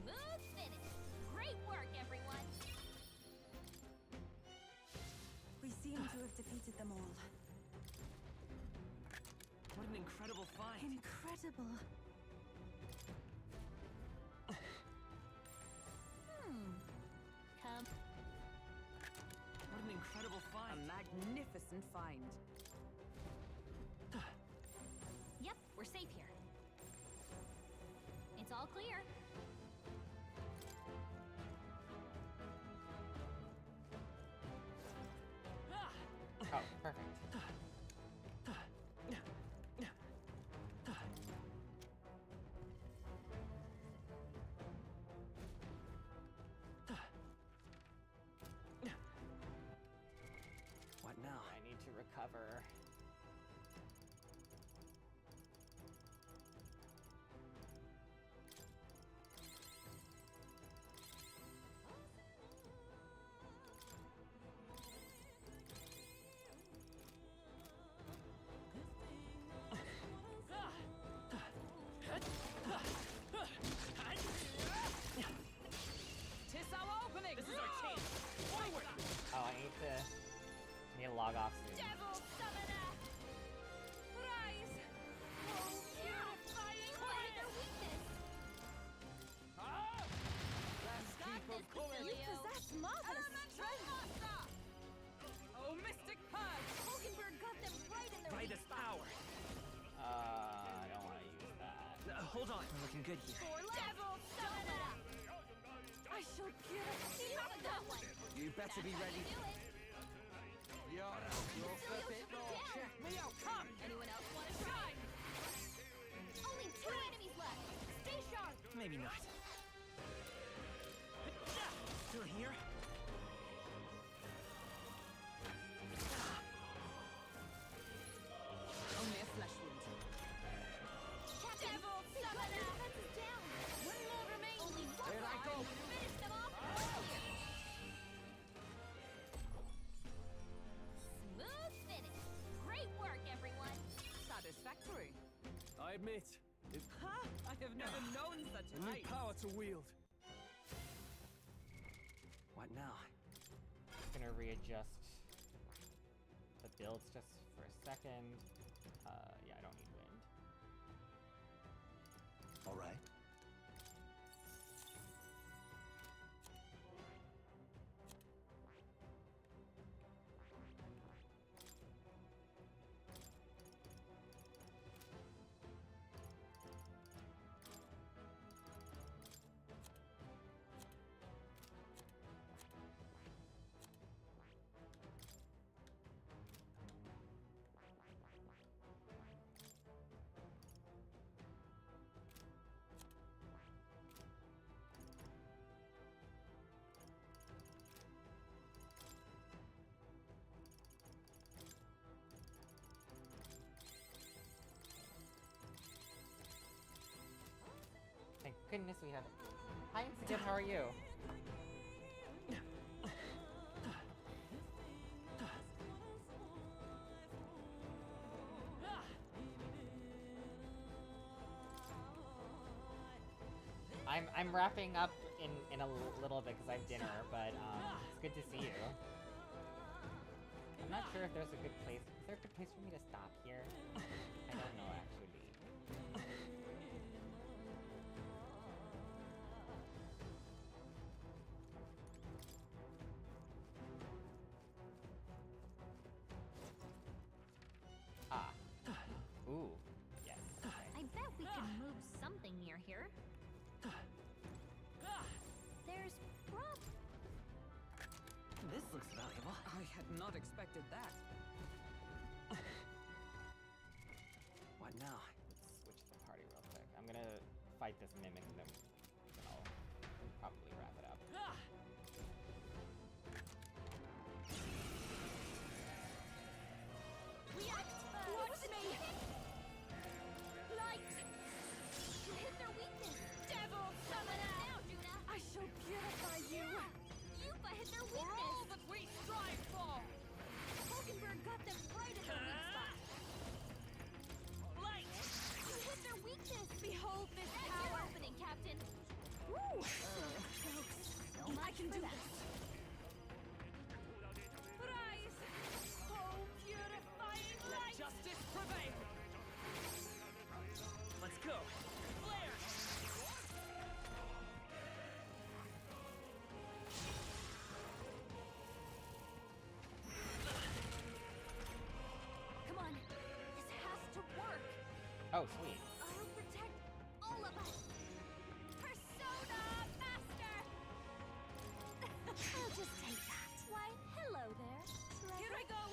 Smooth finish. Great work, everyone. We seem to have defeated them all. What an incredible find. Incredible. Come. What an incredible find. Magnificent find. Yep, we're safe here. It's all clear. Oh, perfect. What now? I need to recover. Tis our opening! This is our chance. Forward! Oh, I need to log off soon. Devil summoner! Rise. Oh, purifying We're looking good here. For devil summoner! I shall purify. Not that one! You better be ready. Do it! You're a bit more. Check me out. Come! Anyone else want to try? Only 2 enemies left! Stay sharp! Maybe not. Still here? Only a flesh wound. Captain, devil summoner! Defense is down! One more remains! Only 4 Here I go. Finish them off earlier! Smooth finish! Great work, everyone! Satisfactory. I admit, Ha! I have never known such a new height. power to wield. What now? Gonna readjust the builds just for a second. Yeah, I don't need wind. All right. Thank goodness we have. Hi, Instigator, how are you? I'm wrapping up in a little bit because I have dinner, but it's good to see you. I'm not sure if there's a good place. Is there a good place for me to stop here? I don't know actually. Ah. Ooh. Yes. Okay. I bet we can move something near here. There's prob. This looks valuable. I had not expected that. What now? Let's switch the party real quick. I'm gonna fight this mimic and then I'll probably wrap it up. React first! Watch me! Light! You hit their weakness! Devil summoner! Now, Juna! I shall purify you. Yupa hit their For weakness! all that we strive for. Hulkenberg got them right in their weak spot! Light! You hit their weakness! Behold this That's power. your opening, Captain! Woo! I can do this. Rise! Oh, purifying light! Let justice prevail! Let's go. Flare! Come on! This has to work! Oh, sweet. I'll protect all of us! Persona Master! I'll just take that. Why, hello there, Trevor. Here I go!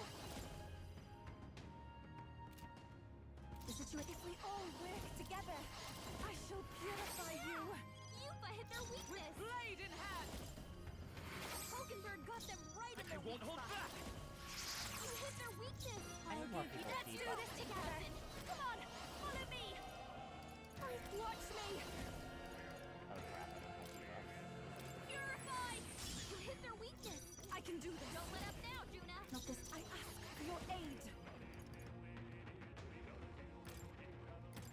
The situation. If we all work together, I shall purify you! Yupa hit their With weakness! blade in hand! Hulkenberg got them right in I their won't weak hold spot. back. You hit their weakness! I need more people Let's keep do up. this together! Come on, follow me! Watch me! Oh crap, I don't have debuffs. Purify! You hit their weakness! I can do this! Don't let up now, Juna! Not this. I ask for your aid!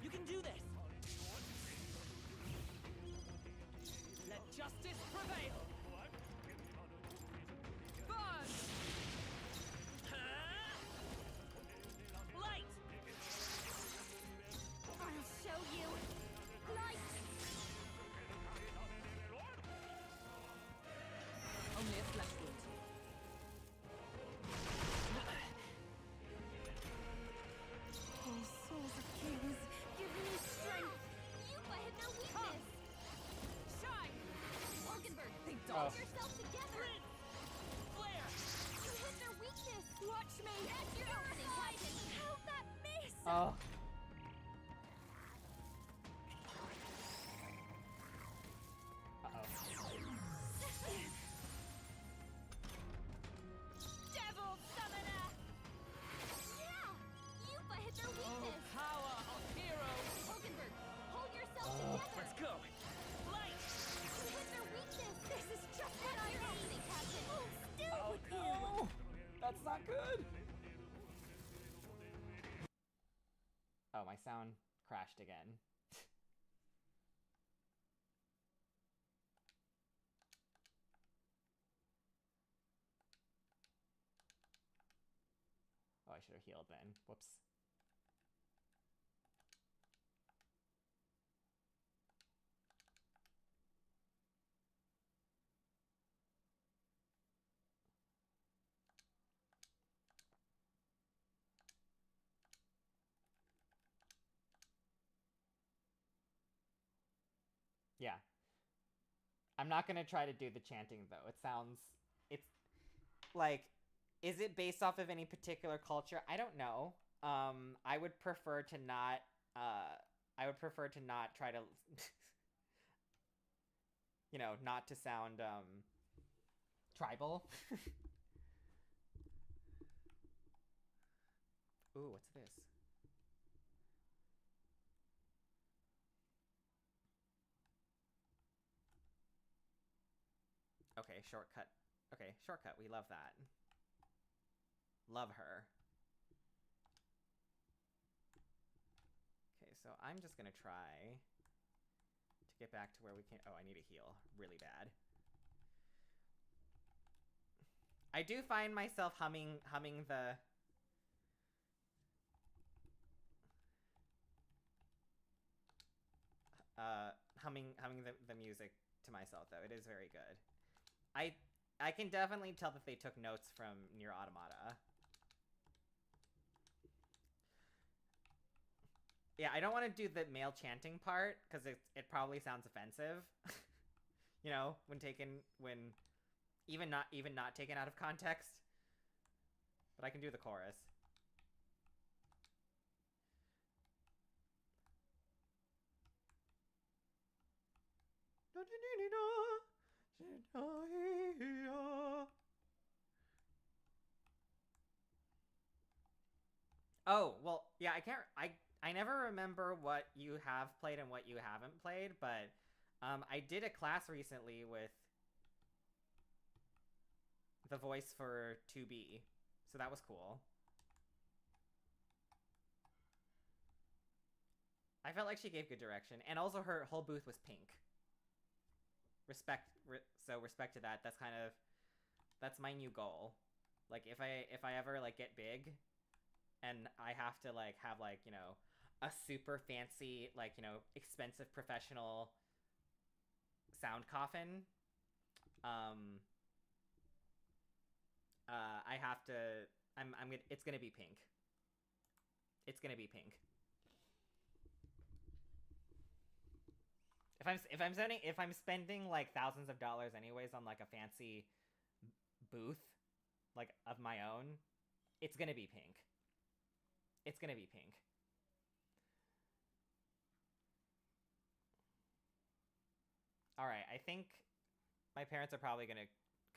You can do this. Let justice prevail! Burn! Hold yourself together! Flare! You hit their weakness! Watch me! As your opening, Captain! How'd that miss? Oh. Devil Summoner! Yeah! Yupa hit their weakness! Power of heroes! Hulkenberg, hold yourself together! Let's go! Light! You hit their weakness! This is just what I need! Captain! Oh, still Oh no! That's not good! Oh, my sound crashed again. Oh, I should have healed then. Whoops. Yeah. I'm not gonna try to do the chanting though. It sounds... It's... Like... Is it based off of any particular culture? I don't know. I would prefer to not... I would prefer to not try to... you know, not to sound, tribal. Ooh, what's this? Okay, shortcut. Okay, shortcut. We love that. Love her. Okay, so I'm just gonna try to get back to where we can... Oh, I need a heal. Really bad. I do find myself humming the... humming the music to myself, though. It is very good. I can definitely tell that they took notes from Nier Automata. Yeah, I don't want to do the male chanting part, because it probably sounds offensive. You know, when even not taken out of context. But I can do the chorus. Oh, well, yeah, I never remember what you have played and what you haven't played, but I did a class recently with the voice for 2B, so that was cool. I felt like she gave good direction, and also her whole booth was pink. So respect to that. That's my new goal. Like, if I ever, like, get big, and I have to, like, have, like, you know, a super fancy, like, you know, expensive professional sound coffin, I have to, it's gonna be pink. It's gonna be pink. If I'm spending like thousands of dollars anyways on like a fancy booth, like of my own, it's gonna be pink. It's gonna be pink. All right, I think my parents are probably gonna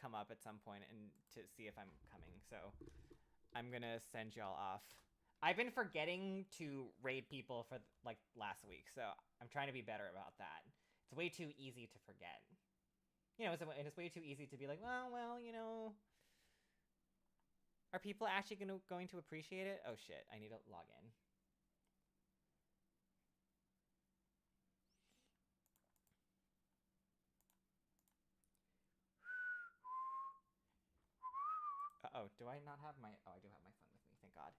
come up at some point and to see if I'm coming, so I'm gonna send y'all off. I've been forgetting to raid people for like last week, so I'm trying to be better about that. It's way too easy to forget. You know, it's way too easy to be like, well, you know, are people actually going to appreciate it? Oh shit, I need to log in. Uh-oh, do I not have my... Oh, I do have my phone with me, thank God.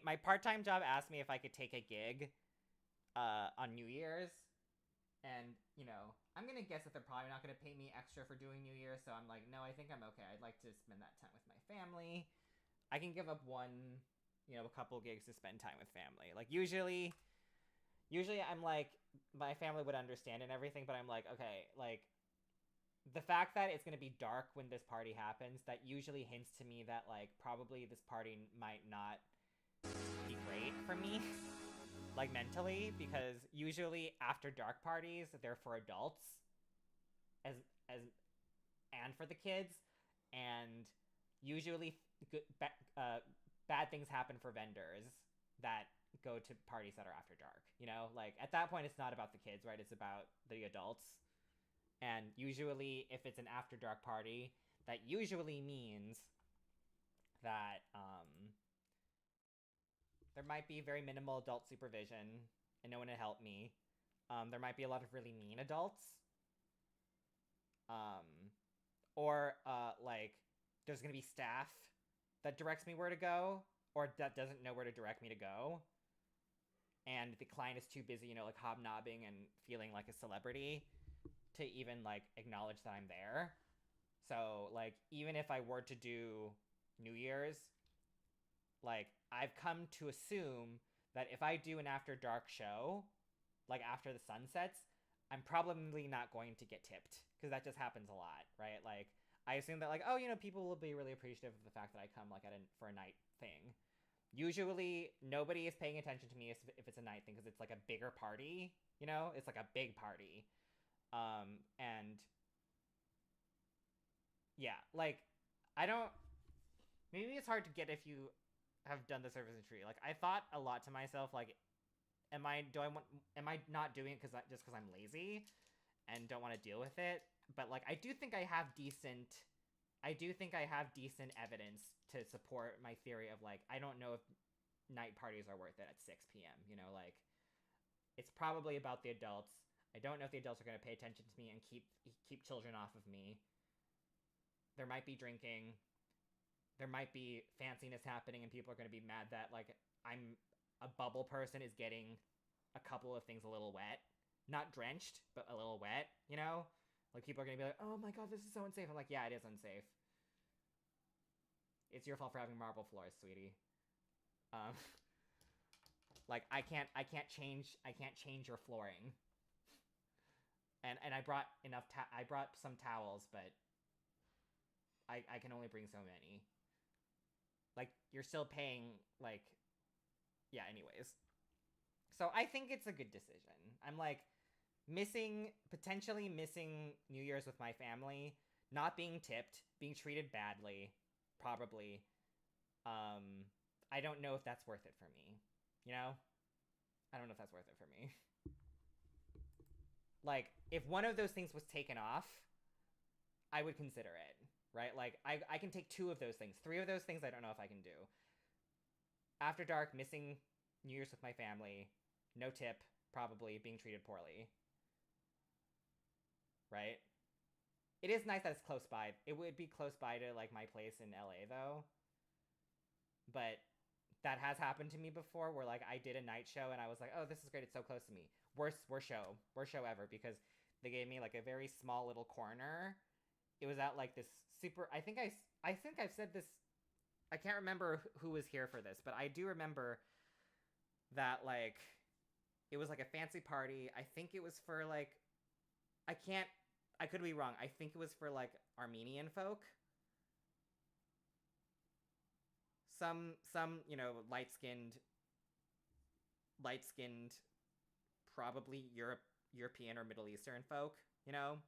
My part-time job asked me if I could take a gig on New Year's. And, you know, I'm gonna guess that they're probably not gonna pay me extra for doing New Year's, so I'm like, no, I think I'm okay. I'd like to spend that time with my family. I can give up one, you know, a couple gigs to spend time with family. Like, usually I'm like, my family would understand and everything, but I'm like, okay, like, the fact that it's going to be dark when this party happens, that usually hints to me that, like, probably this party might not be great for me, like, mentally, because usually after dark parties, they're for adults, as and for the kids, and usually bad things happen for vendors that go to parties that are after dark, you know? Like, at that point, it's not about the kids, right? It's about the adults. And usually, if it's an after dark party, that usually means that there might be very minimal adult supervision and no one to help me. There might be a lot of really mean adults. Or like, there's gonna be staff that directs me where to go, or that doesn't know where to direct me to go. And the client is too busy, you know, like hobnobbing and feeling like a celebrity to even like acknowledge that I'm there. So like, even if I were to do New Year's, like, I've come to assume that if I do an after dark show, like after the sun sets, I'm probably not going to get tipped, because that just happens a lot, right? Like, I assume that, like, oh, you know, people will be really appreciative of the fact that I come like for a night thing. Usually, nobody is paying attention to me if it's a night thing, because it's like a bigger party, you know? It's like a big party. And yeah, like, I don't. Maybe it's hard to get if you have done the service tree. Like, I thought a lot to myself, like, am I not doing it just because I'm lazy and don't want to deal with it? But like, I do think I have decent evidence to support my theory of, like, I don't know if night parties are worth it at 6 p.m. You know, like, it's probably about the adults. I don't know if the adults are going to pay attention to me and keep children off of me. There might be drinking. There might be fanciness happening, and people are going to be mad that, like, I'm a bubble person is getting a couple of things a little wet. Not drenched, but a little wet, you know? Like, people are going to be like, oh my god, this is so unsafe. I'm like, yeah, it is unsafe. It's your fault for having marble floors, sweetie. Like, I can't change your flooring. And I brought I brought some towels, but I can only bring so many. Like, you're still paying, like, yeah, anyways. So I think it's a good decision. I'm like, potentially missing New Year's with my family, not being tipped, being treated badly, probably. I don't know if that's worth it for me. You know? I don't know if that's worth it for me. Like, if one of those things was taken off, I would consider it, right? Like, I can take 2 of those things. 3 of those things I don't know if I can do. After dark, missing New Year's with my family, no tip, probably, being treated poorly. Right? It is nice that it's close by. It would be close by to, like, my place in LA, though. But that has happened to me before, where, like, I did a night show and I was like, oh, this is great, it's so close to me. Worst show ever, because they gave me, like, a very small little corner. It was at, like, this super, I think I've said this, I can't remember who was here for this, but I do remember that, like, it was like a fancy party. I think it was for, like, I could be wrong. I think it was for, like, Armenian folk. Some, you know, light-skinned, probably European or Middle Eastern folk, you know?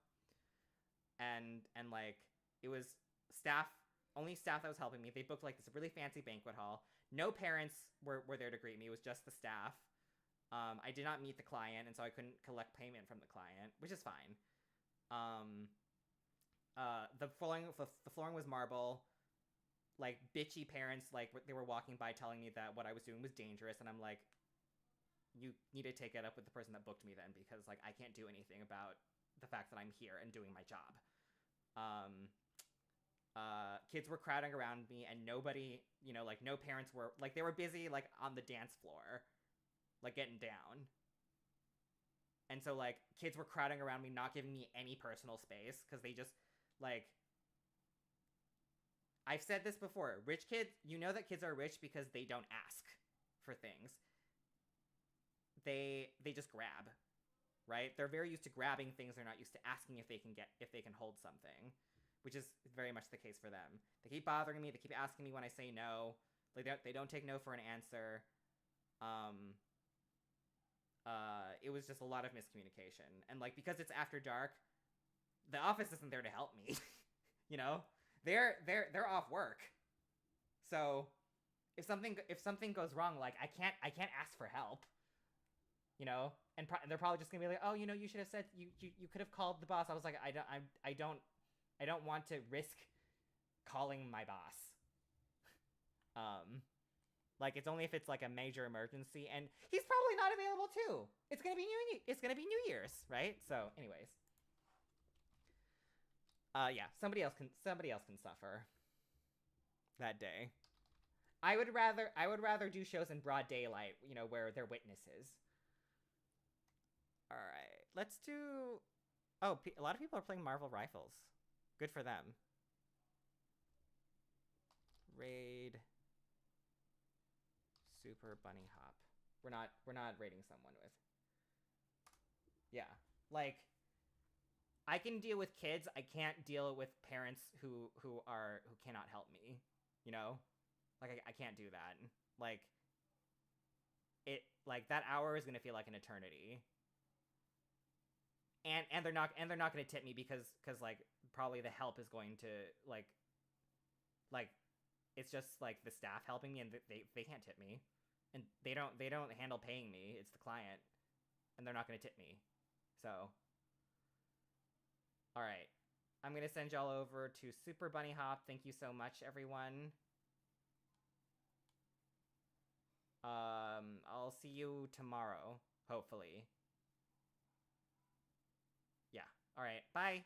And like, it was only staff that was helping me. They booked, like, this really fancy banquet hall. No parents were there to greet me. It was just the staff. I did not meet the client, and so I couldn't collect payment from the client, which is fine. The flooring was marble. Like, bitchy parents, like, they were walking by telling me that what I was doing was dangerous, and I'm like, you need to take it up with the person that booked me then, because, like, I can't do anything about the fact that I'm here and doing my job. Kids were crowding around me, and nobody, you know, like, no parents were, like, they were busy, like, on the dance floor, like, getting down. And so, like, kids were crowding around me, not giving me any personal space, because they just, like, I've said this before. Rich kids, you know that kids are rich because they don't ask for things. They just grab. right? They're very used to grabbing things. They're not used to asking if they can hold something, which is very much the case for them. They keep bothering me. They keep asking me when I say no. Like they don't take no for an answer. It was just a lot of miscommunication. And like, because it's after dark, the office isn't there to help me. You know? They're off work. So if something goes wrong, like I can't ask for help. You know? And they're probably just gonna be like, oh, you know, you should have said you could have called the boss. I was like, I don't want to risk calling my boss. Like, it's only if it's like a major emergency, and he's probably not available too. It's gonna be New Year's, right? So, anyways, yeah, somebody else can suffer that day. I would rather do shows in broad daylight, you know, where they're witnesses. All right, let's do. Oh, a lot of people are playing Marvel Rifles. Good for them. Raid. Super Bunny Hop. We're not raiding someone with. Yeah, like, I can deal with kids. I can't deal with parents who cannot help me. You know, like I can't do that. Like, that hour is gonna feel like an eternity. And they're not gonna tip me because like probably the help is going to like it's just like the staff helping me, and they can't tip me, and they don't handle paying me. It's the client, and they're not gonna tip me. So, all right, I'm gonna send y'all over to Super Bunny Hop. Thank you so much, everyone. I'll see you tomorrow, hopefully. Yeah. All right. Bye.